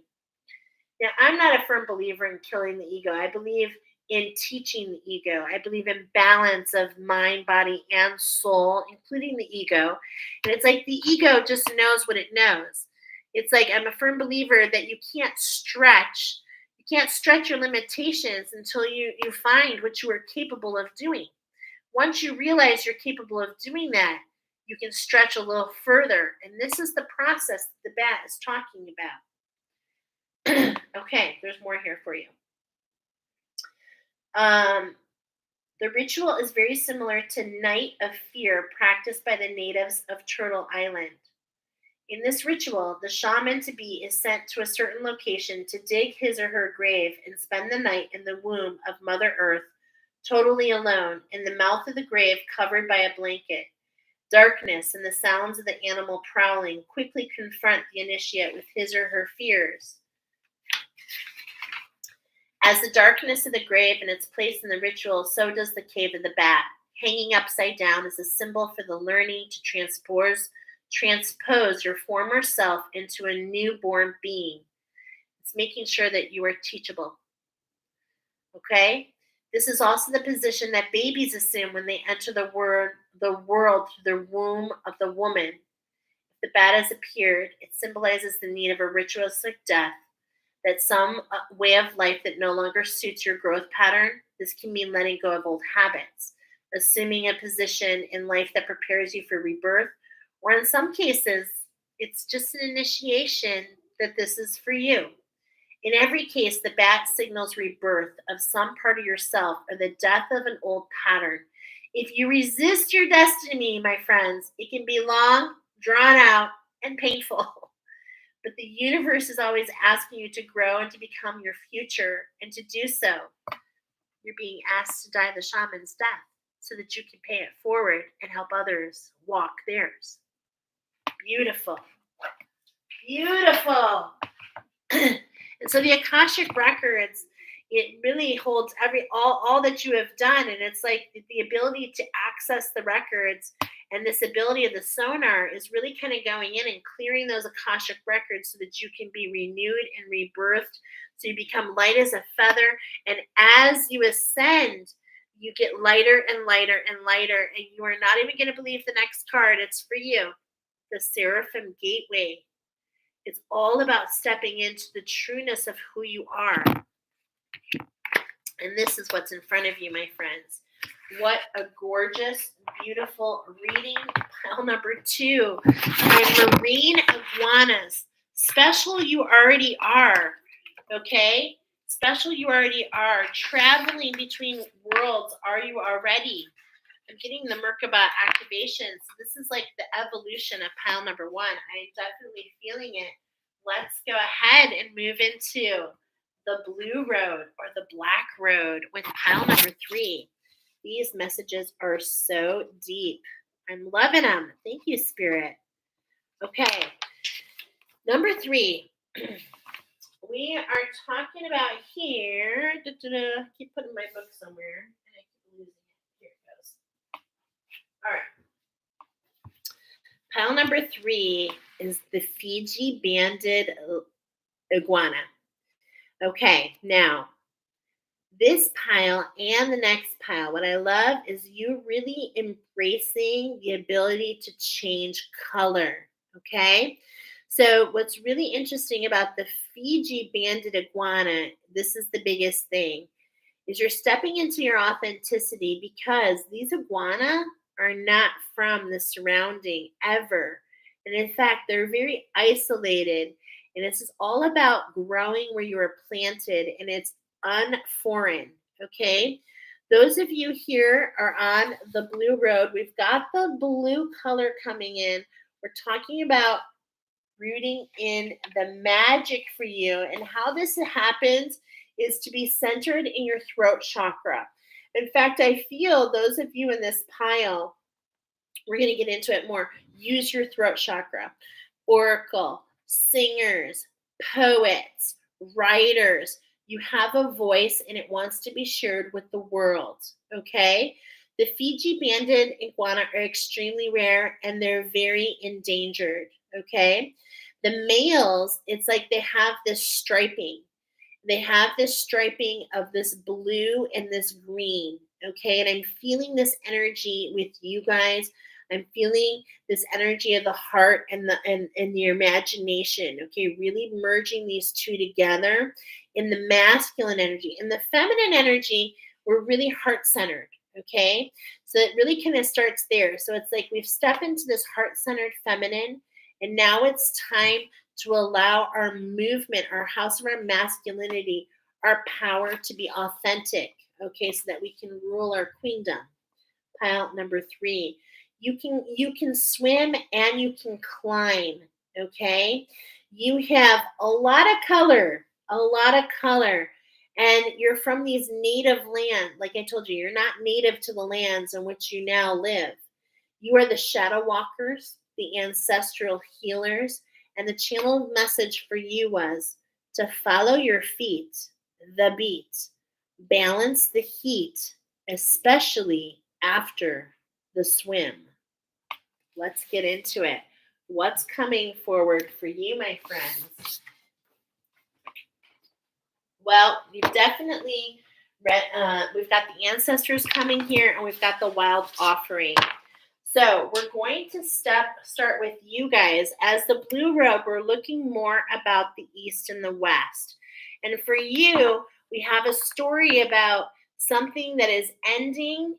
Now, I'm not a firm believer in killing the ego. I believe in teaching the ego. I believe in balance of mind, body, and soul, including the ego. And it's like the ego just knows what it knows. It's like I'm a firm believer that you can't stretch. You can't stretch your limitations until you find what you are capable of doing. Once you realize you're capable of doing that, you can stretch a little further. And this is the process the bat is talking about. Okay, there's more here for you. The ritual is very similar to Night of Fear practiced by the natives of Turtle Island. In this ritual, the shaman to be is sent to a certain location to dig his or her grave and spend the night in the womb of Mother Earth, totally alone, in the mouth of the grave covered by a blanket. Darkness and the sounds of the animal prowling quickly confront the initiate with his or her fears. As the darkness of the grave in its place in the ritual, so does the cave of the bat. Hanging upside down is a symbol for the learning to transpose your former self into a newborn being. It's making sure that you are teachable. Okay? This is also the position that babies assume when they enter the world through the womb of the woman. If the bat has appeared, it symbolizes the need of a ritualistic death, that some way of life that no longer suits your growth pattern. This can mean letting go of old habits, assuming a position in life that prepares you for rebirth, or in some cases, it's just an initiation that this is for you. In every case, the bat signals rebirth of some part of yourself or the death of an old pattern. If you resist your destiny, my friends, it can be long, drawn out, and painful. But the universe is always asking you to grow and to become your future. And to do so, you're being asked to die the shaman's death so that you can pay it forward and help others walk theirs. Beautiful. Beautiful. And so the Akashic Records, it really holds all that you have done. And it's like the ability to access the records and this ability of the sonar is really kind of going in and clearing those Akashic Records so that you can be renewed and rebirthed. So you become light as a feather. And as you ascend, you get lighter and lighter and lighter. And you are not even going to believe the next card. It's for you. The Seraphim Gateway. It's all about stepping into the trueness of who you are. And this is what's in front of you, my friends. What a gorgeous, beautiful reading. Pile number 2. My marine iguanas. Special you already are. Okay? Special you already are. Traveling between worlds are you already. I'm getting the Merkaba activation. So this is like the evolution of pile number 1. I'm definitely feeling it. Let's go ahead and move into the blue road or the black road with pile number 3. These messages are so deep. I'm loving them. Thank you, Spirit. Okay. Number 3. We are talking about here. I keep putting my book somewhere. And I keep losing it. Here it goes. All right. Pile number 3 is the Fiji banded iguana. Okay, now this pile and the next pile, what I love is you really embracing the ability to change color. Okay, so what's really interesting about the Fiji banded iguana, this is the biggest thing, is you're stepping into your authenticity because these iguana are not from the surrounding ever. And in fact, they're very isolated. And this is all about growing where you are planted, and it's unforeign. Okay. Those of you here are on the blue road. We've got the blue color coming in. We're talking about rooting in the magic for you, and how this happens is to be centered in your throat chakra. In fact, I feel those of you in this pile, we're going to get into it more. Use your throat chakra. Oracle, singers, poets, writers. You have a voice and it wants to be shared with the world. Okay? The Fiji banded iguana are extremely rare and they're very endangered. Okay? The males, it's like they have this striping. They have this striping of this blue and this green. Okay. And I'm feeling this energy with you guys. I'm feeling this energy of the heart and the imagination. Okay. Really merging these two together in the masculine energy. In the feminine energy, we're really heart centered. Okay. So it really kind of starts there. So it's like we've stepped into this heart centered feminine. And now it's time to allow our movement, our house of our masculinity, our power to be authentic, okay, so that we can rule our queendom. Pile number 3. You can swim and you can climb, okay? You have a lot of color, a lot of color. And you're from these native land. Like I told you, you're not native to the lands in which you now live. You are the shadow walkers, the ancestral healers, and the channel message for you was to follow your feet, the beat, balance the heat, especially after the swim. Let's get into it. What's coming forward for you, my friends? Well, you've definitely read, we've got the ancestors coming here and we've got the wild offering. So we're going to start with you guys. As the blue robe, we're looking more about the East and the West. And for you, we have a story about something that is ending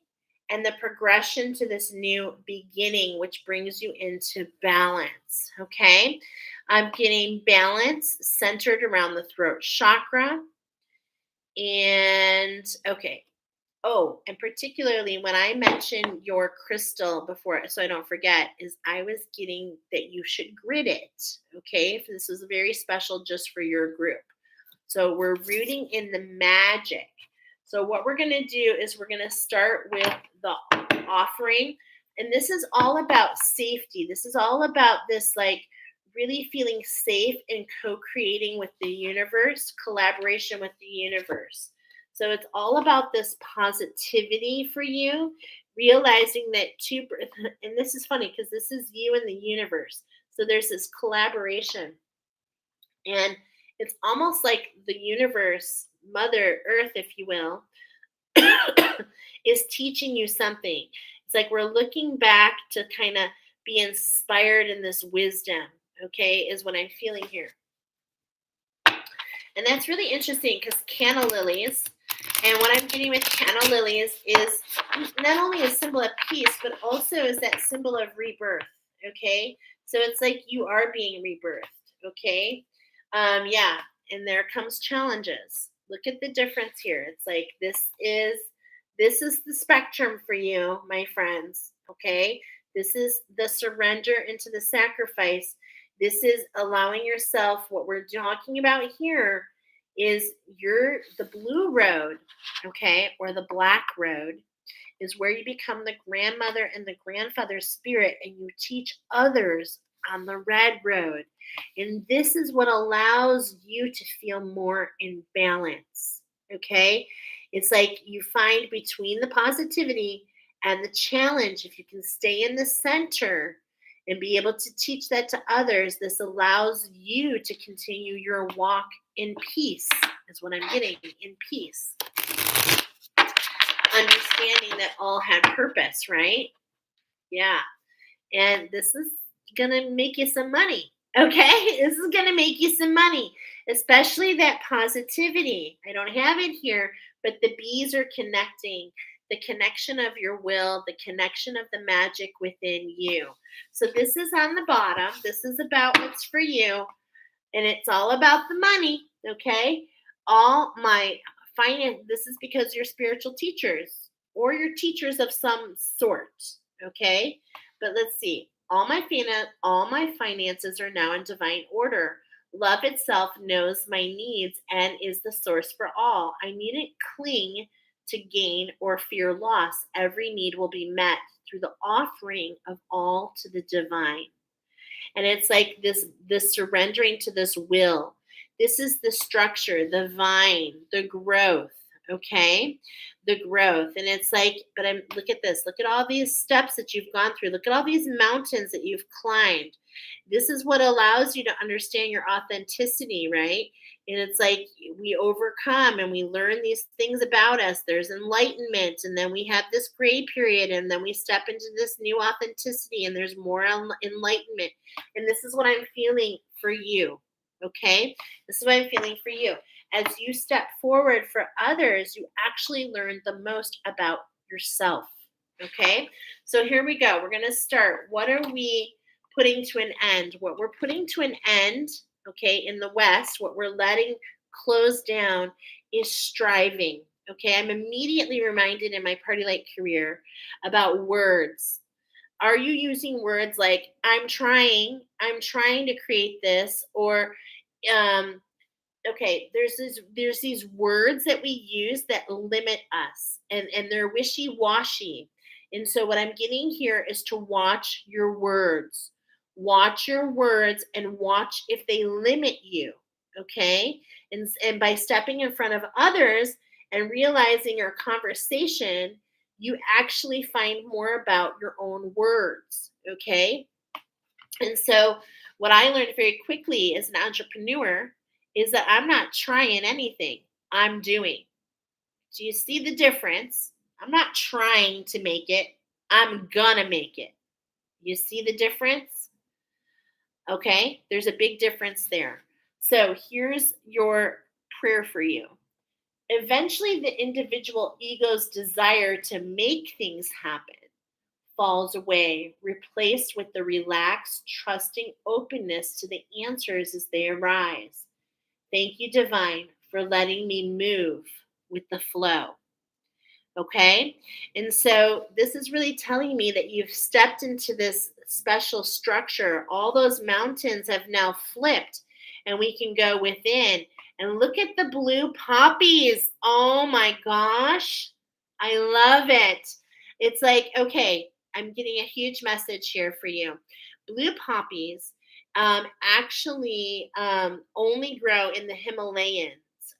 and the progression to this new beginning, which brings you into balance. Okay. I'm getting balance centered around the throat chakra. And okay, oh, and particularly when I mentioned your crystal before, so I don't forget, is I was getting that you should grid it. Okay. This is very special just for your group. So we're rooting in the magic. So what we're going to do is we're going to start with the offering. And this is all about safety. This is all about this, like, really feeling safe and co-creating with the universe, collaboration with the universe. So it's all about this positivity for you, realizing that and this is funny because this is you and the universe. So there's this collaboration. And it's almost like the universe, Mother Earth, if you will, is teaching you something. It's like we're looking back to kind of be inspired in this wisdom, okay, is what I'm feeling here. And that's really interesting because canna lilies, and what I'm getting with canna lilies is not only a symbol of peace, but also is that symbol of rebirth, okay? So it's like you are being rebirthed, okay? Yeah, and there comes challenges. Look at the difference here. It's like this is the spectrum for you, my friends, okay? This is the surrender into the sacrifice. This is allowing yourself, what we're talking about here is the blue road, okay, or the black road is where you become the grandmother and the grandfather spirit and you teach others on the red road. And this is what allows you to feel more in balance. Okay. It's like you find between the positivity and the challenge, if you can stay in the center and be able to teach that to others, this allows you to continue your walk in peace, is what I'm getting, in peace. Understanding that all had purpose, right? Yeah. And this is going to make you some money. Okay. This is going to make you some money, especially that positivity. I don't have it here, but the bees are connecting the connection of your will, the connection of the magic within you. So this is on the bottom. This is about what's for you. And it's all about the money. Okay. All my finance, this is because you're spiritual teachers or you're teachers of some sort. Okay. But let's see. All my finances are now in divine order. Love itself knows my needs and is the source for all. I needn't cling to gain or fear loss. Every need will be met through the offering of all to the divine. And it's like this surrendering to this will. This is the structure, the vine, the growth, okay? The growth. And it's like, but I'm look at this. Look at all these steps that you've gone through. Look at all these mountains that you've climbed. This is what allows you to understand your authenticity, right? And it's like we overcome and we learn these things about us. There's enlightenment, and then we have this gray period, and then we step into this new authenticity, and there's more enlightenment. And this is what I'm feeling for you. Okay? This is what I'm feeling for you. As you step forward for others, you actually learn the most about yourself. Okay? So here we go. We're going to start. What are we putting to an end? What we're putting to an end, okay, in the West, what we're letting close down is striving. Okay, I'm immediately reminded in my party light career about words. Are you using words like I'm trying to create this, or um, okay, there's these words that we use that limit us, and they're wishy-washy. And so what I'm getting here is to watch your words. Watch your words and watch if they limit you, okay? And by stepping in front of others and realizing your conversation, you actually find more about your own words, okay? And so, what I learned very quickly as an entrepreneur is that I'm not trying anything, I'm doing. Do you see the difference? I'm not trying to make it, I'm gonna make it. You see the difference? Okay, there's a big difference there. So, here's your prayer for you. Eventually, the individual ego's desire to make things happen falls away, replaced with the relaxed, trusting openness to the answers as they arise. Thank you, Divine, for letting me move with the flow. Okay. And so this is really telling me that you've stepped into this special structure. All those mountains have now flipped, and we can go within and look at the blue poppies. Oh my gosh. I love it. It's like, okay, I'm getting a huge message here for you. Blue poppies actually only grow in the Himalayas,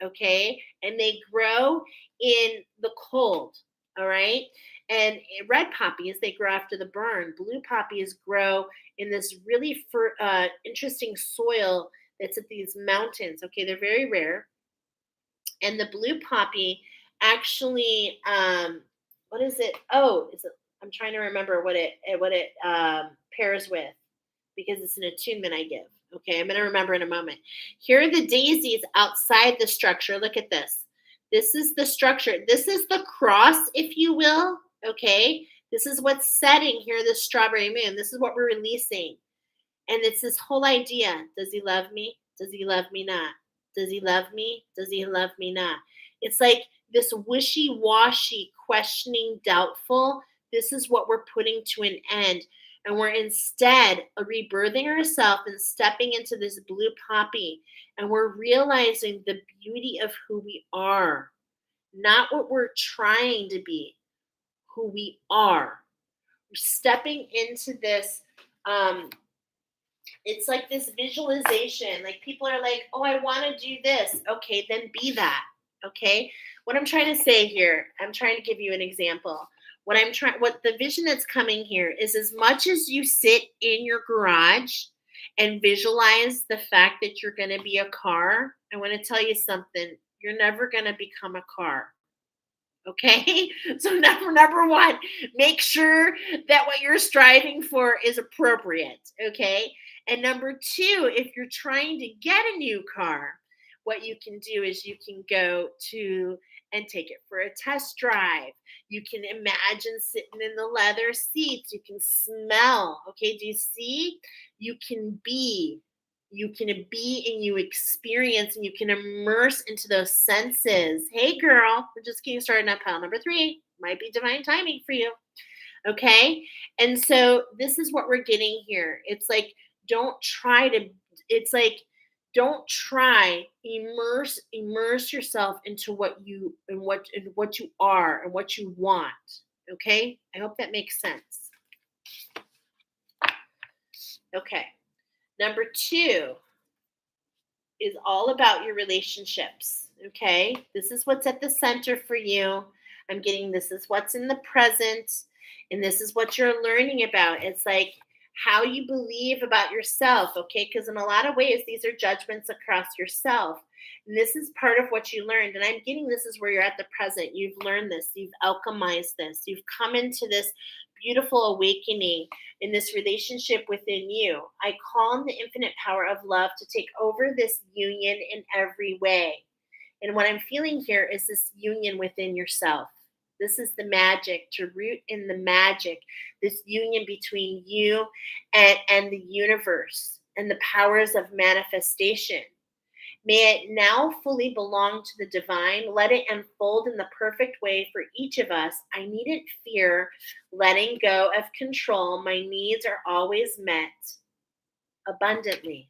okay? And they grow in the cold, all right? And red poppies, they grow after the burn. Blue poppies grow in this really interesting soil that's at these mountains, okay? They're very rare. And the blue poppy actually, what is it? Oh, is it? I'm trying to remember what it pairs with, because it's an attunement I give. Okay, I'm going to remember in a moment. Here are the daisies outside the structure. Look at this. This is the structure. This is the cross, if you will. Okay, this is what's setting here, the strawberry moon. This is what we're releasing. And it's this whole idea. Does he love me? Does he love me not? Does he love me? Does he love me not? It's like this wishy-washy, questioning, doubtful. This is what we're putting to an end. And we're instead rebirthing ourselves and stepping into this blue poppy. And we're realizing the beauty of who we are, not what we're trying to be, who we are. We're stepping into this. It's like this visualization. Like people are like, oh, I want to do this. Okay, then be that. Okay. What I'm trying to say here, I'm trying to give you an example. What the vision that's coming here is, as much as you sit in your garage and visualize the fact that you're going to be a car, I want to tell you something. You're never going to become a car. Okay. So number one, make sure that what you're striving for is appropriate. Okay. And number two, if you're trying to get a new car, what you can do is you can go to and take it for a test drive. You can imagine sitting in the leather seats. You can smell. Okay. Do you see? You can be. You can be and you experience and you can immerse into those senses. Hey, girl, we're just getting started on pile number 3. Might be divine timing for you. Okay. And so this is what we're getting here. It's like, don't try to, it's like, don't try, immerse yourself into what you and what you are and what you want. Okay. I hope that makes sense. Okay. Number two is all about your relationships. Okay. This is what's at the center for you. I'm getting this is what's in the present, and this is what you're learning about. It's like how you believe about yourself. Okay. Because in a lot of ways, these are judgments across yourself. And this is part of what you learned. And I'm getting this is where you're at the present. You've learned this, you've alchemized this, you've come into this beautiful awakening in this relationship within you. I call on the infinite power of love to take over this union in every way. And what I'm feeling here is this union within yourself. This is the magic, to root in the magic, this union between you and the universe and the powers of manifestation. May it now fully belong to the divine. Let it unfold in the perfect way for each of us. I needn't fear letting go of control. My needs are always met abundantly.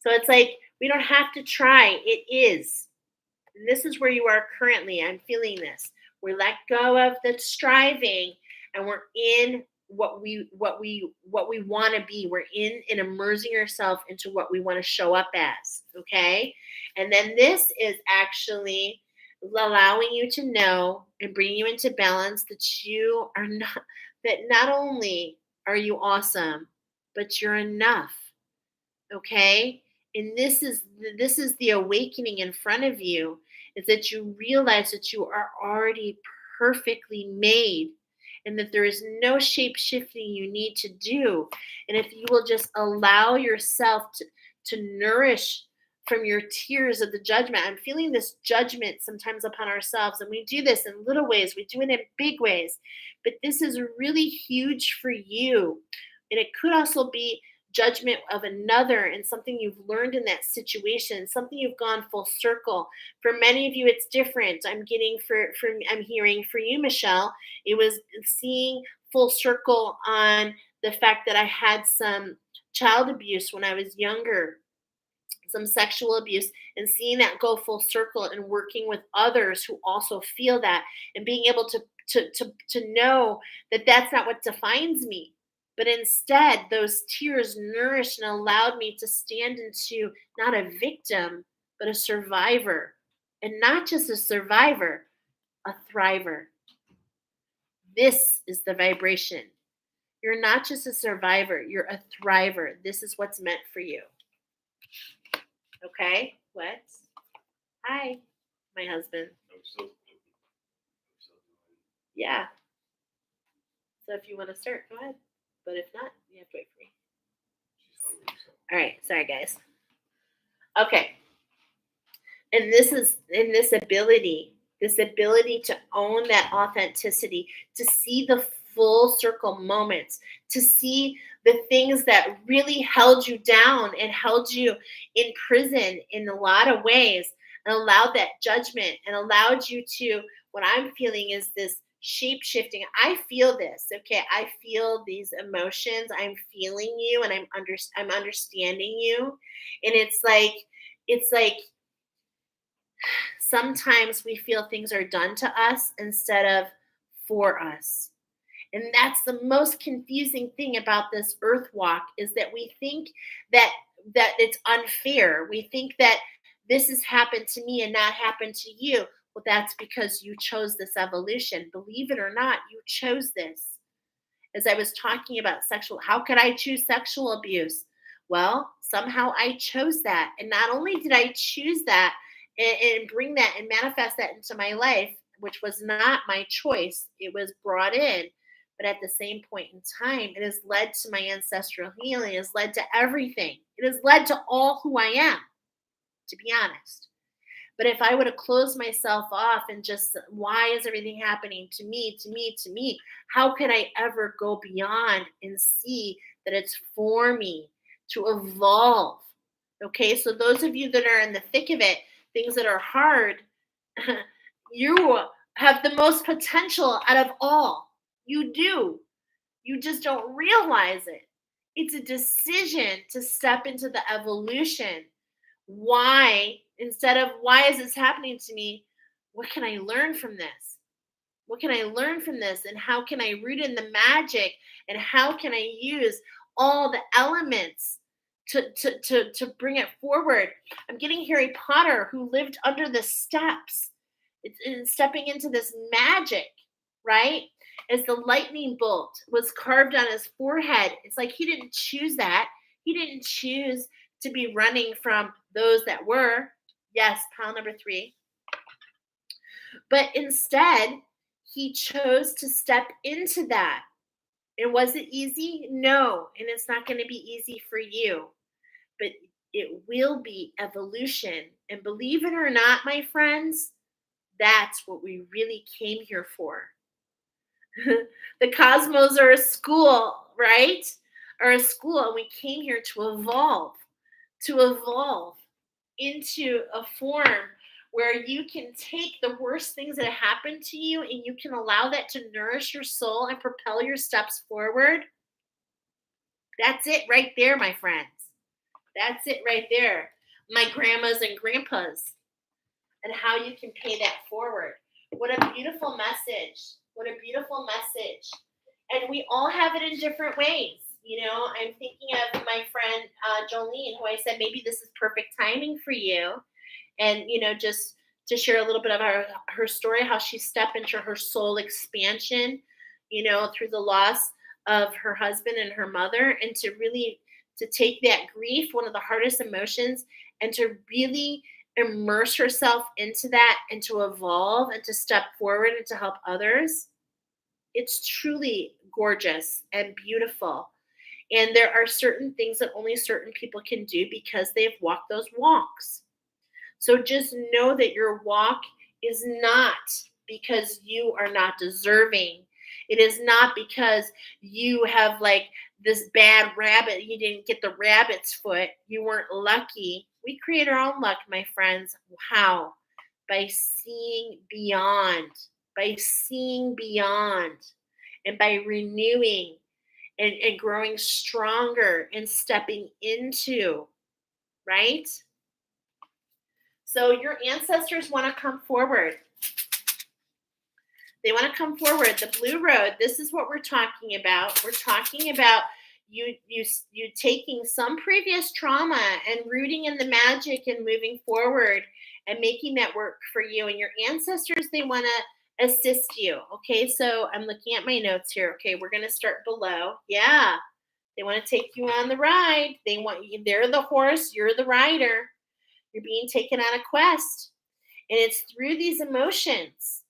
So it's like we don't have to try. It is. And this is where you are currently. I'm feeling this. We let go of the striving and we're in what we want to be. We're in and immersing yourself into what we want to show up as. Okay. And then this is actually allowing you to know and bringing you into balance that you are not, that not only are you awesome, but you're enough. Okay. And this is the awakening in front of you, is that you realize that you are already perfectly made and that there is no shape shifting you need to do. And if you will just allow yourself to nourish from your tears of the judgment. I'm feeling this judgment sometimes upon ourselves, and we do this in little ways, we do it in big ways, but this is really huge for you. And it could also be judgment of another and something you've learned in that situation, something you've gone full circle. For many of you, it's different. I'm getting I'm hearing for you, Michelle, it was seeing full circle on the fact that I had some child abuse when I was younger, some sexual abuse, and seeing that go full circle and working with others who also feel that, and being able to know that that's not what defines me, but instead those tears nourished and allowed me to stand into not a victim but a survivor, and not just a survivor, a thriver. This is the vibration. You're not just a survivor, you're a thriver. This is what's meant for you. Okay? What? Hi, my husband. Yeah. So if you want to start, go ahead. But if not, you have to wait for me. All right. Sorry, guys. Okay. And this is in this ability to own that authenticity, to see the full circle moments, to see the things that really held you down and held you in prison in a lot of ways, and allowed that judgment and allowed you to, what I'm feeling is this shape shifting. I feel this. Okay. I feel these emotions. I'm feeling you, and I'm understanding you. And it's like sometimes we feel things are done to us instead of for us. And that's the most confusing thing about this earth walk, is that we think that it's unfair. We think that this has happened to me and not happened to you. Well, that's because you chose this evolution. Believe it or not, you chose this. As I was talking about how could I choose sexual abuse? Well, somehow I chose that. And not only did I choose that and bring that and manifest that into my life, which was not my choice, it was brought in. But at the same point in time, it has led to my ancestral healing. It has led to everything. It has led to all who I am, to be honest. But if I would have closed myself off and just, why is everything happening to me, to me, to me? How could I ever go beyond and see that it's for me to evolve? Okay, so those of you that are in the thick of it, things that are hard, you have the most potential out of all. You do. You just don't realize it. It's a decision to step into the evolution. Why, instead of why is this happening to me, what can I learn from this? What can I learn from this? And how can I root in the magic? And how can I use all the elements to bring it forward. I'm getting Harry Potter, who lived under the steps. It's stepping into this magic, right? As the lightning bolt was carved on his forehead, it's like he didn't choose that. He didn't choose to be running from those that were. Yes, pile number 3. But instead, he chose to step into that. And was it easy? No. And it's not going to be easy for you. But it will be evolution. And believe it or not, my friends, that's what we really came here for. The cosmos are a school, right? Are a school, and we came here to evolve into a form where you can take the worst things that happen to you and you can allow that to nourish your soul and propel your steps forward. That's it right there, my friends. That's it right there. My grandmas and grandpas, and how you can pay that forward. What a beautiful message. What a beautiful message. And we all have it in different ways. I'm thinking of my friend Jolene, who I said maybe this is perfect timing for you. And, just to share a little bit of her story, how she stepped into her soul expansion, through the loss of her husband and her mother, and to take that grief, one of the hardest emotions, and to really immerse herself into that and to evolve and to step forward and to help others. It's truly gorgeous and beautiful. And there are certain things that only certain people can do because they've walked those walks. So just know that your walk is not because you are not deserving. It is not because you have like this bad rabbit. You didn't get the rabbit's foot. You weren't lucky. We create our own luck, my friends. How? By seeing beyond. By seeing beyond. And by renewing and growing stronger and stepping into, right? So your ancestors want to come forward. They want to come forward. The blue road, this is what we're talking about. We're talking about you taking some previous trauma and rooting in the magic and moving forward and making that work for you. And your ancestors, they want to assist you. Okay, so I'm looking at my notes here. Okay, we're going to start below. Yeah, they want to take you on the ride. They're the horse, you're the rider. You're being taken on a quest. And it's through these emotions.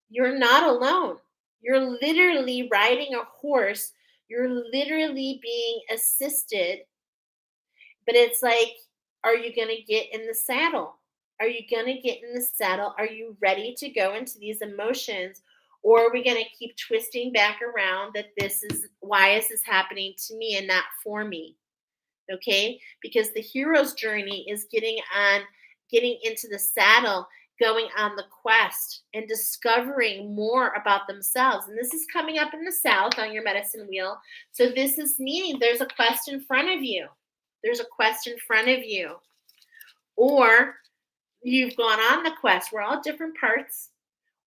You're not alone. You're literally riding a horse. You're literally being assisted. But it's like, are you going to get in the saddle? Are you going to get in the saddle? Are you ready to go into these emotions? Or are we going to keep twisting back around that why is this happening to me and not for me? Okay? Because the hero's journey is getting into the saddle, going on the quest and discovering more about themselves. And this is coming up in the South on your medicine wheel. So this is meaning there's a quest in front of you. There's a quest in front of you. Or you've gone on the quest. We're all different parts.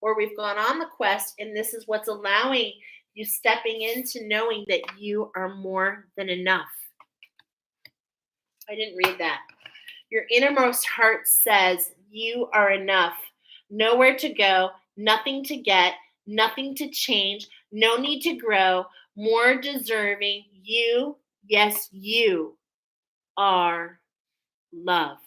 Or we've gone on the quest, and this is what's allowing you stepping into knowing that you are more than enough. I didn't read that. Your innermost heart says you are enough. Nowhere to go, nothing to get, nothing to change, no need to grow, more deserving. You, yes, you are love.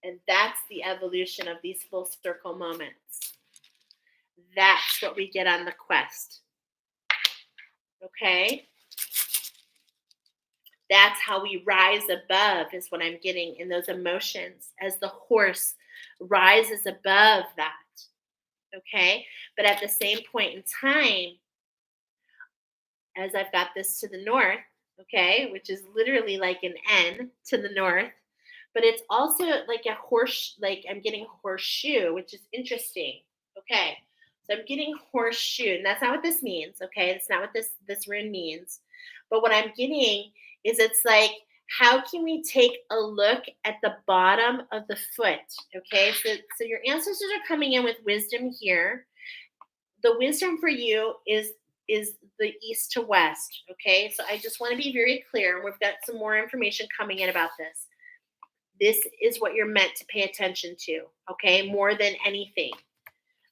And that's the evolution of these full circle moments. That's what we get on the quest. Okay? That's how we rise above, is what I'm getting in those emotions as the horse rises above that. Okay? But at the same point in time, as I've got this to the north, okay, which is literally like an N to the north, but it's also like a horse, like I'm getting horseshoe, which is interesting. Okay. So I'm getting horseshoe, and that's not what this means. Okay. It's not what this rune means. But what I'm getting is it's like, how can we take a look at the bottom of the foot? Okay. So your ancestors are coming in with wisdom here. The wisdom for you is is the east to west. Okay, so I just want to be very clear. We've got some more information coming in about this. This is what you're meant to pay attention to, okay, more than anything.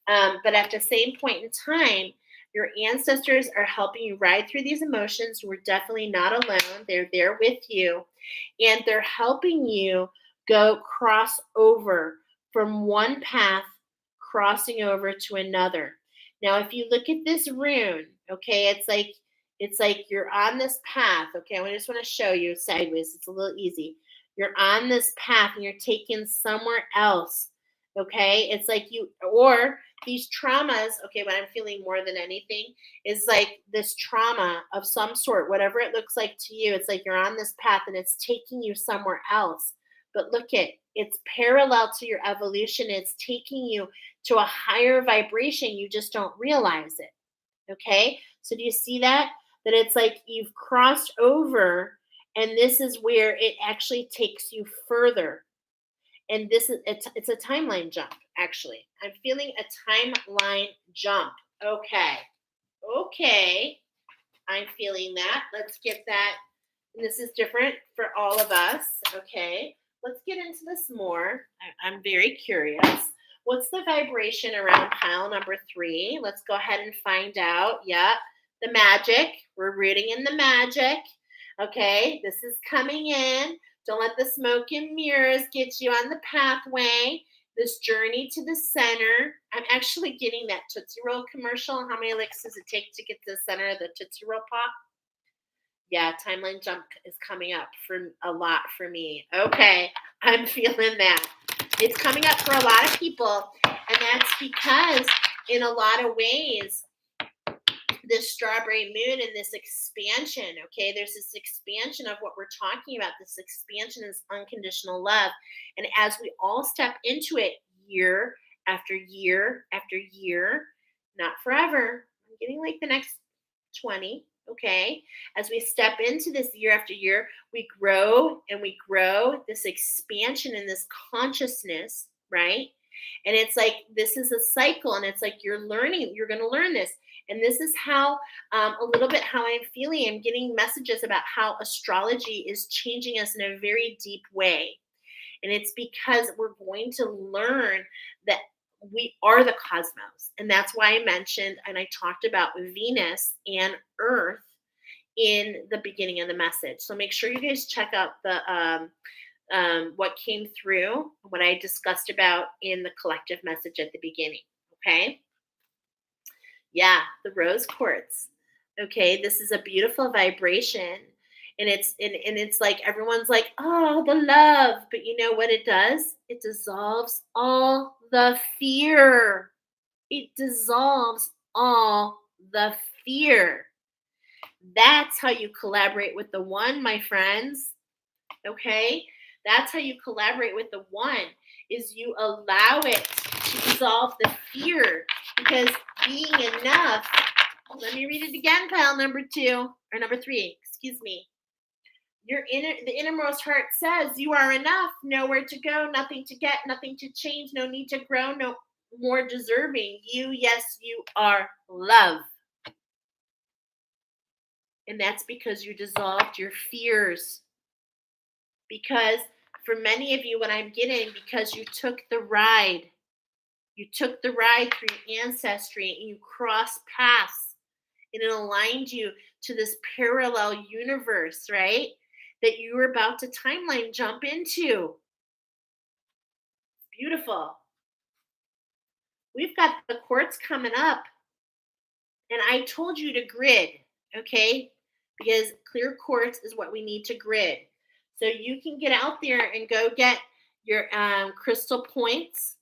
But at the same point in time, your ancestors are helping you ride through these emotions. We're definitely not alone. They're there with you, and they're helping you go cross over from one path, crossing over to another. Now, if you look at this rune, okay, it's like you're on this path. Okay, I just want to show you sideways. It's a little easy. You're on this path and you're taken somewhere else. Okay, it's like you or these traumas, okay, what I'm feeling more than anything is like this trauma of some sort, whatever it looks like to you. It's like you're on this path and it's taking you somewhere else. But look at it's parallel to your evolution. It's taking you to a higher vibration. You just don't realize it. Okay. So do you see that? That it's like you've crossed over, and this is where it actually takes you further, and this is it's a timeline jump. Actually, I'm feeling a timeline jump. Okay, okay, I'm feeling that. Let's get that. And this is different for all of us. Okay, let's get into this more. I'm very curious. What's the vibration around pile number 3? Let's go ahead and find out. Yeah, the magic. We're rooting in the magic. Okay, this is coming in. Don't let the smoke and mirrors get you on the pathway. This journey to the center. I'm actually getting that Tootsie Roll commercial. How many licks does it take to get to the center of the Tootsie Roll pop? Yeah, timeline jump is coming up for a lot for me. Okay, I'm feeling that. It's coming up for a lot of people, and that's because in a lot of ways, this strawberry moon and this expansion, okay, there's this expansion of what we're talking about. This expansion is unconditional love. And as we all step into it year after year after year, not forever, I'm getting like the next 20, okay, as we step into this year after year, we grow and we grow this expansion in this consciousness, right? And it's like this is a cycle, and it's like you're learning, you're going to learn this. And this is how a little bit how I'm feeling. I'm getting messages about how astrology is changing us in a very deep way. And it's because we're going to learn that we are the cosmos. And that's why I mentioned and I talked about Venus and Earth in the beginning of the message. So make sure you guys check out the what came through, what I discussed about in the collective message at the beginning. Okay. Yeah, the rose quartz. Okay, this is a beautiful vibration. And it's like everyone's like, oh, the love. But you know what it does? It dissolves all the fear. It dissolves all the fear. That's how you collaborate with the one, my friends. Okay? That's how you collaborate with the one is you allow it to dissolve the fear, because being enough, let me read it again, pile number 2 or number 3, excuse me. The innermost heart says you are enough, nowhere to go, nothing to get, nothing to change, no need to grow, no more deserving. You, yes, you are love. And that's because you dissolved your fears. Because for many of you, what I'm getting, because you took the ride. You took the ride through ancestry and you crossed paths, and it aligned you to this parallel universe, right? That you were about to timeline jump into. Beautiful. We've got the quartz coming up, and I told you to grid, okay? Because clear quartz is what we need to grid. So you can get out there and go get your crystal points.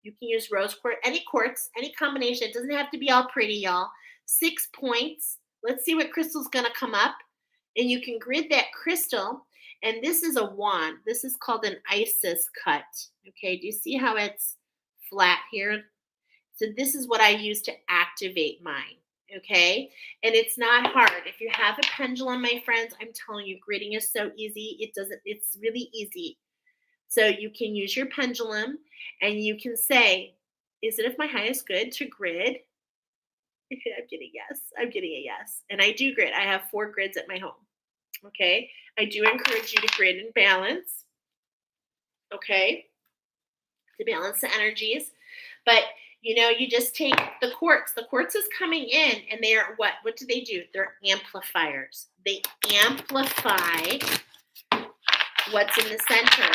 You can use rose quartz, any combination. It doesn't have to be all pretty, y'all. 6 points. Let's see what crystal's going to come up. And you can grid that crystal. And this is a wand. This is called an Isis cut. Okay, do you see how it's flat here? So this is what I use to activate mine. Okay, and it's not hard. If you have a pendulum, my friends, I'm telling you, gridding is so easy. It's really easy. So you can use your pendulum and you can say, is it of my highest good to grid? I'm getting yes. I'm getting a yes. And I do grid. I have 4 grids at my home. Okay. I do encourage you to grid and balance. Okay. To balance the energies. But you just take the quartz. The quartz is coming in, and they are what? What do they do? They're amplifiers. They amplify what's in the center,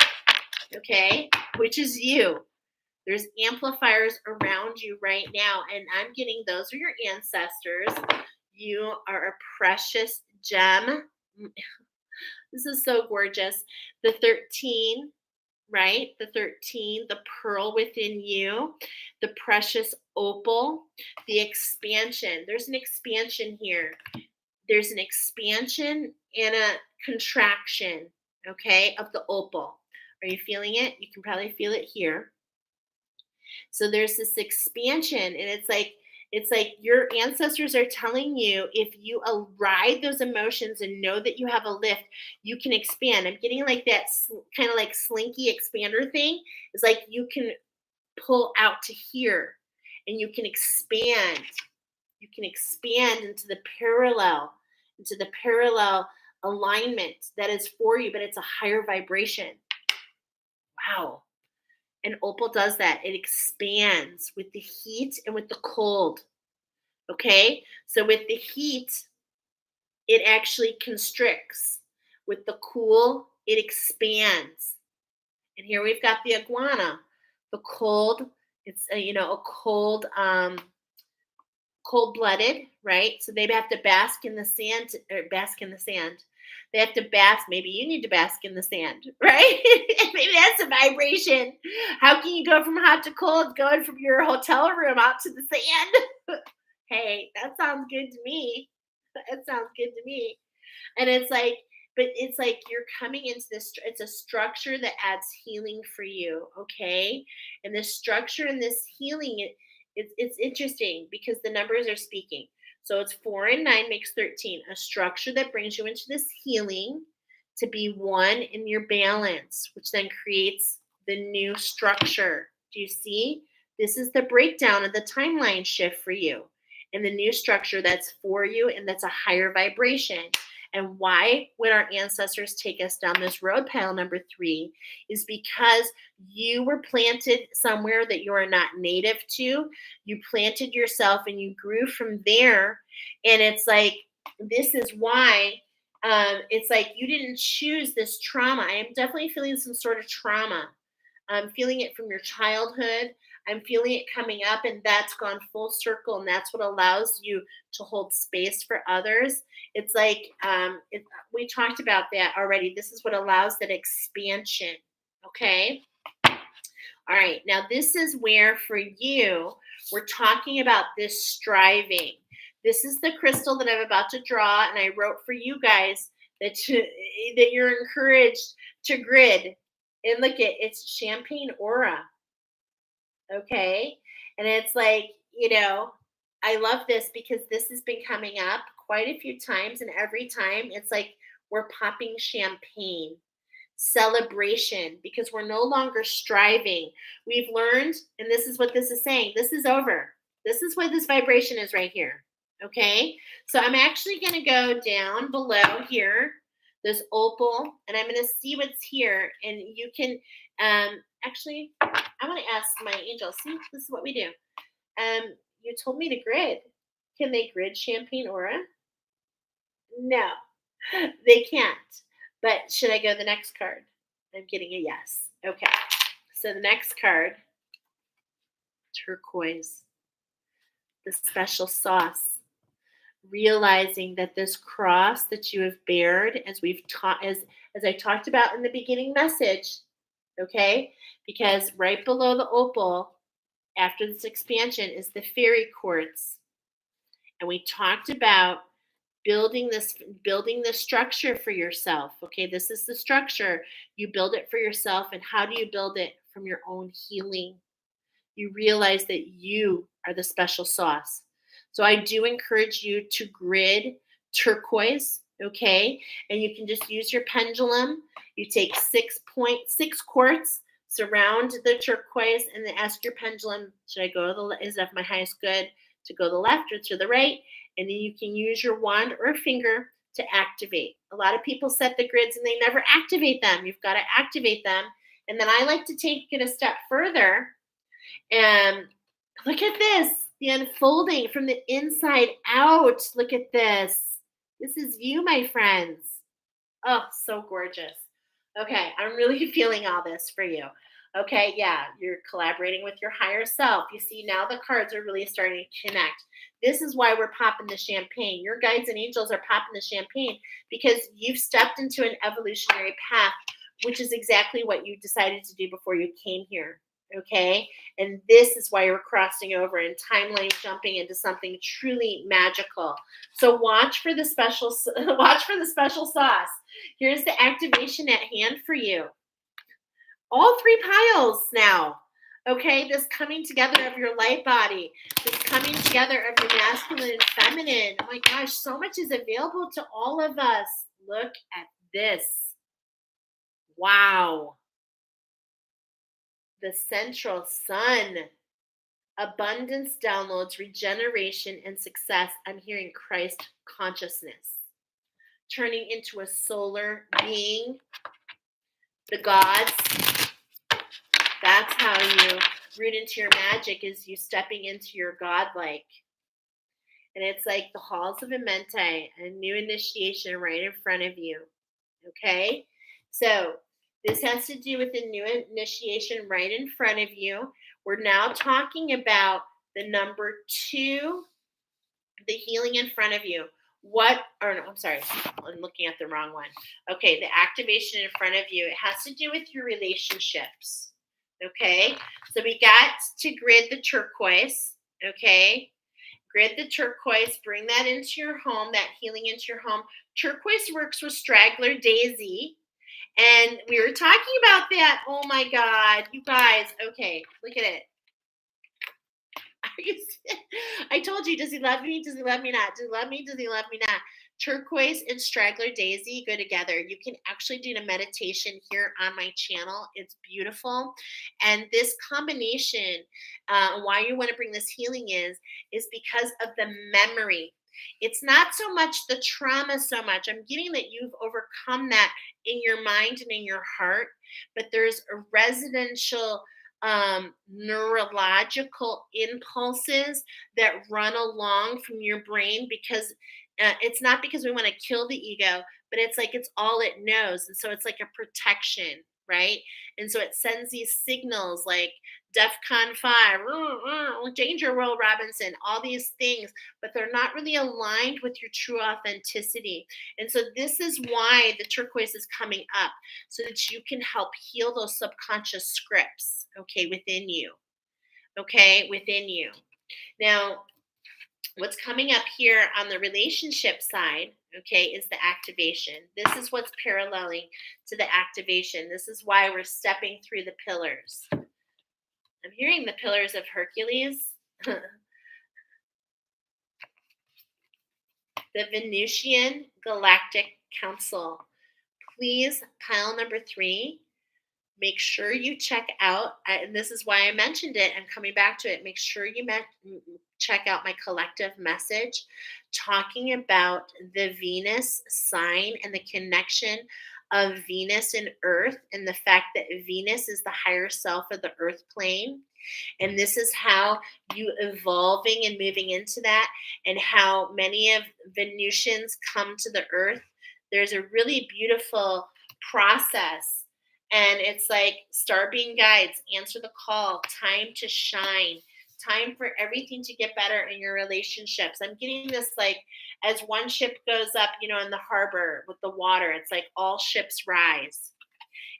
okay? Which is you. There's amplifiers around you right now, and I'm getting those are your ancestors. You are a precious gem. This is so gorgeous. The 13, right? The 13, the pearl within you, the precious opal, the expansion. There's an expansion here. There's an expansion and a contraction, okay, of the opal. Are you feeling it? You can probably feel it here. So there's this expansion, and it's like your ancestors are telling you if you ride those emotions and know that you have a lift, you can expand. I'm getting like that kind of like slinky expander thing. It's like you can pull out to here and you can expand. You can expand into the parallel alignment that is for you, but it's a higher vibration. Wow. And opal does that. It expands with the heat and with the cold. Okay? So with the heat, it actually constricts. With the cool, it expands. And here we've got the iguana. The cold, it's a cold-blooded, right? So they have to bask in the sand, or bask in the sand. They have to bask. Maybe you need to bask in the sand, right? Maybe that's a vibration. How can you go from hot to cold going from your hotel room out to the sand? Hey, that sounds good to me. That sounds good to me. And it's like you're coming into this, it's a structure that adds healing for you, okay? And this structure and this healing, it's interesting because the numbers are speaking. So it's 4 and 9 makes 13, a structure that brings you into this healing to be one in your balance, which then creates the new structure. Do you see? This is the breakdown of the timeline shift for you and the new structure that's for you and that's a higher vibration. And why would our ancestors take us down this road, pile number 3, is because you were planted somewhere that you are not native to. You planted yourself and you grew from there. And it's like, this is why it's like you didn't choose this trauma. I am definitely feeling some sort of trauma. I'm feeling it from your childhood. I'm feeling it coming up, and that's gone full circle, and that's what allows you to hold space for others. It's like we talked about that already. This is what allows that expansion. Okay. All right. Now, this is where for you, we're talking about this striving. This is the crystal that I'm about to draw, and I wrote for you guys that you're encouraged to grid. And look it's champagne aura. Okay. And it's like, I love this because this has been coming up quite a few times. And every time it's like we're popping champagne, celebration, because we're no longer striving. We've learned, and this is what this is saying, this is over. This is what this vibration is right here. Okay. So I'm actually going to go down below here, this opal, and I'm going to see what's here. And you can actually, I want to ask my angels. See, this is what we do. You told me to grid. Can they grid champagne aura? No, they can't. But should I go the next card? I'm getting a yes. Okay. So the next card, turquoise, the special sauce. Realizing that this cross that you have bared, as we've taught, as I talked about in the beginning message, okay, because right below the opal, after this expansion, is the fairy quartz, and we talked about building this structure for yourself. Okay, this is the structure. You build it for yourself, and how do you build it? From your own healing. You realize that you are the special sauce. So I do encourage you to grid turquoise, okay? And you can just use your pendulum. You take 6.6 quartz, surround the turquoise, and then ask your pendulum, should I go is that my highest good to go to the left or to the right, and then you can use your wand or finger to activate. A lot of people set the grids and they never activate them. You've got to activate them. And then I like to take it a step further and look at this, the unfolding from the inside out. Look at this. This is you, my friends. Oh, so gorgeous. Okay, I'm really feeling all this for you. Okay, yeah, you're collaborating with your higher self. You see, now the cards are really starting to connect. This is why we're popping the champagne. Your guides and angels are popping the champagne because you've stepped into an evolutionary path, which is exactly what you decided to do before you came here. Okay, and this is why you're crossing over and timeline jumping into something truly magical. So watch for the special watch for the special sauce. Here's the activation at hand for you. All three piles now. Okay, this coming together of your light body, this coming together of your masculine and feminine. Oh my gosh, so much is available to all of us. Look at this. Wow. The central sun. Abundance downloads, regeneration, and success. I'm hearing Christ consciousness. Turning into a solar being. The gods. That's how you root into your magic, is you stepping into your godlike. And it's like the halls of Amenti, a new initiation right in front of you. Okay? So this has to do with the new initiation right in front of you. We're now talking about the number 2, the healing in front of you. I'm sorry, I'm looking at the wrong one. Okay, the activation in front of you. It has to do with your relationships. Okay, so we got to grid the turquoise. Okay, grid the turquoise, bring that into your home, that healing into your home. Turquoise works with straggler daisy. And we were talking about that. Oh my God, you guys. Okay, look at it. I told you, does he love me? Does he love me not? Does he love me? Does he love me not? Turquoise and straggler daisy go together. You can actually do a meditation here on my channel. It's beautiful. And this combination, why you want to bring this healing is because of the memory. It's not so much the trauma so much. I'm getting that you've overcome that in your mind and in your heart, but there's a residential neurological impulses that run along from your brain because it's not because we want to kill the ego, but it's like it's all it knows. And so it's like a protection, right? And so it sends these signals like DEFCON 5, Danger Will Robinson, all these things, but they're not really aligned with your true authenticity. And so this is why the turquoise is coming up, so that you can help heal those subconscious scripts, okay, within you. Okay, within you. Now, what's coming up here on the relationship side, okay, is the activation. This is what's paralleling to the activation. This is why we're stepping through the pillars. I'm hearing the pillars of Hercules. The Venusian Galactic Council. Please, pile number 3, make sure you check out, and this is why I mentioned it and coming back to it, make sure you check out my collective message talking about the Venus sign and the connection of Venus and Earth, and the fact that Venus is the higher self of the Earth plane. And this is how you evolving and moving into that, and how many of Venusians come to the Earth. There's a really beautiful process. And it's like star being guides, answer the call, time to shine, time for everything to get better in your relationships. I'm getting this like as one ship goes up, in the harbor with the water, it's like all ships rise.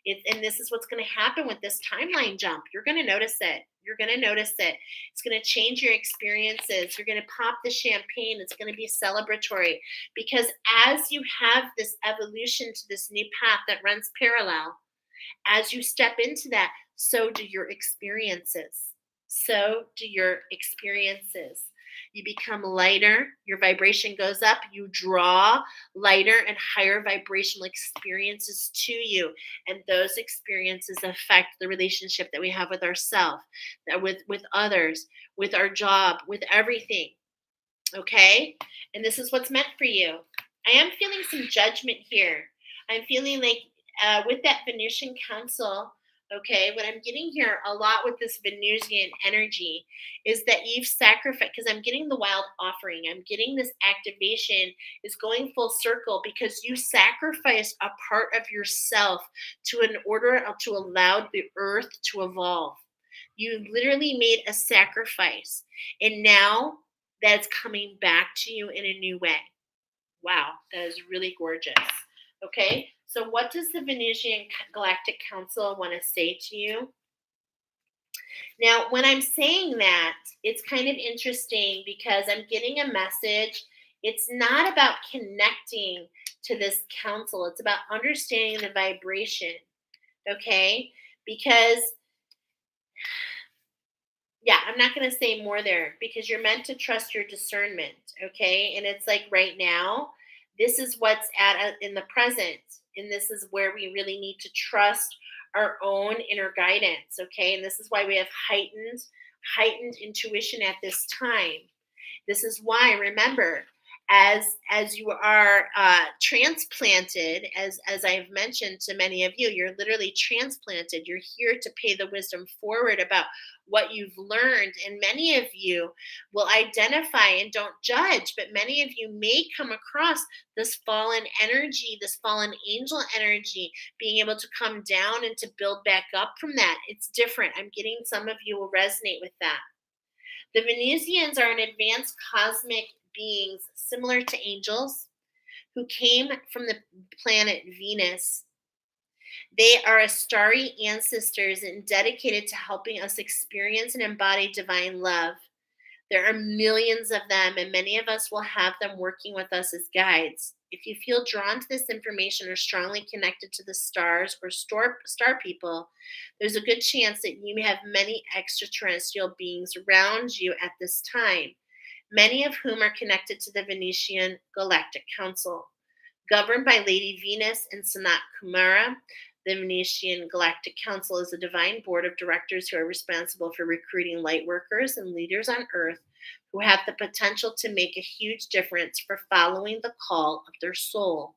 And this is what's going to happen with this timeline jump. You're going to notice it. You're going to notice it. It's going to change your experiences. You're going to pop the champagne. It's going to be celebratory, because as you have this evolution to this new path that runs parallel, as you step into that, so do your experiences. So do your experiences. You become lighter, your vibration goes up, you draw lighter and higher vibrational experiences to you. And those experiences affect the relationship that we have with ourselves, with others, with our job, with everything. Okay? And this is what's meant for you. I am feeling some judgment here. I'm feeling like with that Venusian council, okay, what I'm getting here a lot with this Venusian energy is that you've sacrificed, because I'm getting the wild offering. I'm getting this activation is going full circle because you sacrificed a part of yourself to in order to allow the earth to evolve. You literally made a sacrifice. And now that's coming back to you in a new way. Wow, that is really gorgeous. Okay, so what does the Venusian Galactic Council want to say to you? Now, when I'm saying that, it's kind of interesting because I'm getting a message. It's not about connecting to this council, it's about understanding the vibration. Okay, because yeah, I'm not going to say more there because you're meant to trust your discernment, okay? And it's like right now, this is what's in the present, and this is where we really need to trust our own inner guidance, okay? And this is why we have heightened intuition at this time. This is why, remember, as you are transplanted, as I've mentioned to many of you, you're literally transplanted. You're here to pay the wisdom forward about what you've learned, and many of you will identify and don't judge, but many of you may come across this fallen energy, this fallen angel energy, being able to come down and to build back up from that. It's different. I'm getting some of you will resonate with that. The Venusians are an advanced cosmic beings similar to angels who came from the planet Venus. They are a starry ancestors and dedicated to helping us experience and embody divine love. There are millions of them, and many of us will have them working with us as guides. If you feel drawn to this information or strongly connected to the stars or star people, there's a good chance that you have many extraterrestrial beings around you at this time, many of whom are connected to the Venetian Galactic Council. Governed by Lady Venus and Sanat Kumara, the Venetian Galactic Council is a divine board of directors who are responsible for recruiting light workers and leaders on Earth who have the potential to make a huge difference for following the call of their soul.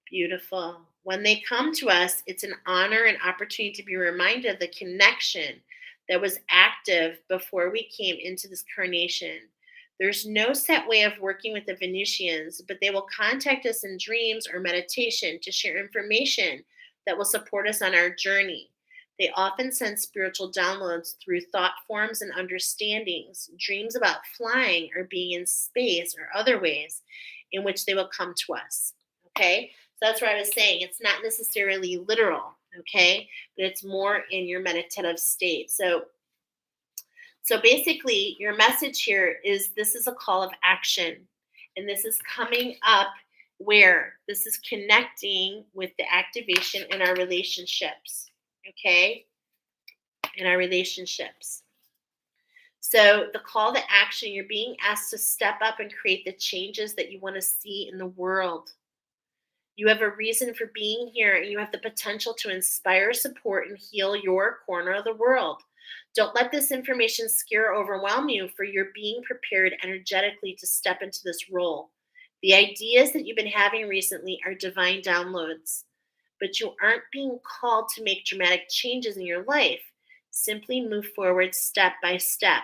Beautiful. When they come to us, it's an honor and opportunity to be reminded of the connection that was active before we came into this carnation. There's no set way of working with the Venusians, but they will contact us in dreams or meditation to share information that will support us on our journey. They often send spiritual downloads through thought forms and understandings, dreams about flying or being in space, or other ways in which they will come to us. Okay? So that's what I was saying. It's not necessarily literal, okay? But it's more in your meditative state. So basically, your message here is this is a call of action. And this is coming up where this is connecting with the activation in our relationships, okay? In our relationships. So the call to action, you're being asked to step up and create the changes that you want to see in the world. You have a reason for being here, and you have the potential to inspire, support, and heal your corner of the world. Don't let this information scare or overwhelm you, for you're being prepared energetically to step into this role. The ideas that you've been having recently are divine downloads, but you aren't being called to make dramatic changes in your life. Simply move forward step by step.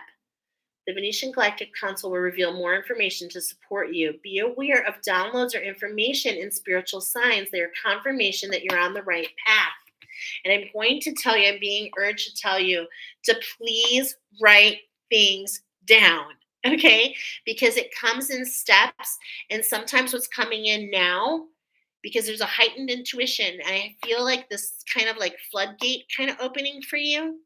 The Venetian Galactic Council will reveal more information to support you. Be aware of downloads or information in spiritual signs. They are confirmation that you're on the right path. And I'm going to tell you, I'm being urged to tell you to please write things down, okay? Because it comes in steps, and sometimes what's coming in now, because there's a heightened intuition, and I feel like this kind of like floodgate kind of opening for you,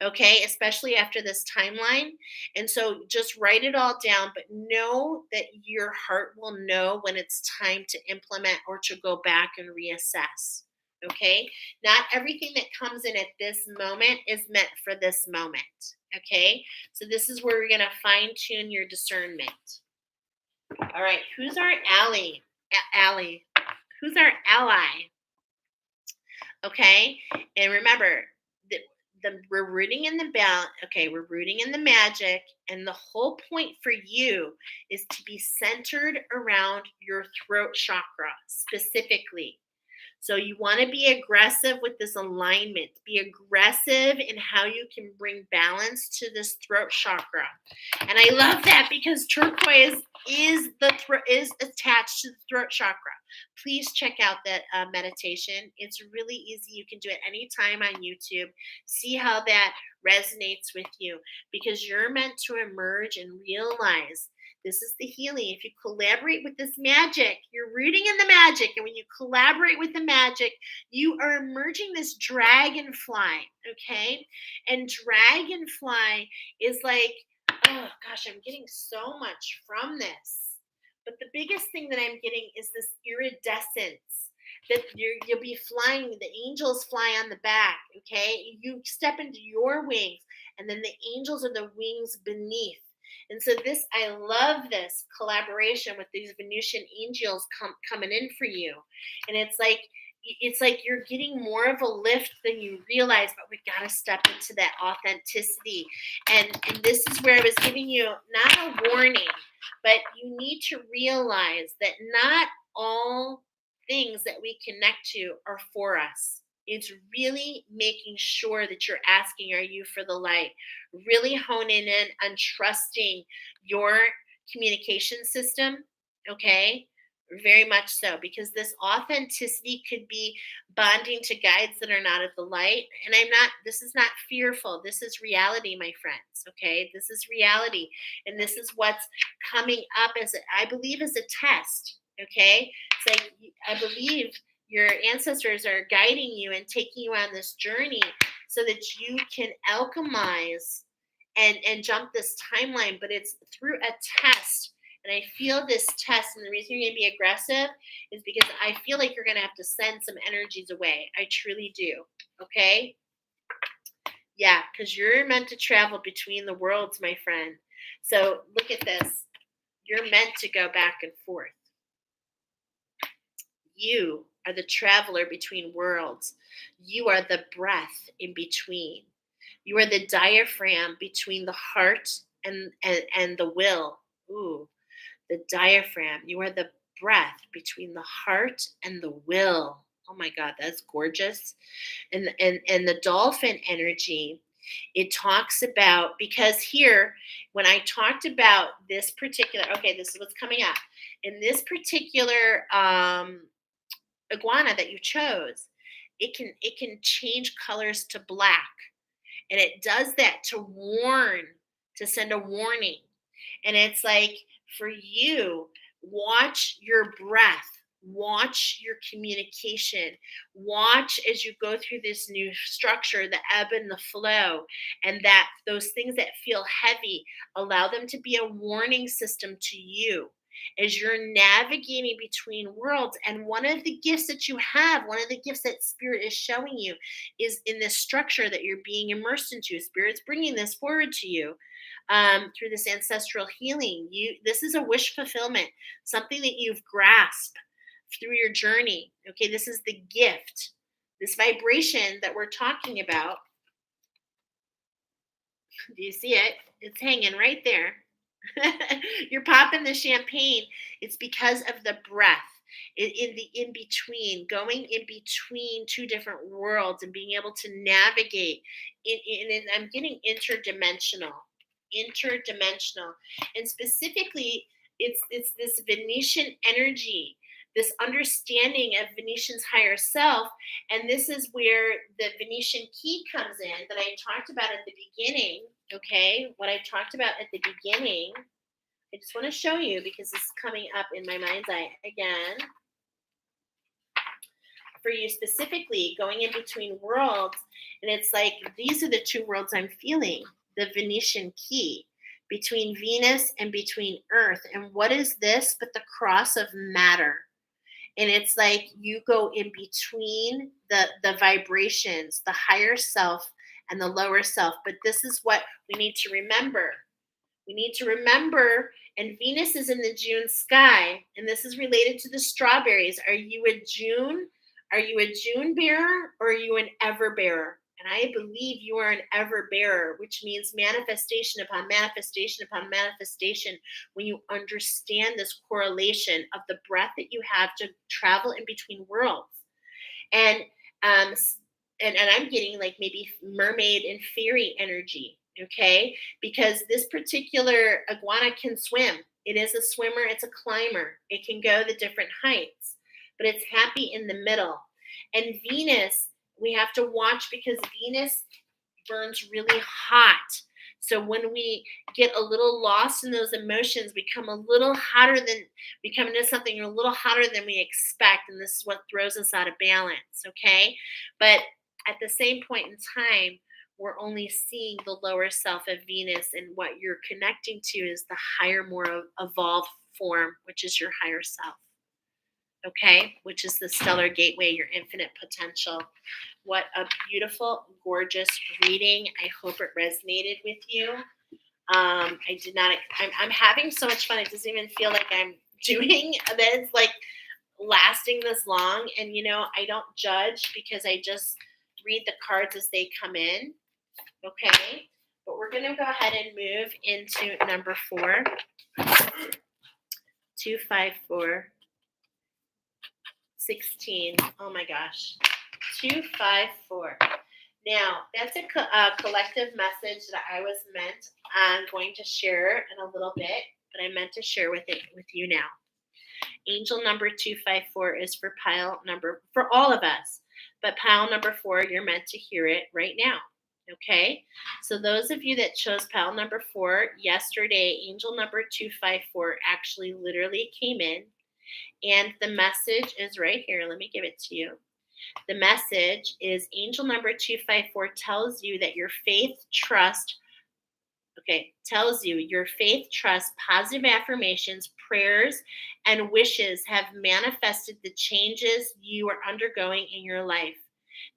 okay, especially after this timeline. And so just write it all down, but know that your heart will know when it's time to implement or to go back and reassess. Okay, not everything that comes in at this moment is meant for this moment. Okay, so this is where we're going to fine tune your discernment. All right, who's our ally? Ally. Who's our ally? Okay, and remember, we're rooting in the balance. Okay, we're rooting in the magic, and the whole point for you is to be centered around your throat chakra specifically. So you want to be aggressive with this alignment. Be aggressive in how you can bring balance to this throat chakra. And I love that because turquoise is attached to the throat chakra. Please check out that meditation. It's really easy. You can do it anytime on YouTube. See how that resonates with you because you're meant to emerge and realize this is the healing. If you collaborate with this magic, you're rooting in the magic. And when you collaborate with the magic, you are emerging this dragonfly. Okay. And dragonfly is like, oh gosh, I'm getting so much from this. But the biggest thing that I'm getting is this iridescence that you'll be flying. The angels fly on the back. Okay. You step into your wings, and then the angels are the wings beneath. And so I love this collaboration with these Venusian angels coming in for you. And it's like you're getting more of a lift than you realize, but we got to step into that authenticity. And this is where I was giving you not a warning, but you need to realize that not all things that we connect to are for us. It's really making sure that you're asking, are you for the light? Really honing in on trusting your communication system, okay? Very much so, because this authenticity could be bonding to guides that are not of the light. And this is not fearful. This is reality, my friends, okay? This is reality. And this is what's coming up I believe, as a test, okay? It's like, I believe your ancestors are guiding you and taking you on this journey so that you can alchemize and jump this timeline, but it's through a test. And I feel this test, and the reason you're going to be aggressive is because I feel like you're going to have to send some energies away. I truly do. Okay? Yeah, because you're meant to travel between the worlds, my friend. So look at this. You're meant to go back and forth. You are the traveler between worlds. You are the breath in between. You are the diaphragm between the heart and the will. Ooh, the diaphragm. You are the breath between the heart and the will. Oh my God, that's gorgeous. And the dolphin energy, it talks about, because here, when I talked about this particular, okay, this is what's coming up. In this particular iguana that you chose, it can change colors to black, and it does that to warn, to send a warning. And it's like, for you, watch your breath, watch your communication, watch as you go through this new structure, the ebb and the flow, and that those things that feel heavy, allow them to be a warning system to you as you're navigating between worlds. And one of the gifts that you have, one of the gifts that Spirit is showing you, is in this structure that you're being immersed into. Spirit's bringing this forward to you through this ancestral healing. This is a wish fulfillment, something that you've grasped through your journey. Okay, this is the gift, this vibration that we're talking about. Do you see it? It's hanging right there. You're popping the champagne. It's because of the breath in the in between, going in between two different worlds and being able to navigate. I'm getting interdimensional, and specifically, it's this Venetian energy, this understanding of Venetian's higher self. And this is where the Venetian key comes in that I talked about at the beginning. Okay, what I talked about at the beginning, I just want to show you because it's coming up in my mind's eye again. For you specifically, going in between worlds, and it's like, these are the two worlds I'm feeling, the Venetian key between Venus and between Earth. And what is this but the cross of matter? And it's like you go in between the vibrations, the higher self and the lower self. But this is what we need to remember. We need to remember, and Venus is in the June sky, and this is related to the strawberries. Are you a June? Are you a June bearer, or are you an ever bearer? And And I believe you are an ever bearer, which means manifestation upon manifestation upon manifestation. When you understand this correlation of the breath that you have to travel in between worlds. And um and I'm getting like maybe mermaid and fairy energy, okay? Because this particular iguana can swim. It is a swimmer, it's a climber. It can go the different heights, but it's happy in the middle. And Venus, we have to watch because Venus burns really hot. So when we get a little lost in those emotions, we become a little hotter than we come into something a little hotter than we expect, and this is what throws us out of balance. Okay, but at the same point in time, we're only seeing the lower self of Venus, and what you're connecting to is the higher, more evolved form, which is your higher self. Okay, which is the stellar gateway, your infinite potential. What a beautiful, gorgeous reading. I hope it resonated with you. I did not, I'm having so much fun. It doesn't even feel like I'm doing this, like lasting this long. And, I don't judge because I just read the cards as they come in. Okay. But we're going to go ahead and move into number 4. 254. 16. Oh my gosh. 254. Now, that's a collective message that I was going to share in a little bit, but I meant to share with you now. Angel number 254 is for for all of us, but pile number 4, you're meant to hear it right now. Okay, so those of you that chose pile number 4 yesterday, angel number 254 actually literally came in, and the message is right here. Let me give it to you. The message is angel number 254 tells you that tells you your faith, trust, positive affirmations, prayers, and wishes have manifested the changes you are undergoing in your life.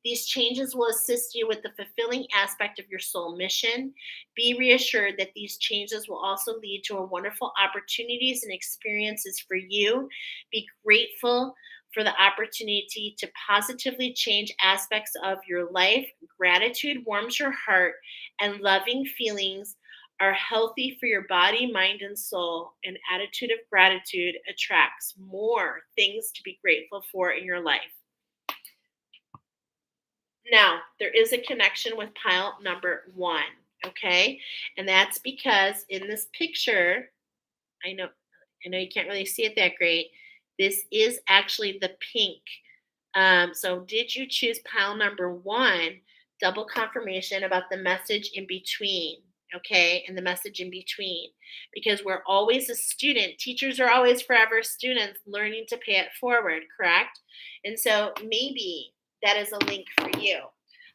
These changes will assist you with the fulfilling aspect of your soul mission. Be reassured that these changes will also lead to wonderful opportunities and experiences for you. Be grateful for the opportunity to positively change aspects of your life. Gratitude warms your heart, and loving feelings are healthy for your body, mind, and soul. An attitude of gratitude attracts more things to be grateful for in your life. Now, there is a connection with pile number 1, okay? And that's because in this picture, I know you can't really see it that great. This is actually the pink. So did you choose pile number 1? Double confirmation about the message in between, okay? And the message in between. Because we're always a student. Teachers are always forever students learning to pay it forward, correct? And so maybe that is a link for you.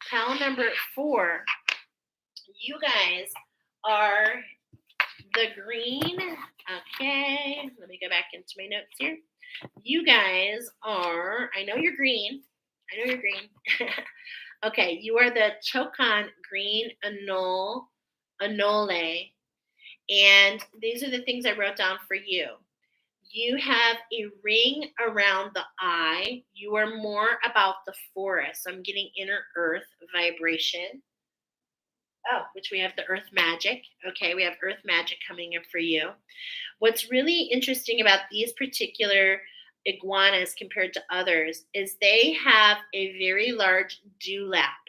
Pile number 4, you guys are the green. Okay, let me go back into my notes here. You guys are, I know you're green. Okay, you are the Chokan green anole. And these are the things I wrote down for you. You have a ring around the eye. You are more about the forest. I'm getting inner earth vibration. Oh, which we have the earth magic. Okay, we have earth magic coming in for you. What's really interesting about these particular iguanas compared to others is they have a very large dewlap.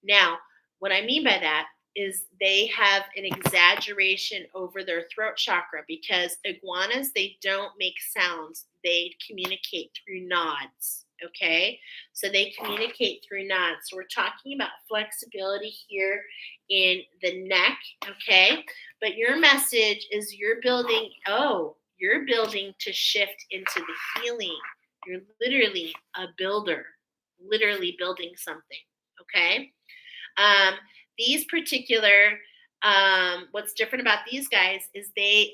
Now, what I mean by that is they have an exaggeration over their throat chakra, because iguanas, they don't make sounds. They communicate through nods. Okay, so they communicate through nods. So we're talking about flexibility here in the neck. Okay, but your message is you're building to shift into the healing. You're literally a builder, literally building something. Okay. Um, these particular, what's different about these guys is they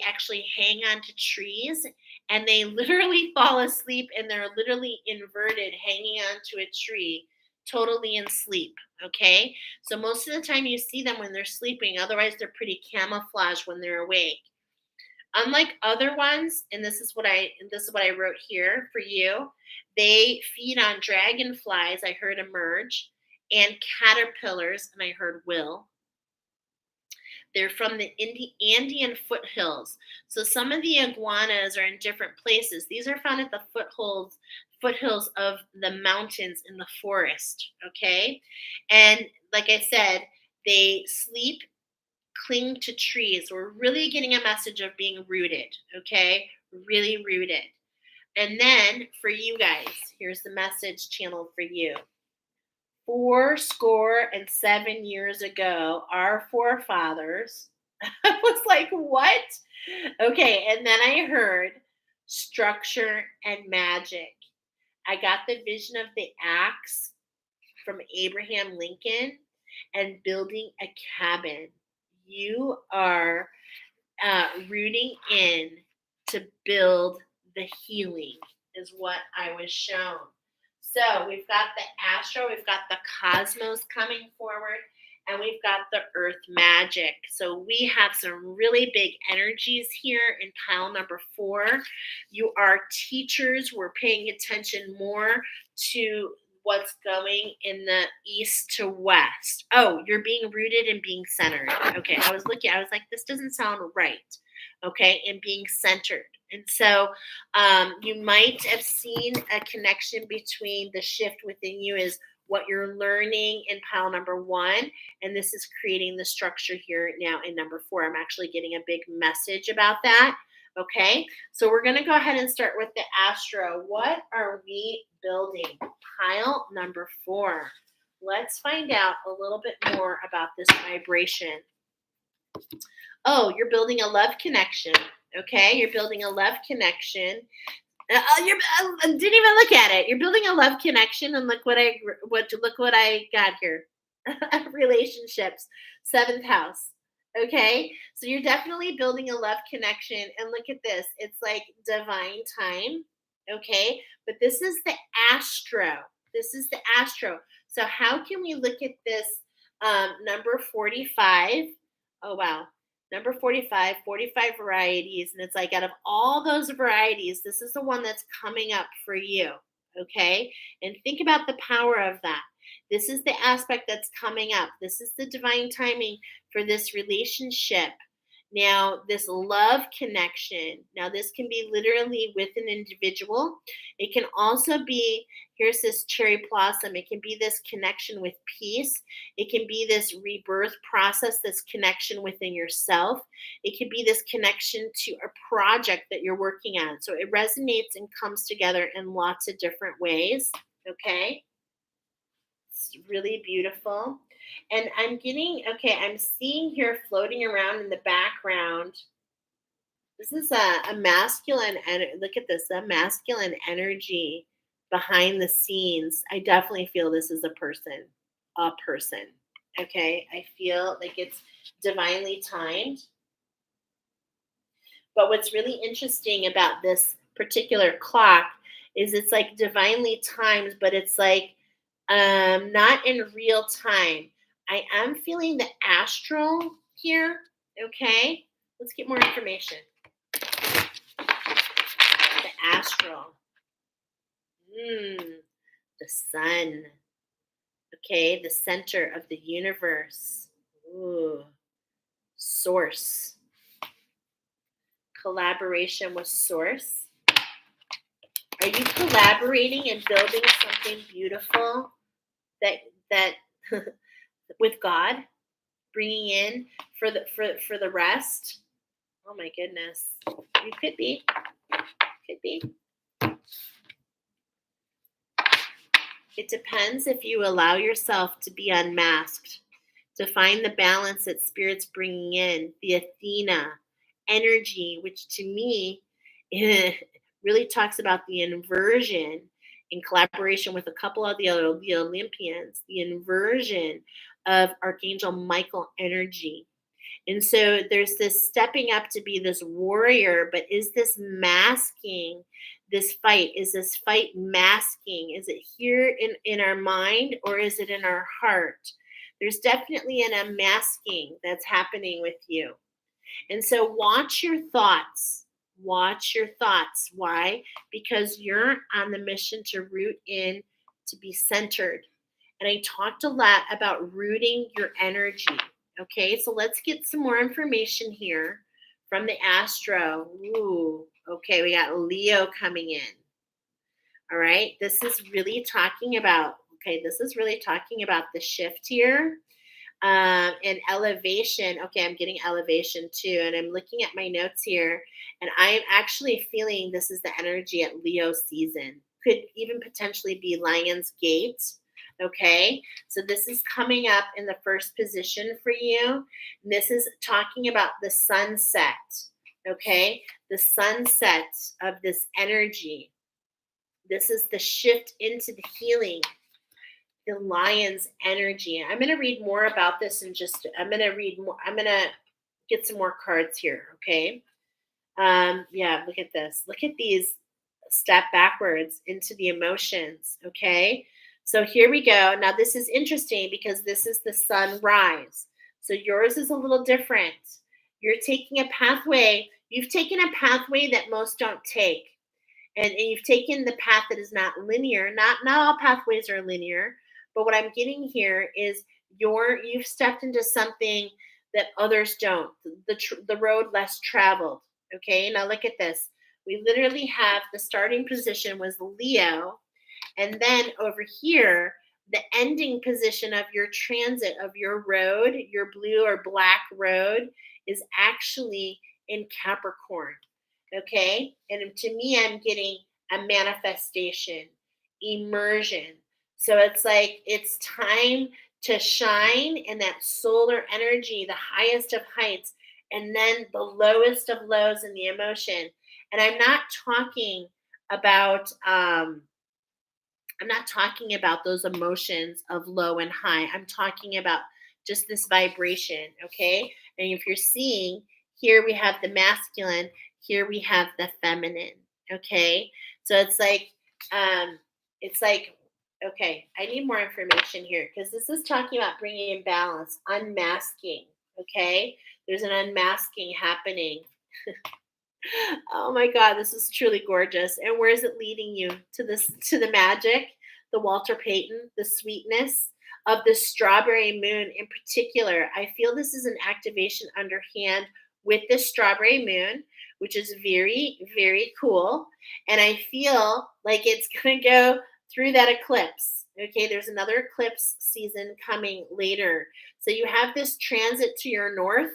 actually hang on to trees, and they literally fall asleep, and they're literally inverted, hanging onto a tree, totally in sleep. Okay. So most of the time you see them when they're sleeping. Otherwise, they're pretty camouflaged when they're awake. Unlike other ones, and this is what I wrote here for you, they feed on dragonflies, I heard emerge, and caterpillars, and I heard will. They're from the Andean foothills. So some of the iguanas are in different places. These are found at the foothills of the mountains in the forest. Okay. And like I said, they sleep, cling to trees. We're really getting a message of being rooted. Okay. Really rooted. And then for you guys, here's the message channel for you. 7 years ago, our forefathers, I was like, what? Okay, and then I heard structure and magic. I got the vision of the axe from Abraham Lincoln and building a cabin. You are rooting in to build the healing, is what I was shown. So we've got the astro, we've got the cosmos coming forward, and we've got the earth magic. So we have some really big energies here in pile number 4. You are teachers. We're paying attention more to what's going in the east to west. Oh, you're being rooted and being centered. Okay, I was like, this doesn't sound right. Okay, and being centered. And so you might have seen a connection between the shift within you is what you're learning in pile number 1, and this is creating the structure here now in number 4. I'm actually getting a big message about that. Okay, so we're going to go ahead and start with the astro. What are we building? Pile number 4. Let's find out a little bit more about this vibration. Oh, you're building a love connection. Okay, you're building a love connection. I didn't even look at it. You're building a love connection, and look what I got here. Relationships, 7th house. Okay, so you're definitely building a love connection, and look at this. It's like divine time. Okay, but this is the astro. This is the astro. So how can we look at this number 45? Oh wow. Number 45 varieties. And it's like out of all those varieties, this is the one that's coming up for you. Okay. And think about the power of that. This is the aspect that's coming up. This is the divine timing for this relationship. Now, this love connection. Now, this can be literally with an individual. It can also be, here's this cherry blossom. It can be this connection with peace. It can be this rebirth process, this connection within yourself. It can be this connection to a project that you're working on. So it resonates and comes together in lots of different ways. Okay. It's really beautiful. And I'm seeing here floating around in the background. This is a masculine, and look at this, a masculine energy behind the scenes. I definitely feel this is a person. Okay. I feel like it's divinely timed. But what's really interesting about this particular clock is it's like divinely timed, but it's like not in real time. I am feeling the astral here. Okay, let's get more information. The astral. The sun. Okay, the center of the universe. Ooh. Source. Collaboration with source. Are you collaborating and building something beautiful that with God, bringing in for the rest? Oh my goodness, you could be. It depends if you allow yourself to be unmasked, to find the balance that Spirit's bringing in, the Athena energy, which to me really talks about the inversion in collaboration with a couple of the Olympians, the inversion of Archangel Michael energy. And so there's this stepping up to be this warrior, but is this masking this fight? Is this fight masking? Is it here in our mind, or is it in our heart? There's definitely an unmasking that's happening with you. And so watch your thoughts. Watch your thoughts. Why? Because you're on the mission to root in, to be centered. And I talked a lot about rooting your energy. Okay, so let's get some more information here from the astro. Ooh, okay, we got Leo coming in. All right, this is really talking about, this is really talking about the shift here, and elevation. Okay, I'm getting elevation too. And I'm looking at my notes here, and I'm actually feeling this is the energy at Leo season. Could even potentially be Lion's Gate. Okay, so this is coming up in the first position for you. And this is talking about the sunset. Okay, the sunset of this energy. This is the shift into the healing, the lion's energy. I'm going to read more about this in just, I'm going to read more. I'm going to get some more cards here. Okay. Yeah, look at this. Look at these, step backwards into the emotions. Okay. So here we go. Now, this is interesting because this is the sunrise. So yours is a little different. You're taking a pathway. You've taken a pathway that most don't take. And you've taken the path that is not linear. Not all pathways are linear, but what I'm getting here is you've stepped into something that others don't. The road less traveled. Okay, now look at this. We literally have the starting position was Leo, and then over here, the ending position of your transit of your road, your blue or black road, is actually in Capricorn. Okay. And to me, I'm getting a manifestation, immersion. So it's like it's time to shine in that solar energy, the highest of heights, and then the lowest of lows in the emotion. And about I'm not talking about those emotions of low and high. I'm talking about just this vibration, okay? And if you're seeing, here we have the masculine, here we have the feminine, okay? So it's like, okay, I need more information here because this is talking about bringing in balance, unmasking, okay? There's an unmasking happening. Oh my God, this is truly gorgeous. And where is it leading you? To the magic, the Walter Payton, the sweetness of the strawberry moon in particular. I feel this is an activation underhand with the strawberry moon, which is very, very cool. And I feel like it's going to go through that eclipse. Okay, there's another eclipse season coming later. So you have this transit to your north.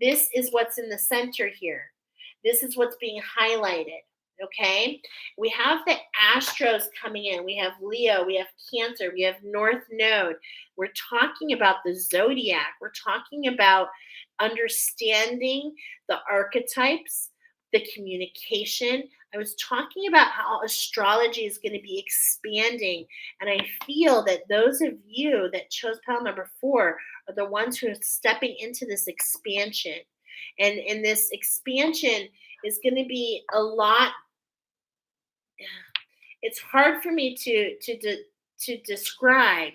This is what's in the center here. This is what's being highlighted. Okay. We have the Astros coming in. We have Leo. We have Cancer. We have North Node. We're talking about the zodiac. We're talking about understanding the archetypes, the communication. I was talking about how astrology is going to be expanding. And I feel that those of you that chose pile number 4 are the ones who are stepping into this expansion. And this expansion is going to be a lot. It's hard for me to describe,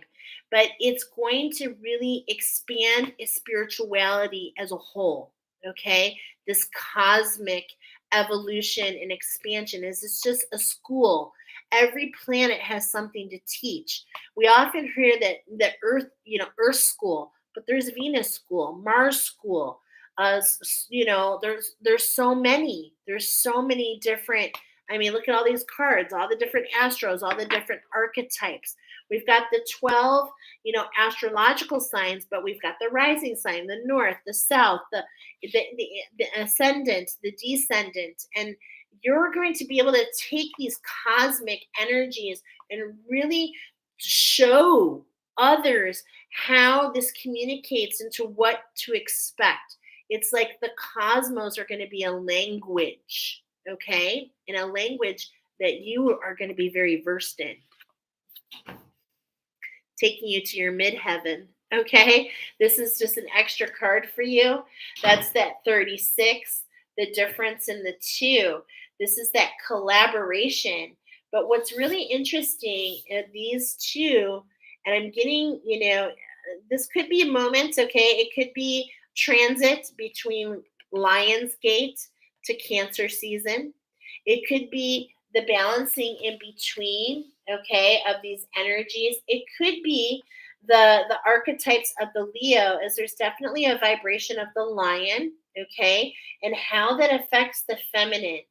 but it's going to really expand spirituality as a whole. Okay, this cosmic evolution and expansion is it's just a school. Every planet has something to teach. We often hear that Earth, Earth school, but there's Venus school, Mars school. There's so many different. I mean, look at all these cards, all the different astros, all the different archetypes. We've got the 12, astrological signs, but we've got the rising sign, the north, the south, the ascendant, the descendant. And you're going to be able to take these cosmic energies and really show others how this communicates into what to expect. It's like the cosmos are going to be a language, okay? In a language that you are going to be very versed in, taking you to your midheaven, okay? This is just an extra card for you. That's that 36, the difference in the two. This is that collaboration. But what's really interesting are these two, and I'm getting, this could be a moment, okay? It could be transit between Lionsgate to Cancer season. It could be the balancing in between okay, of these energies. It could be the archetypes of the Leo, as there's definitely a vibration of the lion, okay, and how that affects the feminine.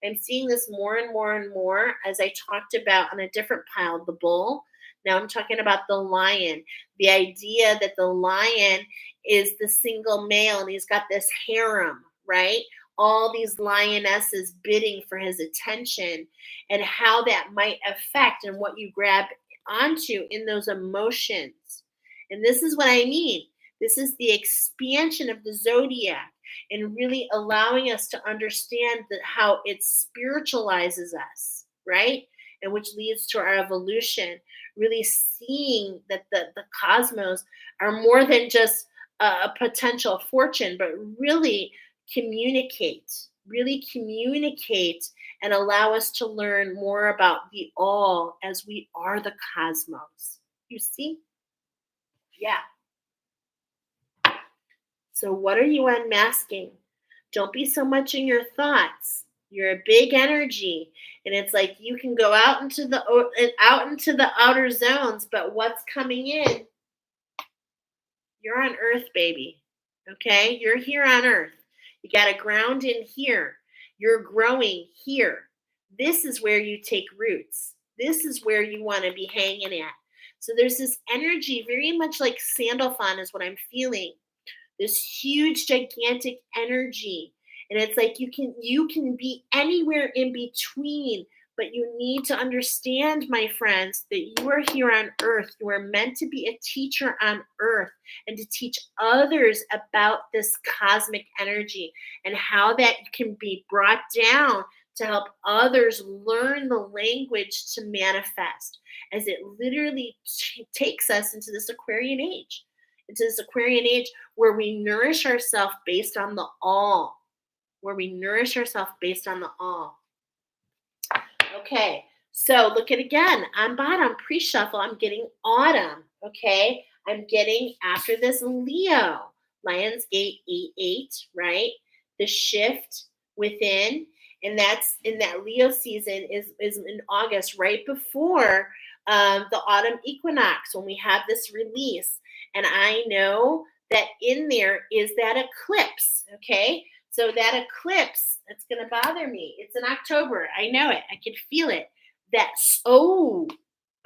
I'm seeing this more and more and more, as I talked about on a different pile, the bull. Now I'm talking about the lion. The idea that the lion is the single male and he's got this harem, right? All these lionesses bidding for his attention, and how that might affect and what you grab onto in those emotions. And this is what I mean. This is the expansion of the zodiac and really allowing us to understand that how it spiritualizes us, right? And which leads to our evolution, really seeing that the cosmos are more than just a potential fortune, but communicate, really communicate and allow us to learn more about the all as we are the cosmos. You see? Yeah. So, what are you unmasking? Don't be so much in your thoughts. You're a big energy, and it's like you can go out into the outer zones, but what's coming in? You're on Earth, baby. Okay? You're here on Earth. You got to ground in here. You're growing here. This is where you take roots. This is where you want to be hanging at. So there's this energy, very much like Sandalphon, is what I'm feeling, this huge gigantic energy, and it's like you can be anywhere in between, but you need to understand, my friends, that you are here on earth. You are meant to be a teacher on earth and to teach others about this cosmic energy and how that can be brought down to help others learn the language to manifest, as it literally takes us into this Aquarian age where we nourish ourselves based on the all, where we nourish ourselves based on the all. Okay, so look at again on bottom pre-shuffle. I'm getting autumn. Okay, I'm getting after this Leo, Lionsgate 8-8, right? The shift within, and that's in that Leo season is in August, right before the autumn equinox, when we have this release. And I know that in there is that eclipse. Okay, so that eclipse, it's going to bother me. It's in October. I know it. I can feel it. That's, oh,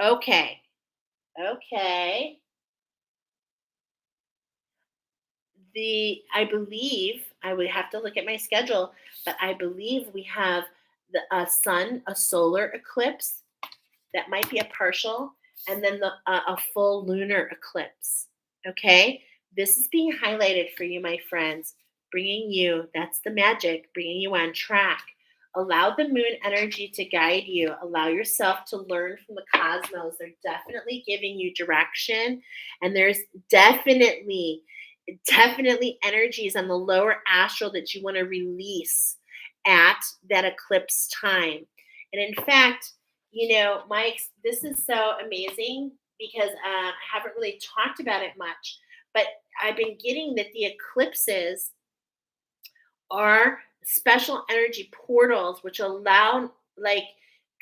okay. Okay. I believe, I would have to look at my schedule, but I believe we have a solar eclipse that might be a partial, and then a full lunar eclipse. Okay, this is being highlighted for you, my friends, bringing you, that's the magic, bringing you on track. Allow the moon energy to guide you. Allow yourself to learn from the cosmos. They're definitely giving you direction, and there's definitely energies on the lower astral that you want to release at that eclipse time. And in fact, this is so amazing because I haven't really talked about it much, but I've been getting that the eclipses are special energy portals which allow, like,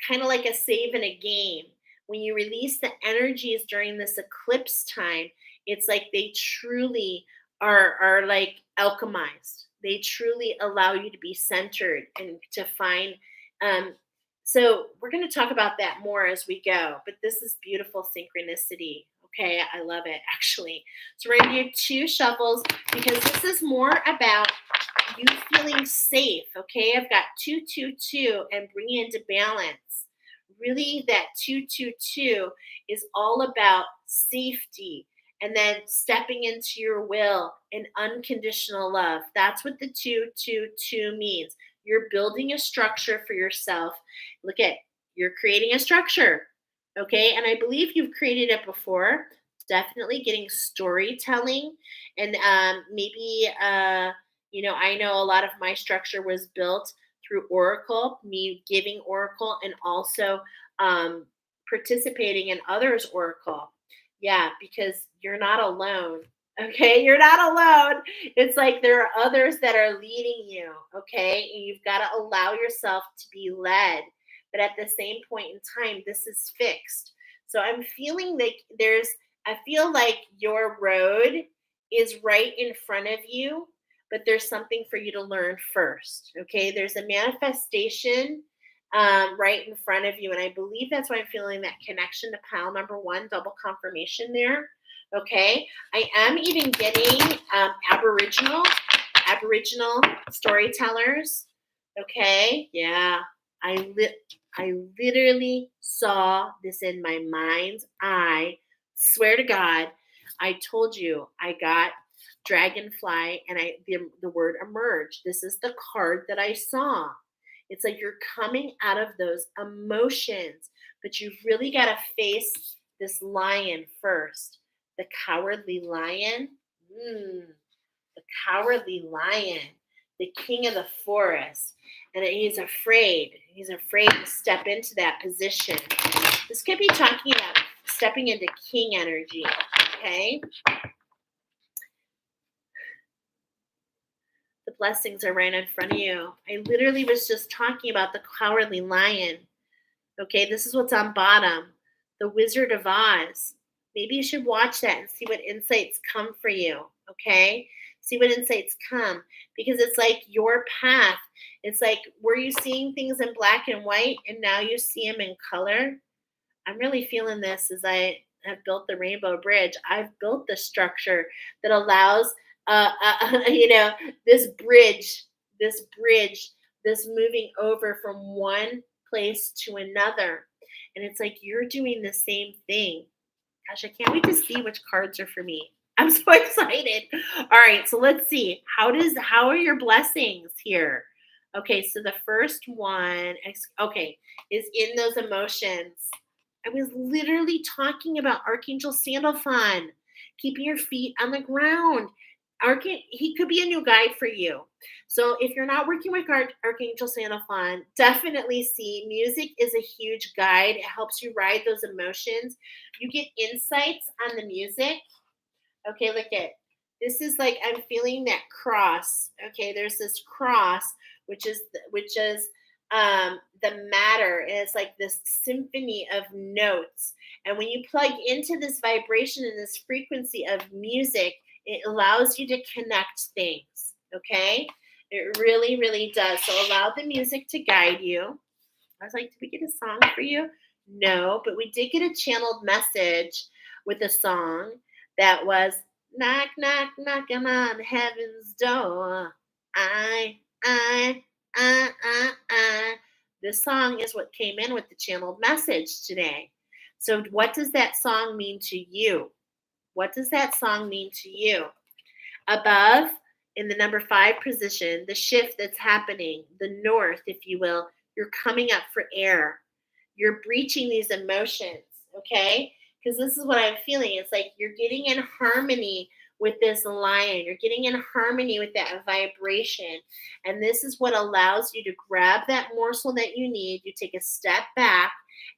kind of like a save in a game. When you release the energies during this eclipse time, it's like they truly are like alchemized. They truly allow you to be centered and to find um so we're going to talk about that more as we go, but this is beautiful synchronicity. Okay, I love it, actually. So we're going to do two shuffles because this is more about you feeling safe. Okay, I've got 222 and bringing into balance. Really, that 222 is all about safety and then stepping into your will and unconditional love. That's what the 222 means. You're building a structure for yourself. Look at, you're creating a structure. Okay, and I believe you've created it before. Definitely getting storytelling, and maybe I know a lot of my structure was built through Oracle, me giving Oracle, and also um, participating in others' Oracle. Yeah, because you're not alone. Okay, you're not alone. It's like there are others that are leading you. Okay, and you've got to allow yourself to be led. but at the same point in time, this is fixed. So I'm feeling like I feel like your road is right in front of you, but there's something for you to learn first. Okay. There's a manifestation right in front of you. And I believe that's why I'm feeling that connection to pile number one, double confirmation there. Okay. I am even getting Aboriginal storytellers. Okay. Yeah. I literally saw this in my mind's eye. Swear to God, I told you I got dragonfly and the word emerge. This is the card that I saw. It's like you're coming out of those emotions, but you've really got to face this lion first. The cowardly lion. The cowardly lion, the king of the forest. And he's afraid. He's afraid to step into that position. This could be talking about stepping into king energy. Okay. The blessings are right in front of you. I literally was just talking about the cowardly lion. Okay. This is what's on bottom. The Wizard of Oz. Maybe you should watch that and see what insights come for you. Okay. See what insights come, because it's like your path. It's like, were you seeing things in black and white and now you see them in color? I'm really feeling this as I have built the Rainbow Bridge. I've built the structure that allows, you know, this bridge, this moving over from one place to another. And it's like you're doing the same thing. Gosh, I can't wait to see which cards are for me. I'm so excited. All right, so let's see. How are your blessings here? Okay, so the first one, okay, is in those emotions. I was literally talking about Archangel Sandalphon, keeping your feet on the ground. He could be a new guide for you. So if you're not working with Archangel Sandalphon, definitely see music is a huge guide. It helps you ride those emotions. You get insights on the music. Okay, look at this is like I'm feeling that cross. Okay, there's this cross, which is the matter, and it's like this symphony of notes. And when you plug into this vibration and this frequency of music, it allows you to connect things. Okay, it really, really does. So allow the music to guide you. I was like, did we get a song for you? No, but we did get a channeled message with a song that was knock, knock, knocking on heaven's door. I, I. This song is what came in with the channeled message today. So, what does that song mean to you? What does that song mean to you? Above, in the number 5 position, the shift that's happening, the north, if you will, you're coming up for air. You're breaching these emotions, okay? Because this is what I'm feeling. It's like you're getting in harmony with this lion. You're getting in harmony with that vibration. And this is what allows you to grab that morsel that you need. You take a step back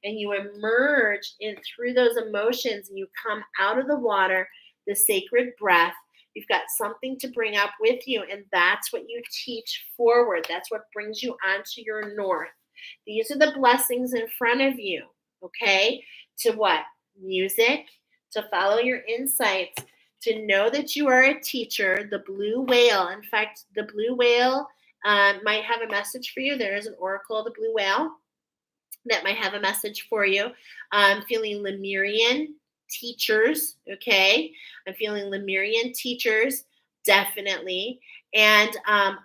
and you emerge in through those emotions and you come out of the water, the sacred breath. You've got something to bring up with you, and that's what you teach forward. That's what brings you onto your north. These are the blessings in front of you, okay? To what? Music, to follow your insights, to know that you are a teacher, the blue whale. In fact, the blue whale might have a message for you. There is an oracle of the blue whale that might have a message for you. I'm feeling Lemurian teachers, okay? I'm feeling Lemurian teachers, definitely. And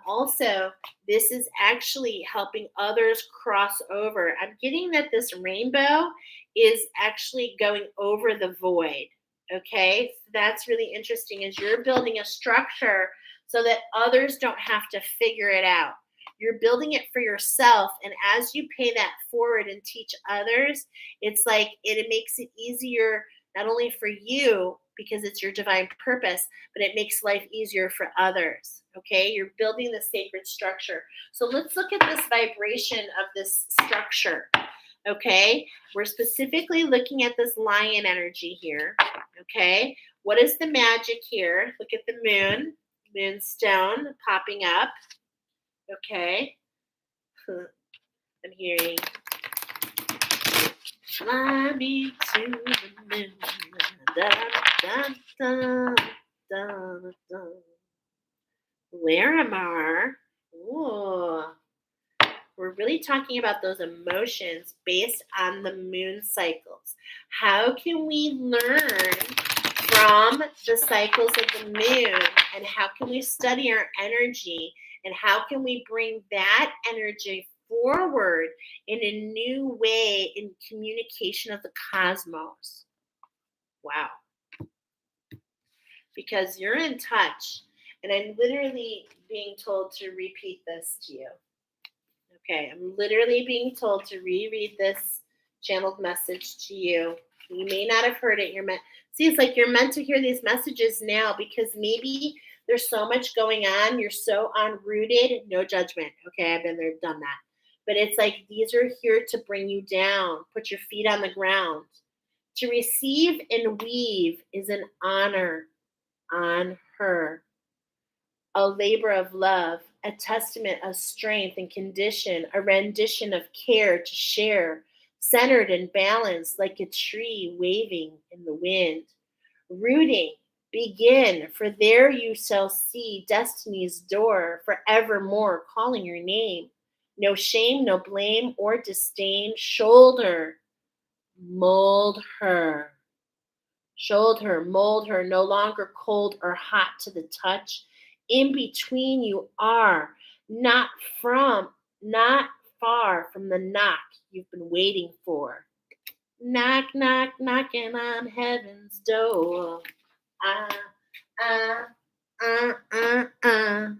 also, this is actually helping others cross over. I'm getting that this rainbow is actually going over the void, okay? So that's really interesting as you're building a structure so that others don't have to figure it out. You're building it for yourself, and as you pay that forward and teach others, it's like it makes it easier not only for you because it's your divine purpose, but it makes life easier for others. Okay, you're building the sacred structure. So let's look at this vibration of this structure. Okay, we're specifically looking at this lion energy here. Okay, what is the magic here? Look at the moonstone popping up. Okay. I'm hearing Fly me to the moon. Da, da, da, da, da. Larimar. Ooh. We're really talking about those emotions based on the moon cycles. How can we learn from the cycles of the moon? And how can we study our energy? And how can we bring that energy forward in a new way in communication of the cosmos? Wow. Because you're in touch. And I'm literally being told to repeat this to you. Okay, I'm literally being told to reread this channeled message to you. You may not have heard it. You're meant see, it's like you're meant to hear these messages now because maybe there's so much going on. You're so unrooted. No judgment. Okay, I've been there, done that. But it's like these are here to bring you down. Put your feet on the ground. To receive and weave is an honor on her, a labor of love, a testament of strength and condition, a rendition of care to share, centered and balanced like a tree waving in the wind. Rooting, begin, for there you shall see destiny's door forevermore calling your name. No shame, no blame or disdain. Shoulder, mold her. Mold her, no longer cold or hot to the touch. In between you are, not from, not far from the knock you've been waiting for. Knock, knock, knocking on heaven's door. Ah, ah, ah.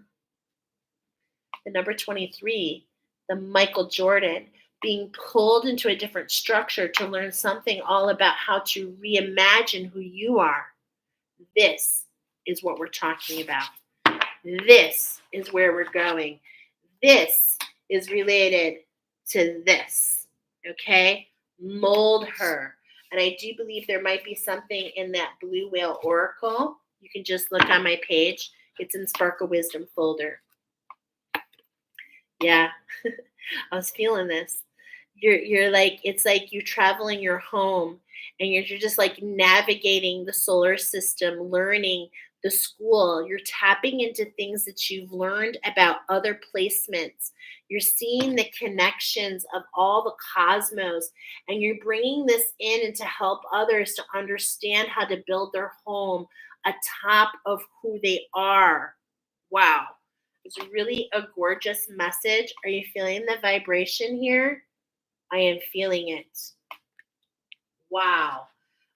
The number 23, the Michael Jordan, being pulled into a different structure to learn something all about how to reimagine who you are. This is what we're talking about. This is where we're going. This is related to this. Okay? Mold her. And I do believe there might be something in that Blue Whale Oracle. You can just look on my page. It's in Sparkle Wisdom folder. Yeah. I was feeling this. You're like, it's like you traveling your home and you're just like navigating the solar system, learning the school. You're tapping into things that you've learned about other placements. You're seeing the connections of all the cosmos, and you're bringing this in and to help others to understand how to build their home atop of who they are. Wow. It's really a gorgeous message. Are you feeling the vibration here? I am feeling it. Wow.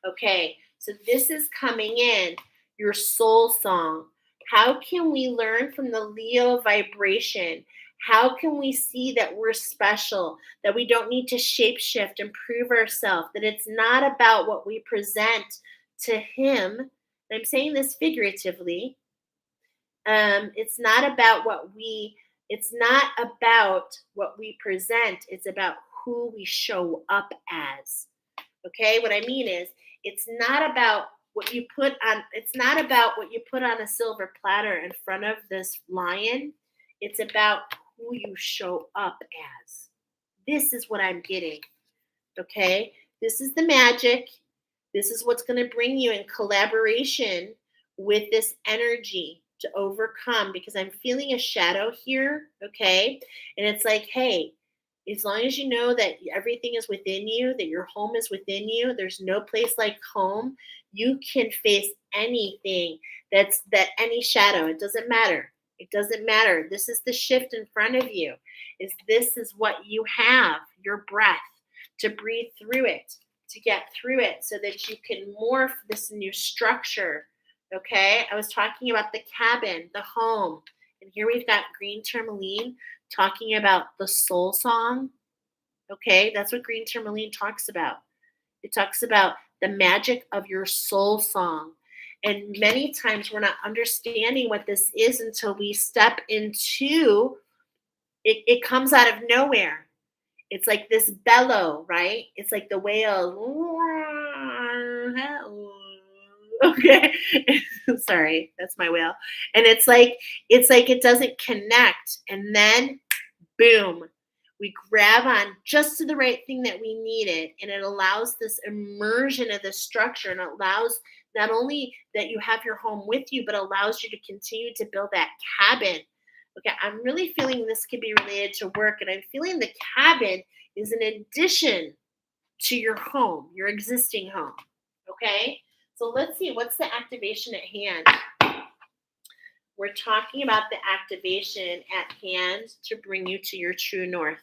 Okay, so this is coming in, your soul song. How can we learn from the Leo vibration? How can we see that we're special, that we don't need to shapeshift and prove ourselves, that it's not about what we present to him? And I'm saying this figuratively. It's not about what we present, it's about who we show up as. Okay, what I mean is it's not about what you put on a silver platter in front of this lion. It's about who you show up as. This is what I'm getting. Okay, this is the magic. This is what's going to bring you in collaboration with this energy to overcome, because I'm feeling a shadow here. Okay, and it's like, hey, as long as you know that everything is within you, that your home is within you, there's no place like home. You can face anything that any shadow. It doesn't matter. It doesn't matter. This is the shift in front of you. This is what you have, your breath, to breathe through it, to get through it so that you can morph this new structure. Okay? I was talking about the cabin, the home. And here we've got green tourmaline talking about the soul song. Okay? That's what green tourmaline talks about. It talks about the magic of your soul song. And many times we're not understanding what this is until we step into it. It comes out of nowhere. It's like this bellow, right? It's like the whale. Okay. Sorry, that's my whale. And it's like it doesn't connect. And then boom, We grab on just to the right thing that we needed, and it allows this immersion of the structure, and it allows not only that you have your home with you, but allows you to continue to build that cabin. Okay, I'm really feeling this could be related to work, and I'm feeling the cabin is an addition to your home, your existing home. Okay, so let's see what's the activation at hand. We're talking about the activation at hand to bring you to your true north.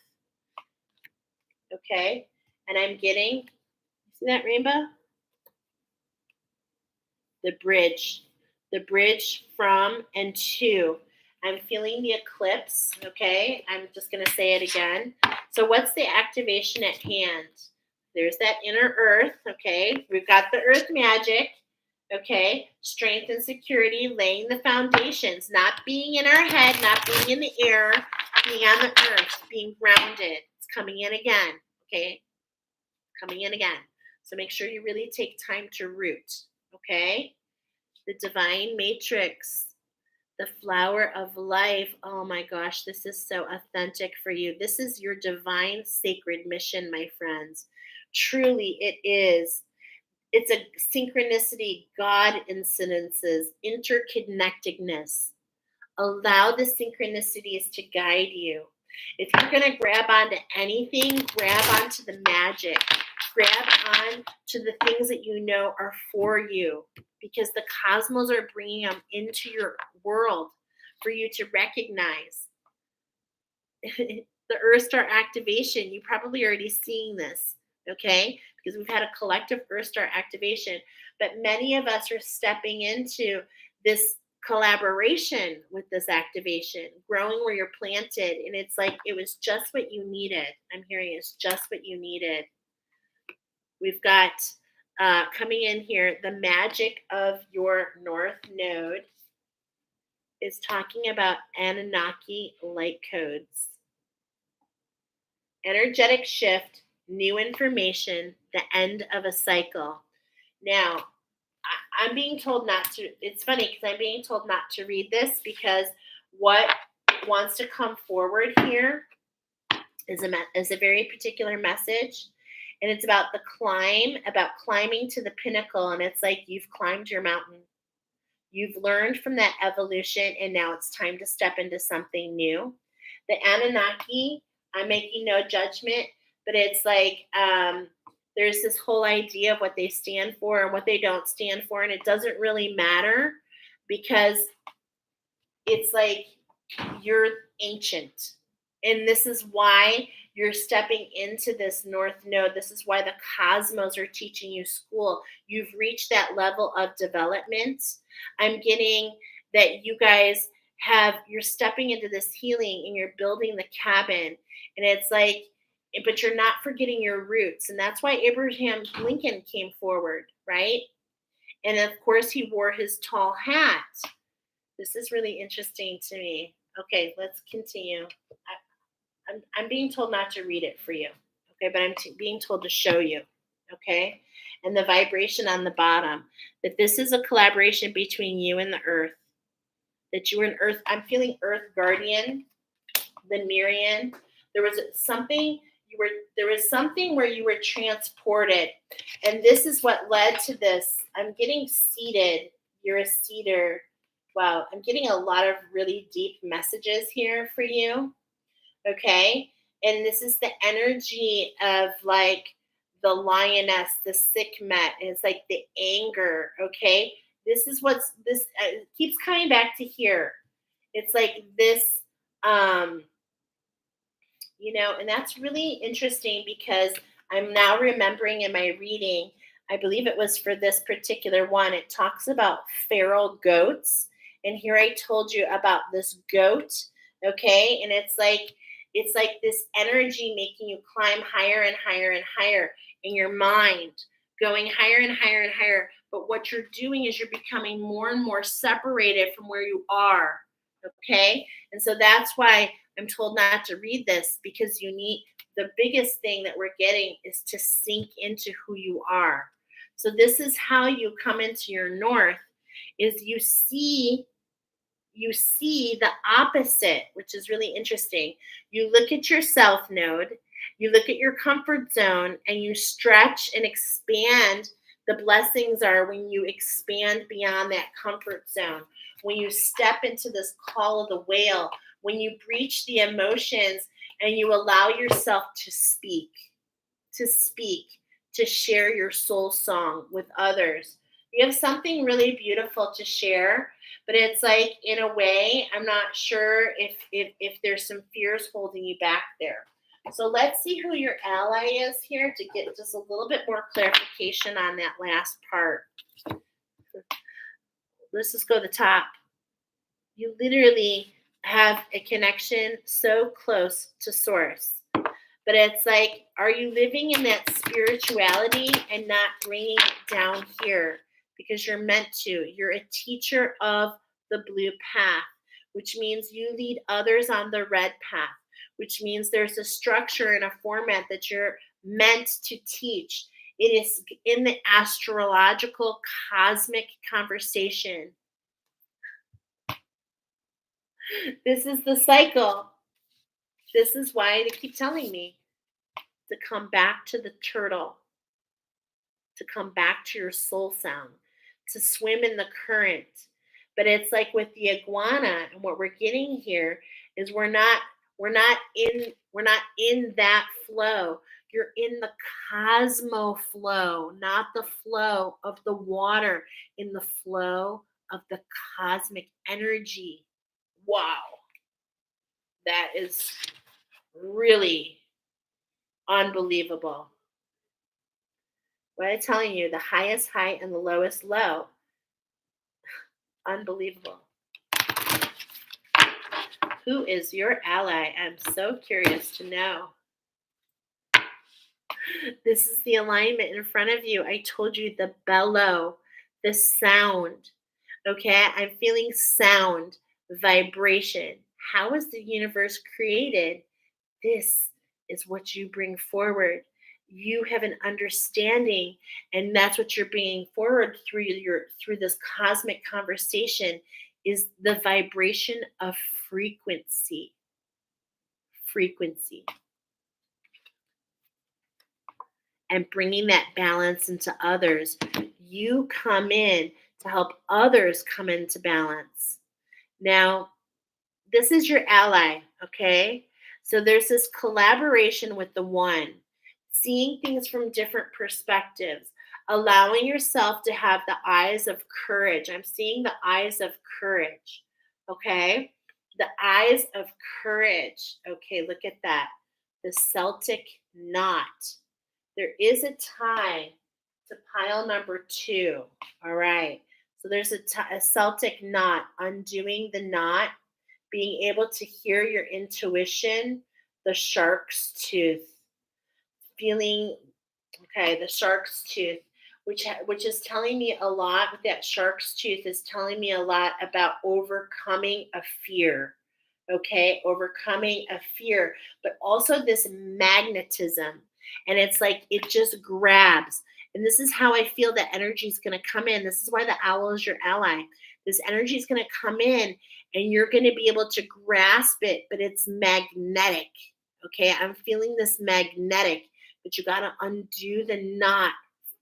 Okay, and I'm getting, see that rainbow? The bridge from and to. I'm feeling the eclipse. Okay, I'm just going to say it again. So, what's the activation at hand? There's that inner earth. Okay, we've got the earth magic. Okay, strength and security, laying the foundations, not being in our head, not being in the air, being on the earth, being grounded. It's coming in again. Okay, coming in again. So make sure you really take time to root. Okay, the divine matrix, the flower of life. Oh my gosh, this is so authentic for you. This is your divine sacred mission, my friends. Truly, it is. It's a synchronicity, God incidences, interconnectedness. Allow the synchronicities to guide you. If you're going to grab onto anything, grab onto the magic. Grab on to the things that you know are for you, because the cosmos are bringing them into your world for you to recognize. The Earth Star activation, you're probably already seeing this, okay? Because we've had a collective Earth Star activation, but many of us are stepping into this collaboration with this activation, growing where you're planted, and it's like it was just what you needed. I'm hearing it's just what you needed. We've got coming in here, the magic of your North Node is talking about Anunnaki light codes. Energetic shift, new information, the end of a cycle. Now, I'm being told not to, it's funny because I'm being told not to read this because what wants to come forward here is a very particular message. And it's about the climb, about climbing to the pinnacle. And it's like you've climbed your mountain. You've learned from that evolution, and now it's time to step into something new. The Anunnaki, I'm making no judgment, but it's like there's this whole idea of what they stand for and what they don't stand for, and it doesn't really matter because it's like you're ancient. And this is why you're stepping into this North Node. This is why the cosmos are teaching you school. You've reached that level of development. I'm getting that you guys you're stepping into this healing and you're building the cabin. And it's like, but you're not forgetting your roots. And that's why Abraham Lincoln came forward, right? And of course, he wore his tall hat. This is really interesting to me. Okay, let's continue. I'm being told not to read it for you, okay, but I'm being told to show you, okay? And the vibration on the bottom, that this is a collaboration between you and the earth, that you were an earth, I'm feeling earth guardian, the Miriam. There was something where you were transported, and this is what led to this. I'm getting seated. You're a cedar. Wow, I'm getting a lot of really deep messages here for you. Okay, and this is the energy of like the lioness, the Sekhmet, and it's like the anger. Okay, this is this keeps coming back to here. It's like this, and that's really interesting because I'm now remembering in my reading, I believe it was for this particular one, it talks about feral goats, and here I told you about this goat. Okay, and it's like this energy making you climb higher and higher and higher in your mind, going higher and higher and higher. But what you're doing is you're becoming more and more separated from where you are. Okay, and so that's why I'm told not to read this, because the biggest thing that we're getting is to sink into who you are. So this is how you come into your north, is you see you see the opposite, which is really interesting. You look at your south node, you look at your comfort zone, and you stretch and expand. The blessings are when you expand beyond that comfort zone, when you step into this call of the whale, when you breach the emotions and you allow yourself to speak, to share your soul song with others. You have something really beautiful to share, but it's like in a way, I'm not sure if there's some fears holding you back there. So let's see who your ally is here to get just a little bit more clarification on that last part. Let's just go to the top. You literally have a connection so close to source. But it's like, are you living in that spirituality and not bringing it down here? Because you're meant to. You're a teacher of the blue path, which means you lead others on the red path, which means there's a structure and a format that you're meant to teach. It is in the astrological cosmic conversation. This is the cycle. This is why they keep telling me to come back to the turtle, to come back to your soul sound, to swim in the current. But it's like with the iguana, and what we're getting here is we're not in that flow. You're in the cosmo flow, not the flow of the water, in the flow of the cosmic energy. Wow. That is really unbelievable. What I'm telling you, the highest high and the lowest low. Unbelievable. Who is your ally? I'm so curious to know. This is the alignment in front of you. I told you the bellow, the sound. Okay, I'm feeling sound, vibration. How is the universe created? This is what you bring forward. You have an understanding, and that's what you're bringing forward through this cosmic conversation, is the vibration of frequency. Frequency. And bringing that balance into others. You come in to help others come into balance. Now, this is your ally, okay? So there's this collaboration with the one, seeing things from different perspectives, allowing yourself to have the eyes of courage. I'm seeing the eyes of courage, okay? The eyes of courage. Okay, look at that. The Celtic knot. There is a tie to pile number 2. All right. So there's a Celtic knot, undoing the knot, being able to hear your intuition, the shark's tooth, feeling, okay, the shark's tooth, which is telling me a lot. With that shark's tooth is telling me a lot about overcoming a fear. Okay, overcoming a fear, but also this magnetism. And it's like it just grabs. And this is how I feel that energy is going to come in. This is why the owl is your ally. This energy is going to come in and you're going to be able to grasp it, but it's magnetic. Okay, I'm feeling this magnetic, but you got to undo the knot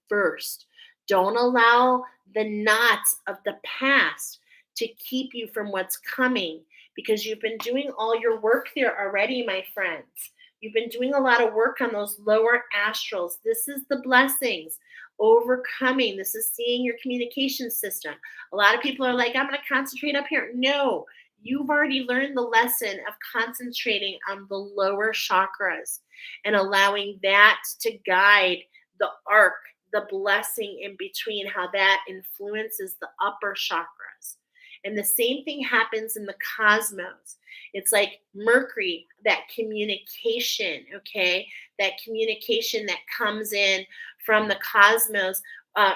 first. Don't allow the knots of the past to keep you from what's coming, because you've been doing all your work there already, my friends. You've been doing a lot of work on those lower astrals. This is the blessings, overcoming. This is seeing your communication system. A lot of people are like, I'm going to concentrate up here. No, you've already learned the lesson of concentrating on the lower chakras and allowing that to guide the arc, the blessing in between, how that influences the upper chakras. And the same thing happens in the cosmos. It's like Mercury, that communication, okay? That communication that comes in from the cosmos,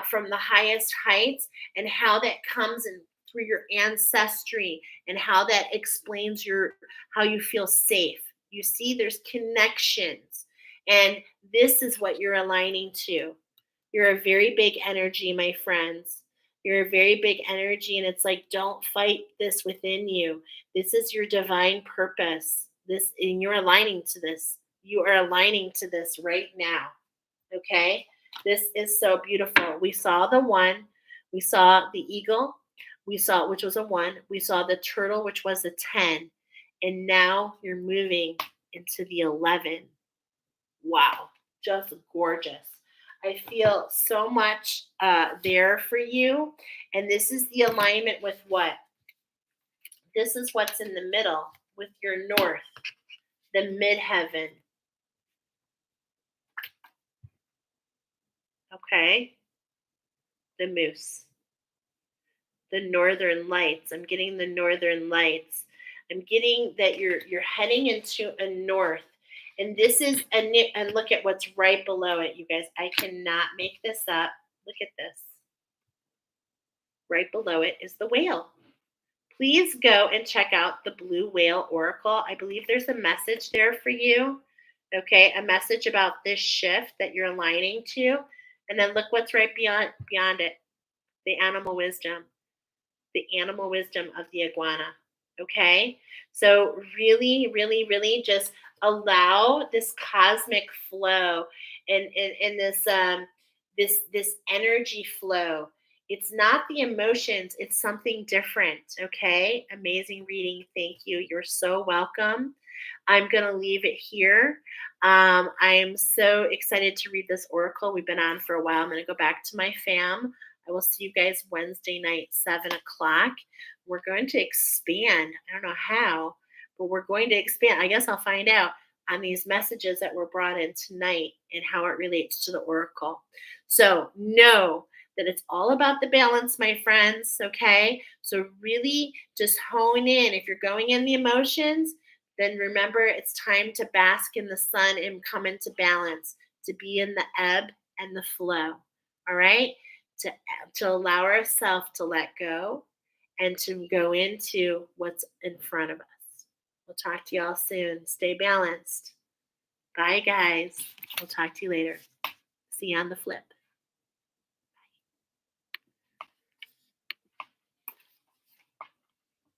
from the highest heights, and how that comes in through your ancestry, and how that explains how you feel safe. You see, there's connections. And this is what you're aligning to. You're a very big energy, my friends. You're a very big energy, and it's like, don't fight this within you. This is your divine purpose. This, and you're aligning to this. You are aligning to this right now. Okay? This is so beautiful. We saw the one, we saw the eagle, we saw, which was a one, we saw the turtle, which was a 10, and now you're moving into the 11. Wow, just gorgeous. I feel so much there for you. And this is the alignment with what? This is what's in the middle with your north, the midheaven. Okay, the moose, the northern lights. I'm getting the northern lights. I'm getting that you're heading into a north. And this is and look at what's right below it, you guys. I cannot make this up. Look at this. Right below it is the whale. Please go and check out the Blue Whale Oracle. I believe there's a message there for you. Okay, a message about this shift that you're aligning to. And then look what's right beyond it. The animal wisdom. The animal wisdom of the iguana. Okay? So really, really, really just allow this cosmic flow and this energy flow. It's not the emotions, it's something different. Okay? Amazing reading. Thank you. You're so welcome. I'm going to leave it here. I'm so excited to read this oracle. We've been on for a while. I'm going to go back to my fam. I will see you guys Wednesday night, 7 o'clock. We're going to expand. I don't know how, but we're going to expand. I guess I'll find out on these messages that were brought in tonight and how it relates to the oracle. So know that it's all about the balance, my friends. Okay. So really just hone in. If you're going in the emotions, then remember it's time to bask in the sun and come into balance, to be in the ebb and the flow. All right. To allow ourselves to let go and to go into what's in front of us. We'll talk to y'all soon. Stay balanced. Bye, guys. We'll talk to you later. See you on the flip.